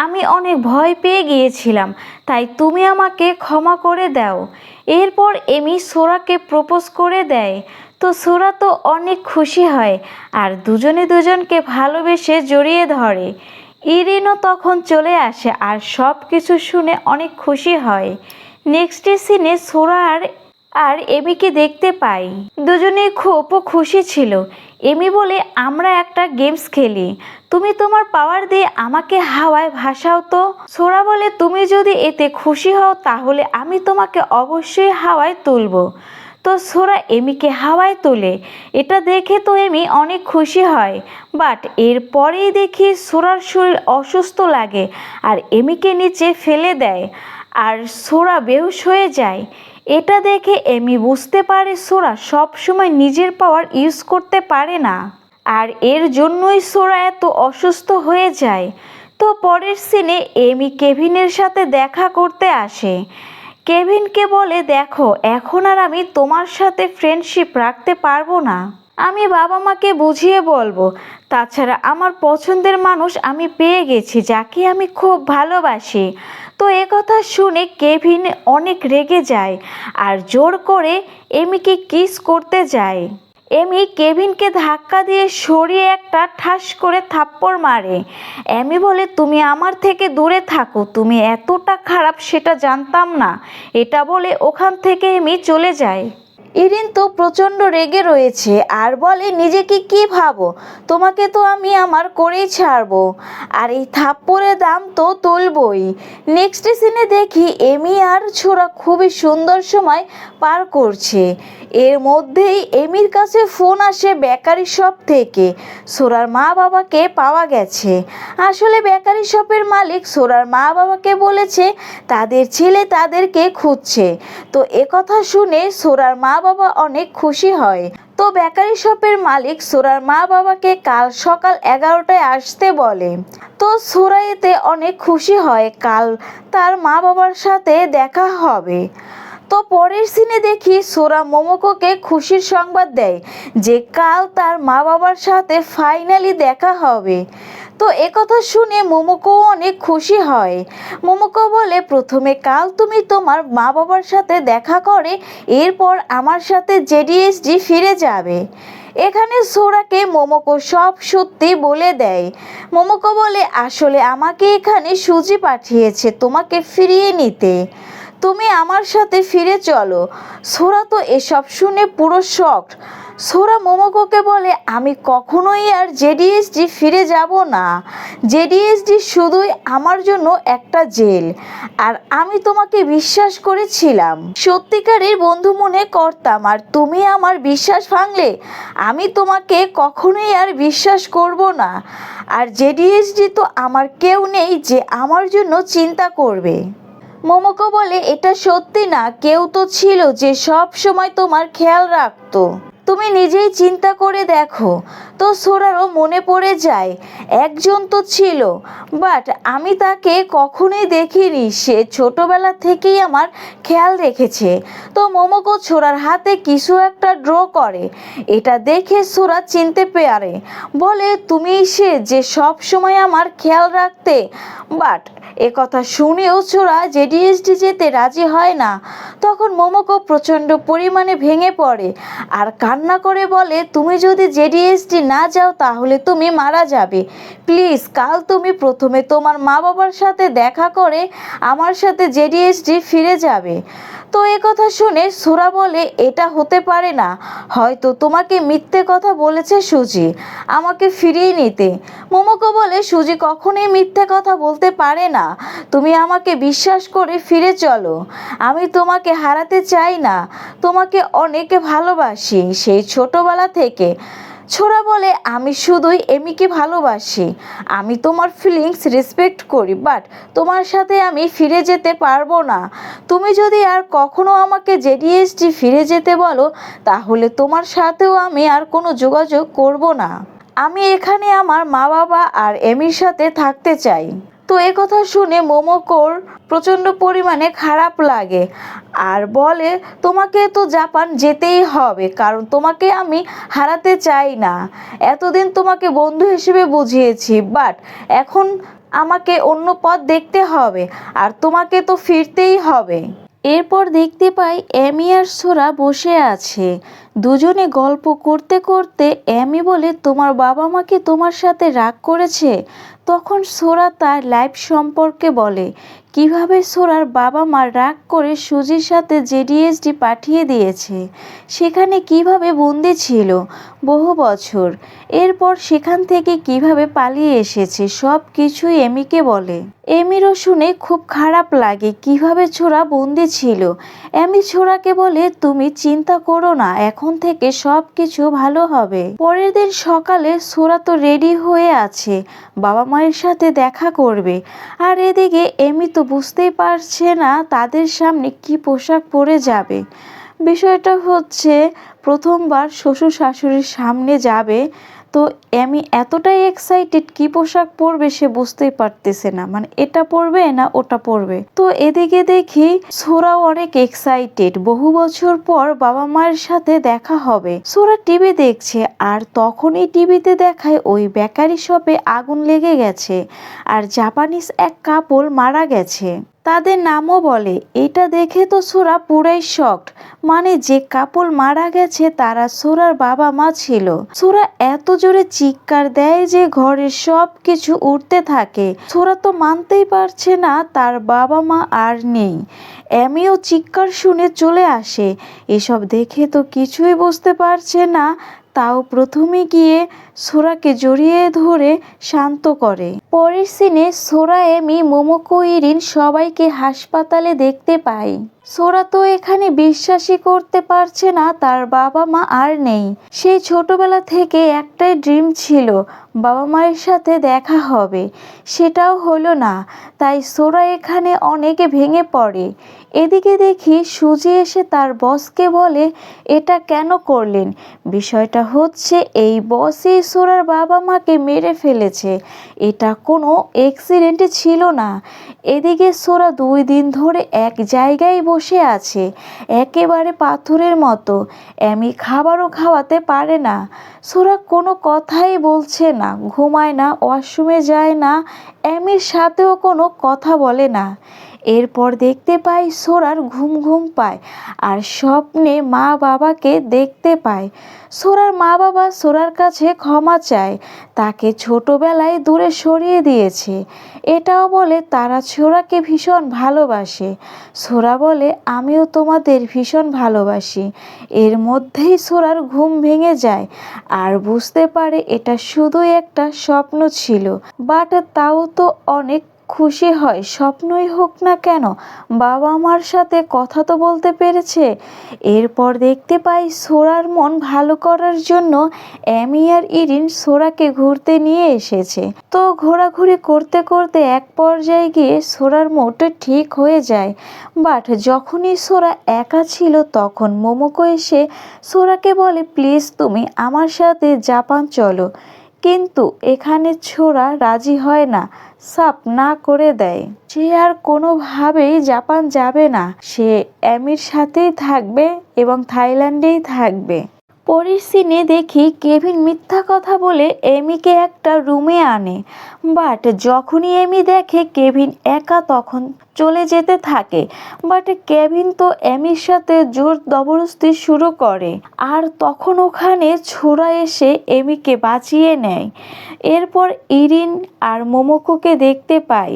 আমি অনেক ভয় পেয়ে গিয়েছিলাম, তাই তুমি আমাকে ক্ষমা করে দাও। এরপর এমি সোরাকে প্রপোজ করে দেয়। তো সোরা তো অনেক খুশি হয় আর দুজনে দুজনকে ভালোবেসে জড়িয়ে ধরে। ইরিনও তখন চলে আসে আর সব কিছু শুনে অনেক খুশি হয়। নেক্সট সিনে সোরা আর এমিকে দেখতে পাই। দুজনেই খুব খুশি ছিল। এমি বলে, আমরা একটা গেমস খেলি, তুমি তোমার পাওয়ার দিয়ে আমাকে হাওয়ায় ভাসাও তো। সোরা বলে, তুমি যদি এতে খুশি হও তাহলে আমি তোমাকে অবশ্যই হাওয়ায় তুলব। তো সোরা এমিকে হাওয়ায় তোলে। এটা দেখে তো এমি অনেক খুশি হয়। বাট এরপরেই দেখি সোরার শরীর অসুস্থ লাগে আর এমিকে নিচে ফেলে দেয় আর সোরা বেহুশ হয়ে যায়। এটা দেখে এমি বুঝতে পারে সোরা সবসময় নিজের পাওয়ার ইউজ করতে পারে না, আর এর জন্যই সোরা এত অসুস্থ হয়ে যায়। তো পরের সিনে এমি কেভিনের সাথে দেখা করতে আসে। কেভিনকে বলে, দেখো এখন আর আমি তোমার সাথে ফ্রেন্ডশিপ রাখতে পারবো না, আমি বাবা মাকে বুঝিয়ে বলবো। তাছাড়া আমার পছন্দের মানুষ আমি পেয়ে গেছি, যাকে আমি খুব ভালোবাসি। তো কথা শুনে কেভিন অনেক রেগে যায় আর জোর করে এমিকে কিস করতে যায়। এমি কেভিনকে ধাক্কা দিয়ে সরিয়ে একটা ঠাস করে থাপ্পড় মারে। এমি বলে, তুমি আমার থেকে দূরে থাকো, তুমি এতটা খারাপ সেটা জানতাম না। এটা বলে ওখান থেকে এমি চলে যায়। ইরিন তো প্রচণ্ড রেগে রয়েছে আর বলে, নিজেকে কি ভাবো, তোমাকে তো আমি আমার করেই ছাড়বো, আর এই থাপ্পড়ের দাম তো তুলবই। নেক্সট সিনে দেখি এমি আর ছোরা খুবই সুন্দর সময় পার করছে। এর মধ্যেই এমির কাছে ফোন আসে বেকারি শপ থেকে। সোরার মা বাবাকে পাওয়া গেছে। আসলে বেকারি শপের মালিক সোরার মা বাবাকে বলেছে তাদের ছেলে তাদেরকে খুঁজছে। তো কথা শুনে সোরার মা বাবা অনেক খুশি হয়। তো বেকারি শপের মালিক সোরার মা বাবাকে কাল সকাল 11টায় আসতে বলে। তো সোরা এতে অনেক খুশি হয়, কাল তার মা বাবার সাথে দেখা হবে। তো পরের সিনে দেখি সোরা মোমোকোকে খুশির সংবাদ দেয় যে কাল তার মা বাবার সাথে ফাইনালি দেখা হবে। তো কথা শুনে মোমোকো অনেক খুশি হয়। মোমোকো বলে, প্রথমে কাল তুমি তোমার মা বাবার সাথে দেখা করে এরপর আমার সাথে জেডিএসডি ফিরে যাবে। এখানে সোরাকে মোমোকো সব সত্যি বলে দেয়। মোমোকো বলে, আসলে আমাকে এখানে সুজি পাঠিয়েছে তোমাকে ফিরিয়ে নিতে, তুমি আমার সাথে ফিরে চলো। সোরা তো এসব শুনে পুরো শকড। সোরা মোমোকোকে বলে, আমি কখনোই আর জেডিএসডি ফিরে যাব না। জেডিএসডি শুধুই আমার জন্য একটা জেল, আর আমি তোমাকে বিশ্বাস করেছিলাম, সত্যিকারের বন্ধু মনে করতাম, আর তুমি আমার বিশ্বাস ভাঙলে আমি তোমাকে কখনোই আর বিশ্বাস করব না। আর জেডিএসডি তো আমার কেউ নেই যে আমার জন্য চিন্তা করবে। মোমোকো বলে, এটা সত্যি না, কেউ তো ছিল যে সব সময় তোমার খেয়াল রাখতো, তুমি নিজেই চিন্তা করে দেখো। তো সোরারও মনে পড়ে যায়, একজন তো ছিল, বাট আমি তাকে কখনোই দেখিনি, সে ছোটবেলা থেকেই আমার খেয়াল রেখেছে। তো মোমোকো ছোড়ার হাতে কিছু একটা ড্র করে। এটা দেখে সোরা চিনতে পারে, বলে, তুমি সে যে সব সময় আমার খেয়াল রাখতে। বাট কথা শুনেও ছোড়া জেডিএসডি যেতে রাজি হয় না। তখন মোমোকো প্রচণ্ড পরিমাণে ভেঙে পড়ে আর কান্না করে বলে, তুমি যদি জেডিএসডি না যাও তাহলে তুমি মারা যাবে। প্লিজ কাল তুমি প্রথমে তোমার মা বাবার সাথে দেখা করে আমার সাথে জেডিএসডি ফিরে যাবে। তো কথা শুনে সোরা বলে, এটা হতে পারে না, হয়তো তোমাকে মিথ্যে কথা বলেছে সুজি আমাকে ফিরিয়ে নিতে। মোমোকো বলে, সুজি কখনোই মিথ্যে কথা বলতে পারে না, তুমি আমাকে বিশ্বাস করে ফিরে চলো, আমি তোমাকে হারাতে চাই না, তোমাকে অনেক ভালোবাসি সেই ছোটবেলা থেকে। ছোরা বলে, আমি শুধুই এমিকে ভালোবাসি, আমি তোমার ফিলিংস রেসপেক্ট করি, বাট তোমার সাথে আমি ফিরে যেতে পারবো না। তুমি যদি আর কখনো আমাকে জেডিএসডি ফিরে যেতে বলো তাহলে তোমার সাথেও আমি আর কোনো যোগাযোগ করব না, আমি এখানে আমার মা বাবা আর এমির সাথে থাকতে চাই। তো কথা শুনে মোমোকোর প্রচণ্ড পরিমাণে খারাপ লাগে আর বলে, তোমাকে তো জাপান যেতেই হবে, কারণ তোমাকে আমি হারাতে চাই না, এতদিন তোমাকে বন্ধু হিসেবে বুঝিয়েছি, বাট এখন আমাকে অন্য পথ দেখতে হবে আর তোমাকে তো ফিরতেই হবে। এরপর দেখতে পাই এমি আর সোরা বসে আছে, দুজনে গল্প করতে করতে এমি বলে, তোমার বাবা মা কি তোমার সাথে রাগ করেছে? তখন সোরা তার লাইফ সম্পর্কে বলে, কিভাবে সোরার বাবা মা রাগ করে সুজির সাথে জেডিএসডি পাঠিয়ে দিয়েছে, সেখানে কিভাবে বন্দি ছিল বহু বছর, এরপর সেখান থেকে কিভাবে পালিয়ে এসেছে সব কিছুই এমিকে বলে। এমিরও শুনে খুব খারাপ লাগে কিভাবে ছোরা বন্দি ছিল। এমি ছোরাকে বলে তুমি চিন্তা করো না, এখন থেকে সব কিছু ভালো হবে। পরের দিন সকালে ছোরা তো রেডি হয়ে আছে বাবা মায়ের সাথে দেখা করবে, আর এদিকে এমি তো বুঝতেই পারছে না তাদের সামনে কি পোশাক পরে যাবে। বিষয়টা হচ্ছে প্রথমবার শ্বশুর শাশুড়ির সামনে যাবে, তো এমি এতটাই এক্সাইটেড কি পোশাক পরবে সে বুঝতেই পারতেছে না, মানে এটা পরবে না ওটা পরবে। তো এদিকে দেখি সোরাও অনেক এক্সাইটেড, বহু বছর পর বাবা মায়ের সাথে দেখা হবে। সোরা টিভি দেখছে আর তখনই টিভিতে দেখায় ওই বেকারি শপে আগুন লেগে গেছে আর জাপানিজ এক কাপল মারা গেছে, তাদের নামও বলে। এটা দেখে তো সোরা পুরাই শকড, মানে যে কাপল মারা গেছে তারা সোরার বাবা মা ছিল। সোরা এত জোরে চিৎকার দেয় যে ঘরের সব কিছু উঠতে থাকে। সোরা তো মানতেই পারছে না তার বাবা মা আর নেই। এমিও চিৎকার শুনে চলে আসে, এসব দেখে তো কিছুই বুঝতে পারছে না, তাও প্রথমে গিয়ে সোরাকে জড়িয়ে ধরে শান্ত করে। পরের সিনে সোরা, এমি, মোমোকো, ইরিন সবাইকে হাসপাতালে দেখতে পায়। সোরা তো এখানে বিশ্বাসই করতে পারছে না তার বাবা মা আর নেই। সেই ছোটবেলা থেকে একটাই ড্রিম ছিল বাবা মায়ের সাথে দেখা হবে, সেটাও হলো না, তাই সোরা এখানে অনেক ভেঙে পড়ে। এদিকে দেখি সুজি এসে তার বসকে বলে এটা কেন করলেন। বিষয়টা হচ্ছে এই বসই সোরার বাবা মাকে মেরে ফেলেছে, এটা কোনো অ্যাক্সিডেন্ট ছিল না। এদিকে সোরা 2 দিন ধরে এক জায়গায় বসে আছে একেবারে পাথরের মতো, এমি খাবারও খাওয়াতে পারে না। সোরা কোনো কথাই বলছে না, ঘুমায় না, ওয়াশরুমে যায় না, এমির সাথেও কোনো কথা বলে না। এরপর দেখতে পাই সোরার ঘুম ঘুম পায় আর স্বপ্নে মা বাবাকে দেখতে পায়। সোরার মা বাবা সোরার কাছে ক্ষমা চায়, তাকে ছোটবেলায় দূরে সরিয়ে দিয়েছে, এটাও বলে তারা সোরাকে ভীষণ ভালোবাসে। সোরা বলে আমিও তোমাদের ভীষণ ভালোবাসি। এর মধ্যেই সোরার ঘুম ভেঙে যায় আর বুঝতে পারে এটা শুধুই একটা স্বপ্ন ছিল, বাট তাও তো অনেক খুশি হয়, স্বপ্নই হোক না কেন বাবা মার সাথে কথা তো বলতে পেরেছে। এরপর দেখতে পাই সোরার মন ভালো করার জন্য এমি আর ইরিন সোরাকে ঘুরতে নিয়ে এসেছে। তো ঘোরাঘুরি করতে করতে এক পর্যায়ে গিয়ে সোরার মুডটা ঠিক হয়ে যায়। বাট যখনই সোরা একা ছিল তখন মোমোকো এসে সোরাকে বলে প্লিজ তুমি আমার সাথে জাপান চলো, কিন্তু এখানে ছোরা রাজি হয় না, সাপ না করে দেয়। সে আর কোনোভাবেই জাপান যাবে না, সে এমির সাথেই থাকবে এবং থাইল্যান্ডেই থাকবে। পরের সিনে দেখি কেভিন মিথ্যা কথা বলে এমিকে একটা রুমে আনে, বাট যখনই এমি দেখে কেভিন একা তখন চলে যেতে থাকে। বাট কেভিন তো এমির সাথে জোর জবরদস্তি শুরু করে আর তখন ওখানে ছোরা এসে এমিকে বাঁচিয়ে নেয়। এরপর ইরিন আর মোমোকোকে দেখতে পাই,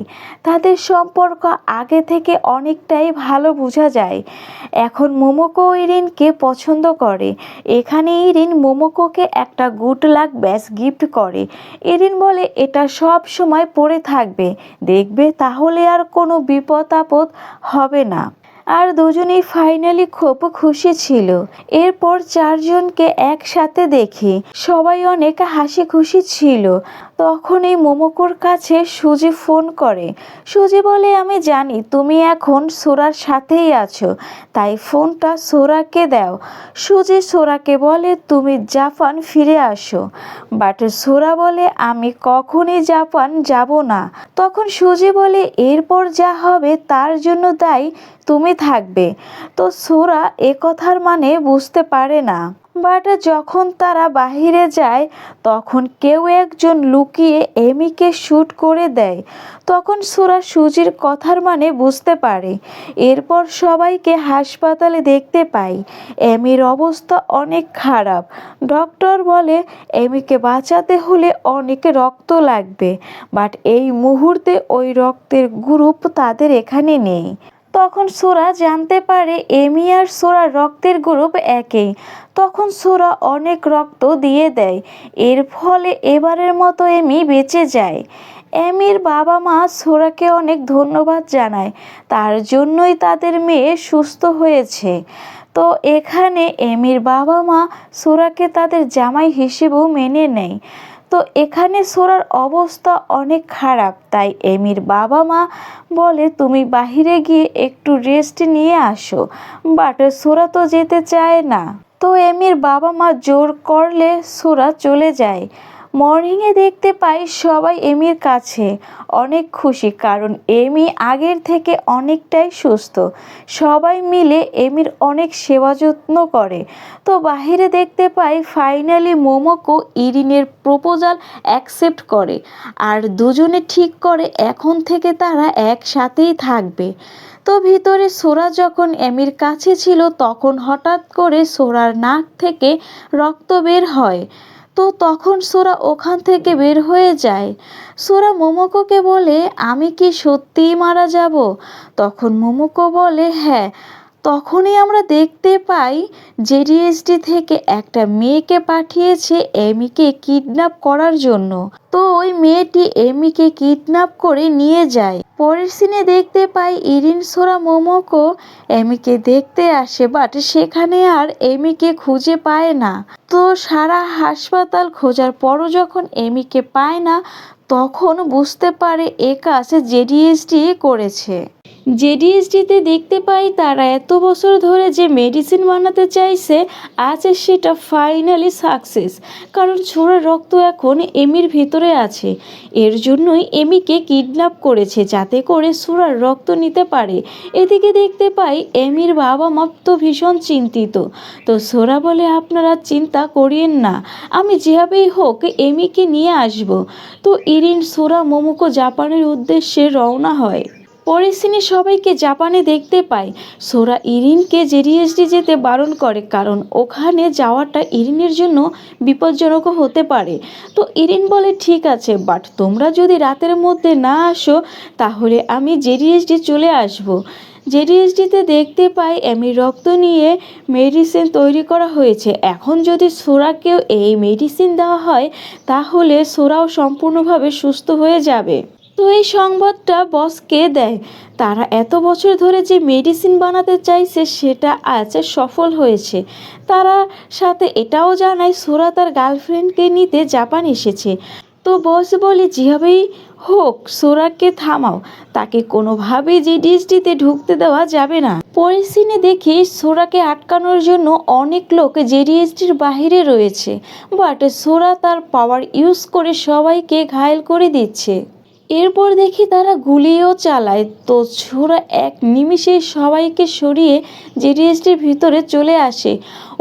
তাদের সম্পর্ক আগে থেকে অনেকটাই ভালো বোঝা যায়। এখন মোমোকো ইরিনকে পছন্দ করে। এখানে ইরিন মোমোকোকে একটা গুড লাক ব্যাস গিফট করে। ইরিন বলে এটা সব সময় পরে থাকবে, দেখবে তাহলে আর কোনো বিপদ আপদ হবে না। আর দুজনেই ফাইনালি খুব খুশি ছিল। এরপর 4 জনকে একসাথে দেখি, সবাই অনেক হাসি খুশি ছিল। তখন এই মোমোকোর কাছে সুজি ফোন করে। সুজি বলে আমি জানি তুমি এখন সোরার সাথেই আছো, তাই ফোনটা সোরাকে দাও। সুজি সোরাকে বলে তুমি জাপান ফিরে আসো, বাট সোরা বলে আমি কখনই জাপান যাব না। তখন সুজি বলে এরপর যা হবে তার জন্য দায়ী তুমি থাকবে। তো সোরা এ কথার মানে বুঝতে পারে না, বাট যখন তারা বাহিরে যায় তখন কেউ একজন লুকিয়ে এমিকে শ্যুট করে দেয়। তখন সোরা সুজির কথার মানে বুঝতে পারে। এরপর সবাইকে হাসপাতালে দেখতে পাই। এমির অবস্থা অনেক খারাপ। ডক্টর বলে এমিকে বাঁচাতে হলে অনেক রক্ত লাগবে, বাট এই মুহূর্তে ওই রক্তের গ্রুপ তাদের এখানে নেই। তখন সোরা জানতে পারে এমি আর সোরার রক্তের গ্রুপ একই। তখন সোরা অনেক রক্ত দিয়ে দেয়। এর ফলে এবারের মতো এমি বেঁচে যায়। এমির বাবা মা সোরাকে অনেক ধন্যবাদ জানায়, তার জন্যই তাদের মেয়ে সুস্থ হয়েছে। তো এখানে এমির বাবা মা সোরাকে তাদের জামাই হিসেবেও মেনে নেয়। তো এখানে সোরার অবস্থা অনেক খারাপ, তাই এমির বাবা মা বলে তুমি বাহিরে গিয়ে একটু রেস্ট নিয়ে আসো, বাট সোরা তো যেতে চায় না। তো এমির বাবা মা জোর করলে সোরা চলে যায়। মর্নিংয়ে দেখতে পাই সবাই এমির কাছে অনেক খুশি, কারণ এমি আগের থেকে অনেকটাই সুস্থ। সবাই মিলে এমির অনেক সেবা যত্ন করে। তো বাহিরে দেখতে পাই ফাইনালি মোমোকো ইরিনের প্রপোজাল অ্যাকসেপ্ট করে, আর দুজনে ঠিক করে এখন থেকে তারা একসাথেই থাকবে। তো ভিতরে সোরা যখন এমির কাছে ছিল তখন হঠাৎ করে সোরার নাক থেকে রক্ত বের হয়। তো তখন সোরা ওখান থেকে বের হয়ে যায়। সোরা মোমোকোকে বলে আমি কি সত্যিই মারা যাব? তখন মোমোকো বলে হ্যাঁ। তখনই আমরা দেখতে পাই জেডিএসডি থেকে একটা মেয়েকে পাঠিয়েছে এমিকে কিডন্যাপ করার জন্য। তো ওই মেয়েটি এমিকে কিডন্যাপ করে নিয়ে যায়। পরের সিনে দেখতে পাই ইরিন সোরা মোমোকো এমিকে দেখতে আসে, বাট সেখানে আর এমিকে খুঁজে পায় না। তো সারা হাসপাতাল খোঁজার পরও যখন এমিকে পায় না তখন বুঝতে পারে এ কাজ জেডিএসডি করেছে। জেডিএসডিতে দেখতে পাই তারা এত বছর ধরে যে মেডিসিন বানাতে চাইছে আজ সেটা ফাইনালি সাকসেস, কারণ ছোড়ার রক্ত এখন এমির ভিতরে আছে। এর জন্যই এমিকে কিডন্যাপ করেছে যাতে করে সোরার রক্ত নিতে পারে। এদিকে দেখতে পাই এমির বাবা মা তো ভীষণ চিন্তিত। তো সোরা বলে আপনারা চিন্তা করিয়েন না, আমি যেভাবেই হোক এমিকে নিয়ে আসব। তো ইরিন সোরা মোমোকো জাপানের উদ্দেশ্যে রওনা হয়। পরের সিনে সবাইকে জাপানে দেখতে পায়। সোরা ইরিনকে জেডিএসডি যেতে বারণ করে, কারণ ওখানে যাওয়াটা ইরিনের জন্য বিপজ্জনকও হতে পারে। তো ইরিন বলে ঠিক আছে, বাট তোমরা যদি রাতের মধ্যে না আসো তাহলে আমি জেডিএসডি চলে আসব। জেডিএসডিতে দেখতে পাই এমির রক্ত নিয়ে মেডিসিন তৈরি করা হয়েছে। এখন যদি সোরাকেও এই মেডিসিন দেওয়া হয় তাহলে সোরাও সম্পূর্ণভাবে সুস্থ হয়ে যাবে। তো এই সংবাদটা বসকে দেয়। তারা এত বছর ধরে যে মেডিসিন বানাতে চাইছে সেটা আজ সফল হয়েছে। তারা সাথে এটাও জানায় সোরা তার গার্লফ্রেন্ডকে নিতে জাপান এসেছে। তো বস বলে যেভাবেই হোক সোরাকে থামাও, তাকে কোনোভাবেই জেডিএসডিতে ঢুকতে দেওয়া যাবে না। পরের সিনে দেখি সোরাকে আটকানোর জন্য অনেক লোক জেডিএসডির বাহিরে রয়েছে, বাট সোরা তার পাওয়ার ইউজ করে সবাইকে ঘায়েল করে দিচ্ছে। এরপর দেখি তারা গুলিও চালায়। তো ছোড়া এক নিমিষে সবাইকে সরিয়ে জেডিএসডির ভিতরে চলে আসে।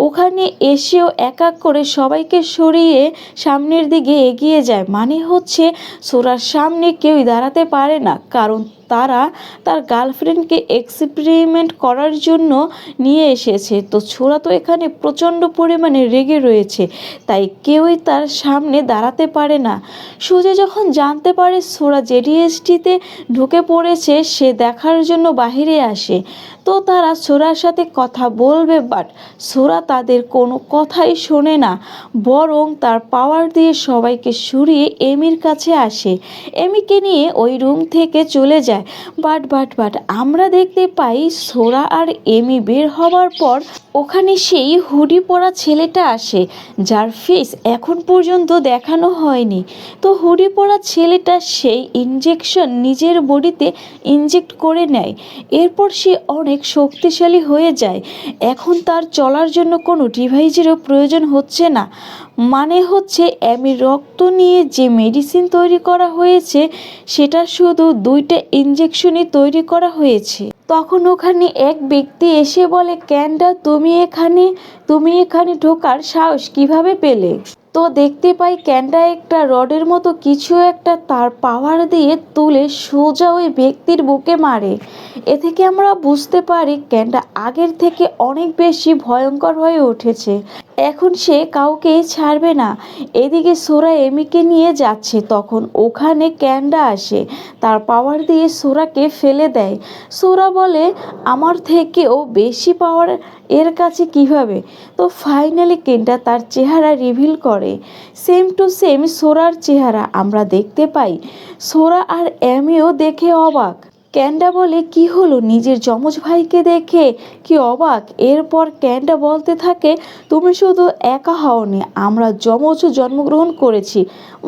ওখানে এসেও এক এক করে সবাইকে সরিয়ে সামনের দিকে এগিয়ে যায়, মানে হচ্ছে ছোড়ার সামনে কেউই দাঁড়াতে পারে না, কারণ তারা তার গার্লফ্রেন্ডকে এক্সপেরিমেন্ট করার জন্য নিয়ে এসেছে। তো ছোড়া তো এখানে প্রচণ্ড পরিমাণে রেগে রয়েছে, তাই কেউই তার সামনে দাঁড়াতে পারে না। সুজে যখন জানতে পারে ছোড়া জেডিএসডিতে ঢুকে পড়েছে সে দেখার জন্য বাহিরে আসে। তো তারা ছোড়ার সাথে কথা বলবে, বাট ছোড়া তাদের কোনো কথাই শোনে না, বরং তার পাওয়ার দিয়ে সবাইকে সরিয়ে এমির কাছে আসে। এমিকে নিয়ে ওই রুম থেকে চলে যায়। বাট আমরা দেখতে পাই সোরা আর এমি বের হবার পর ওখানে সেই হুডি পরা ছেলেটা আসে, যার ফেস এখন পর্যন্ত দেখানো হয়নি। তো হুডি পরা ছেলেটা সেই ইনজেকশন নিজের বডিতে ইনজেক্ট করে নেয়। এরপর সে অনেক অনেক শক্তিশালী হয়ে যায়। এখন তার চলার জন্য কোনো ডিভাইসেরও প্রয়োজন হচ্ছে না। মানে হচ্ছে অ্যামির রক্ত নিয়ে যে মেডিসিন তৈরি করা হয়েছে সেটা শুধু 2টা ইঞ্জেকশনই তৈরি করা হয়েছে। তখন ওখানে এক ব্যক্তি এসে বলে, ক্যান্ডা তুমি এখানে ঢোকার সাহস কিভাবে পেলে? তো দেখতে পাই ক্যান্ডা একটা রডের মতো কিছু একটা তার পাওয়ার দিয়ে তুলে সোজা ওই ব্যক্তির বুকে মারে। এ থেকে আমরা বুঝতে পারি ক্যান্ডা আগের থেকে অনেক বেশি ভয়ঙ্কর হয়ে উঠেছে। এখন সে কাউকেই ছাড়বে না। এদিকে সোরা এমিকে নিয়ে যাচ্ছে, তখন ওখানে ক্যান্ডা আসে, তার পাওয়ার দিয়ে সোরাকে ফেলে দেয়। সোরা বলে, আমার থেকেও বেশি পাওয়ার এর কাছে কিভাবে? তো ফাইনালি ক্যান্ডা তার চেহারা রিভিল করে। সেম টু সেম সোরার চেহারা আমরা দেখতে পাই। সোরা আর এমিও দেখে অবাক। ক্যান্ডা বলে, কি হলো? নিজের যমজ ভাইকে দেখে কি অবাক? এরপর ক্যান্ডা বলতে থাকে, তুমি শুধু একা হওনি, আমরা যমজও জন্মগ্রহণ করেছি।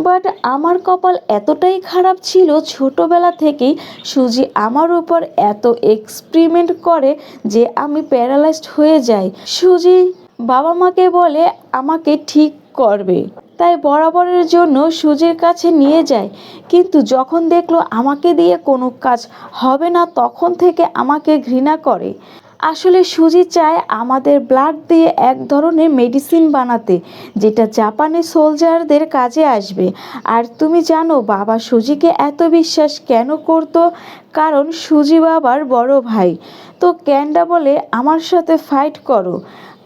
বাট আমার কপাল এতটাই খারাপ ছিল, ছোটবেলা থেকেই সুজি আমার উপর এত এক্সপেরিমেন্ট করে যে আমি প্যারালাইজড হয়ে যাই। সুজি বাবা মাকে বলে আমাকে ঠিক করবে, তাই বরাবরের জন্য সুজির কাছে নিয়ে যায়। কিন্তু যখন দেখলো আমাকে দিয়ে কোনো কাজ হবে না, তখন থেকে আমাকে ঘৃণা করে। আসলে সুজি চায় আমাদের ব্লাড দিয়ে এক ধরনের মেডিসিন বানাতে, যেটা জাপানি সোলজারদের কাজে আসবে। আর তুমি জানো বাবা সুজিকে এত বিশ্বাস কেন করতো? কারণ সুজি বাবার বড় ভাই। তো ক্যান্ডা বলে, আমার সাথে ফাইট করো।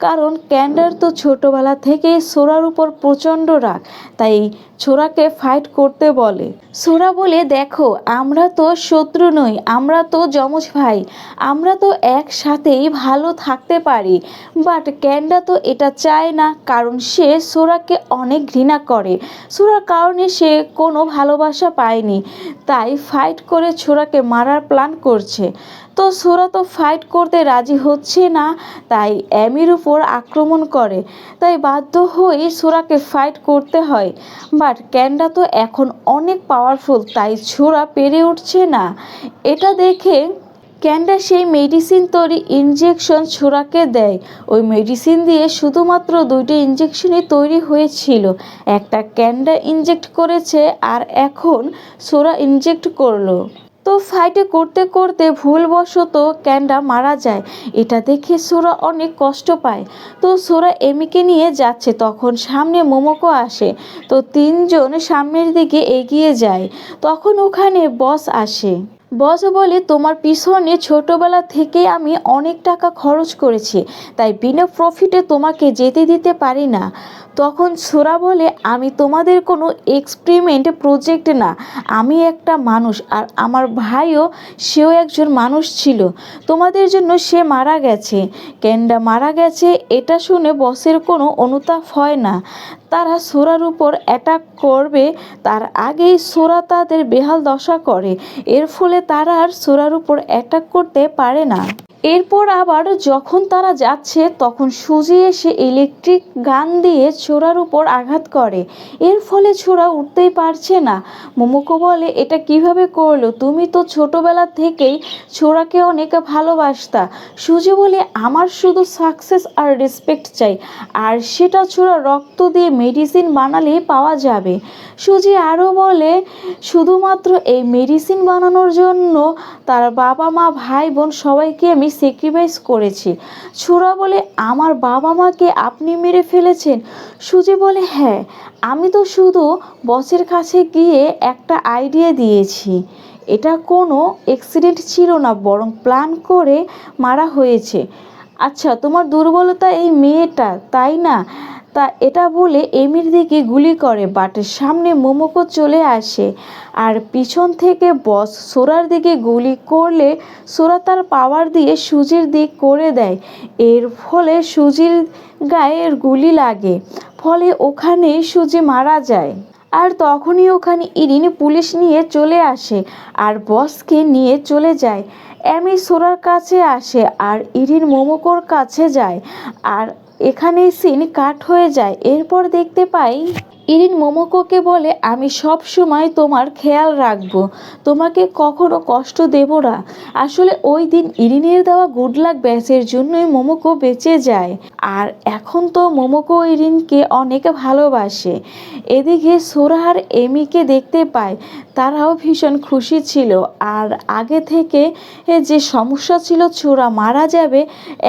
কারণ ক্যান্ডার তো ছোটবেলা থেকেই সোরার উপর প্রচণ্ড রাগ, তাই সোরাকে ফাইট করতে বলে। সোরা বলে, দেখো আমরা তো শত্রু নই, আমরা তো যমজ ভাই, আমরা তো একসাথেই ভালো থাকতে পারি। বাট ক্যান্ডা তো এটা চায় না, কারণ সে সোরাকে অনেক ঘৃণা করে। সোরার কারণে সে কোনো ভালোবাসা পায়নি, তাই ফাইট করে সোরাকে মারার প্ল্যান করছে। তো সোরা তো ফাইট করতে রাজি হচ্ছে না, তাই অ্যামির উপর আক্রমণ করে। তাই বাধ্য হয়ে সোরাকে ফাইট করতে হয়। বাট ক্যান্ডা তো এখন অনেক পাওয়ারফুল, তাই সোরা পেরে উঠছে না। এটা দেখে ক্যান্ডা সেই মেডিসিন তৈরি ইনজেকশন সোরাকে দেয়। ওই মেডিসিন দিয়ে শুধুমাত্র 2টা ইনজেকশনই তৈরি হয়েছিল। একটা ক্যান্ডা ইনজেক্ট করেছে আর এখন সোরা ইনজেক্ট করলো। তো ফাইটে করতে করতে ভুলবশত ক্যান্ডা মারা যায়। এটা দেখে সোরা অনেক কষ্ট পায়। তো সোরা এমিকে নিয়ে যাচ্ছে, তখন সামনে মোমোকো আসে। তো 3জন সামনের দিকে এগিয়ে যায়। তখন ওখানে বস আসে। বস বলে, তোমার পিছনে ছোটবেলা থেকে আমি অনেক টাকা খরচ করেছি, তাই বিনা প্রফিটে তোমাকে যেতে দিতে পারি না। তখন সোরা বলে, আমি তোমাদের কোনো এক্সপেরিমেন্ট প্রজেক্ট না, আমি একটা মানুষ, আর আমার ভাইও সেও একজন মানুষ ছিল, তোমাদের জন্য সে মারা গেছে। ক্যান্ডা মারা গেছে এটা শুনে বসের কোনো অনুতাপ হয় না। তারা সোরার উপর অ্যাটাক করবে তার আগেই সোরা তাদের বেহাল দশা করে। এর ফলে তারা আর সোরার উপর অ্যাটাক করতে পারে না। এরপর আবার যখন তারা যাচ্ছে, তখন সুজি এসে ইলেকট্রিক গান দিয়ে ছোড়ার উপর আঘাত করে। এর ফলে ছোড়া উঠতেই পারছে না। মোমোকো বলে, এটা কিভাবে করলো? তুমি তো ছোটবেলা থেকেই ছোড়াকে অনেক ভালোবাসতা। সুজি বলে, আমার শুধু সাকসেস আর রেসপেক্ট চাই, আর সেটা ছোড়া রক্ত দিয়ে মেডিসিন বানালেই পাওয়া যাবে। সুজি আরও বলে, শুধুমাত্র এই মেডিসিন বানানোর জন্য তার বাবা মা ভাই বোন সবাইকে আমি স্যাক্রিফাইস করেছি। ছোড়া বলে, আমার বাবা মাকে আপনি মেরে ফেলেছেন? সুজি বলে, হ্যাঁ, আমি তো শুধু বসের কাছে গিয়ে একটা আইডিয়া দিয়েছি। এটা কোনো অ্যাক্সিডেন্ট ছিল না, বরং প্ল্যান করে মারা হয়েছে। আচ্ছা, তোমার দুর্বলতা এই মেয়েটা, তাই না? তা এটা বলে এমির দিকে গুলি করে, বাট সামনে মোমোকো চলে আসে আর পিছন থেকে বস সোরার দিকে গুলি করলে সোরা তার পাওয়ার দিয়ে সুজির দিক করে দেয়। এর ফলে সুজির গায়ে গুলি লাগে, ফলে ওখানে সুজি মারা যায়। আর তখনই ওখানে ইরিন পুলিশ নিয়ে চলে আসে আর বসকে নিয়ে চলে যায়। এমি সোরার কাছে আসে আর ইরিন মোমোকোর কাছে যায়, আর এখানেই সিন কাট হয়ে যায়। এরপর দেখতে পাই ইরিন মোমোকোকে বলে, আমি সব সময় তোমার খেয়াল রাখবো, তোমাকে কখনো কষ্ট দেব না। আসলে ওই দিন ইরিনের দেওয়া গুড লাক ব্যাচের জন্যই মোমোকো বেঁচে যায়। আর এখন তো মোমোকো ইরিনকে অনেক ভালোবাসে। এদিকে সোরা আর এমিকে দেখতে পায়, তারাও ভীষণ খুশি ছিল। আর আগে থেকে যে সমস্যা ছিল ছোরা মারা যাবে,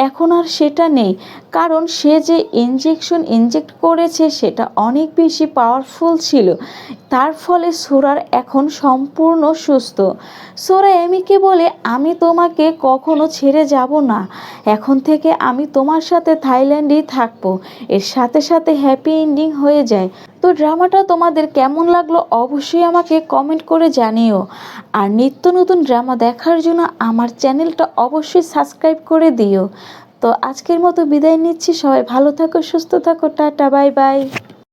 এখন আর সেটা নেই, কারণ সে যে ইনজেকশন ইনজেক্ট করেছে সেটা অনেক বেশি পাওয়ারফুল ছিল। তার ফলে সোরার এখন সম্পূর্ণ সুস্থ। সোরা এমিকে বলে, আমি তোমাকে কখনো ছেড়ে যাব না, এখন থেকে আমি তোমার সাথে থাইল্যান্ডেই থাকবো। এর সাথে সাথে হ্যাপি এন্ডিং হয়ে যায়। তো ড্রামাটা তোমাদের কেমন লাগলো অবশ্যই আমাকে কমেন্ট করে জানিও। আর নিত্য নতুন ড্রামা দেখার জন্য আমার চ্যানেলটা অবশ্যই সাবস্ক্রাইব করে দিও। তো আজকের মতো বিদায় নিচ্ছি, সবাই ভালো থাকো, সুস্থ থাকো, টাটা, বাই বাই।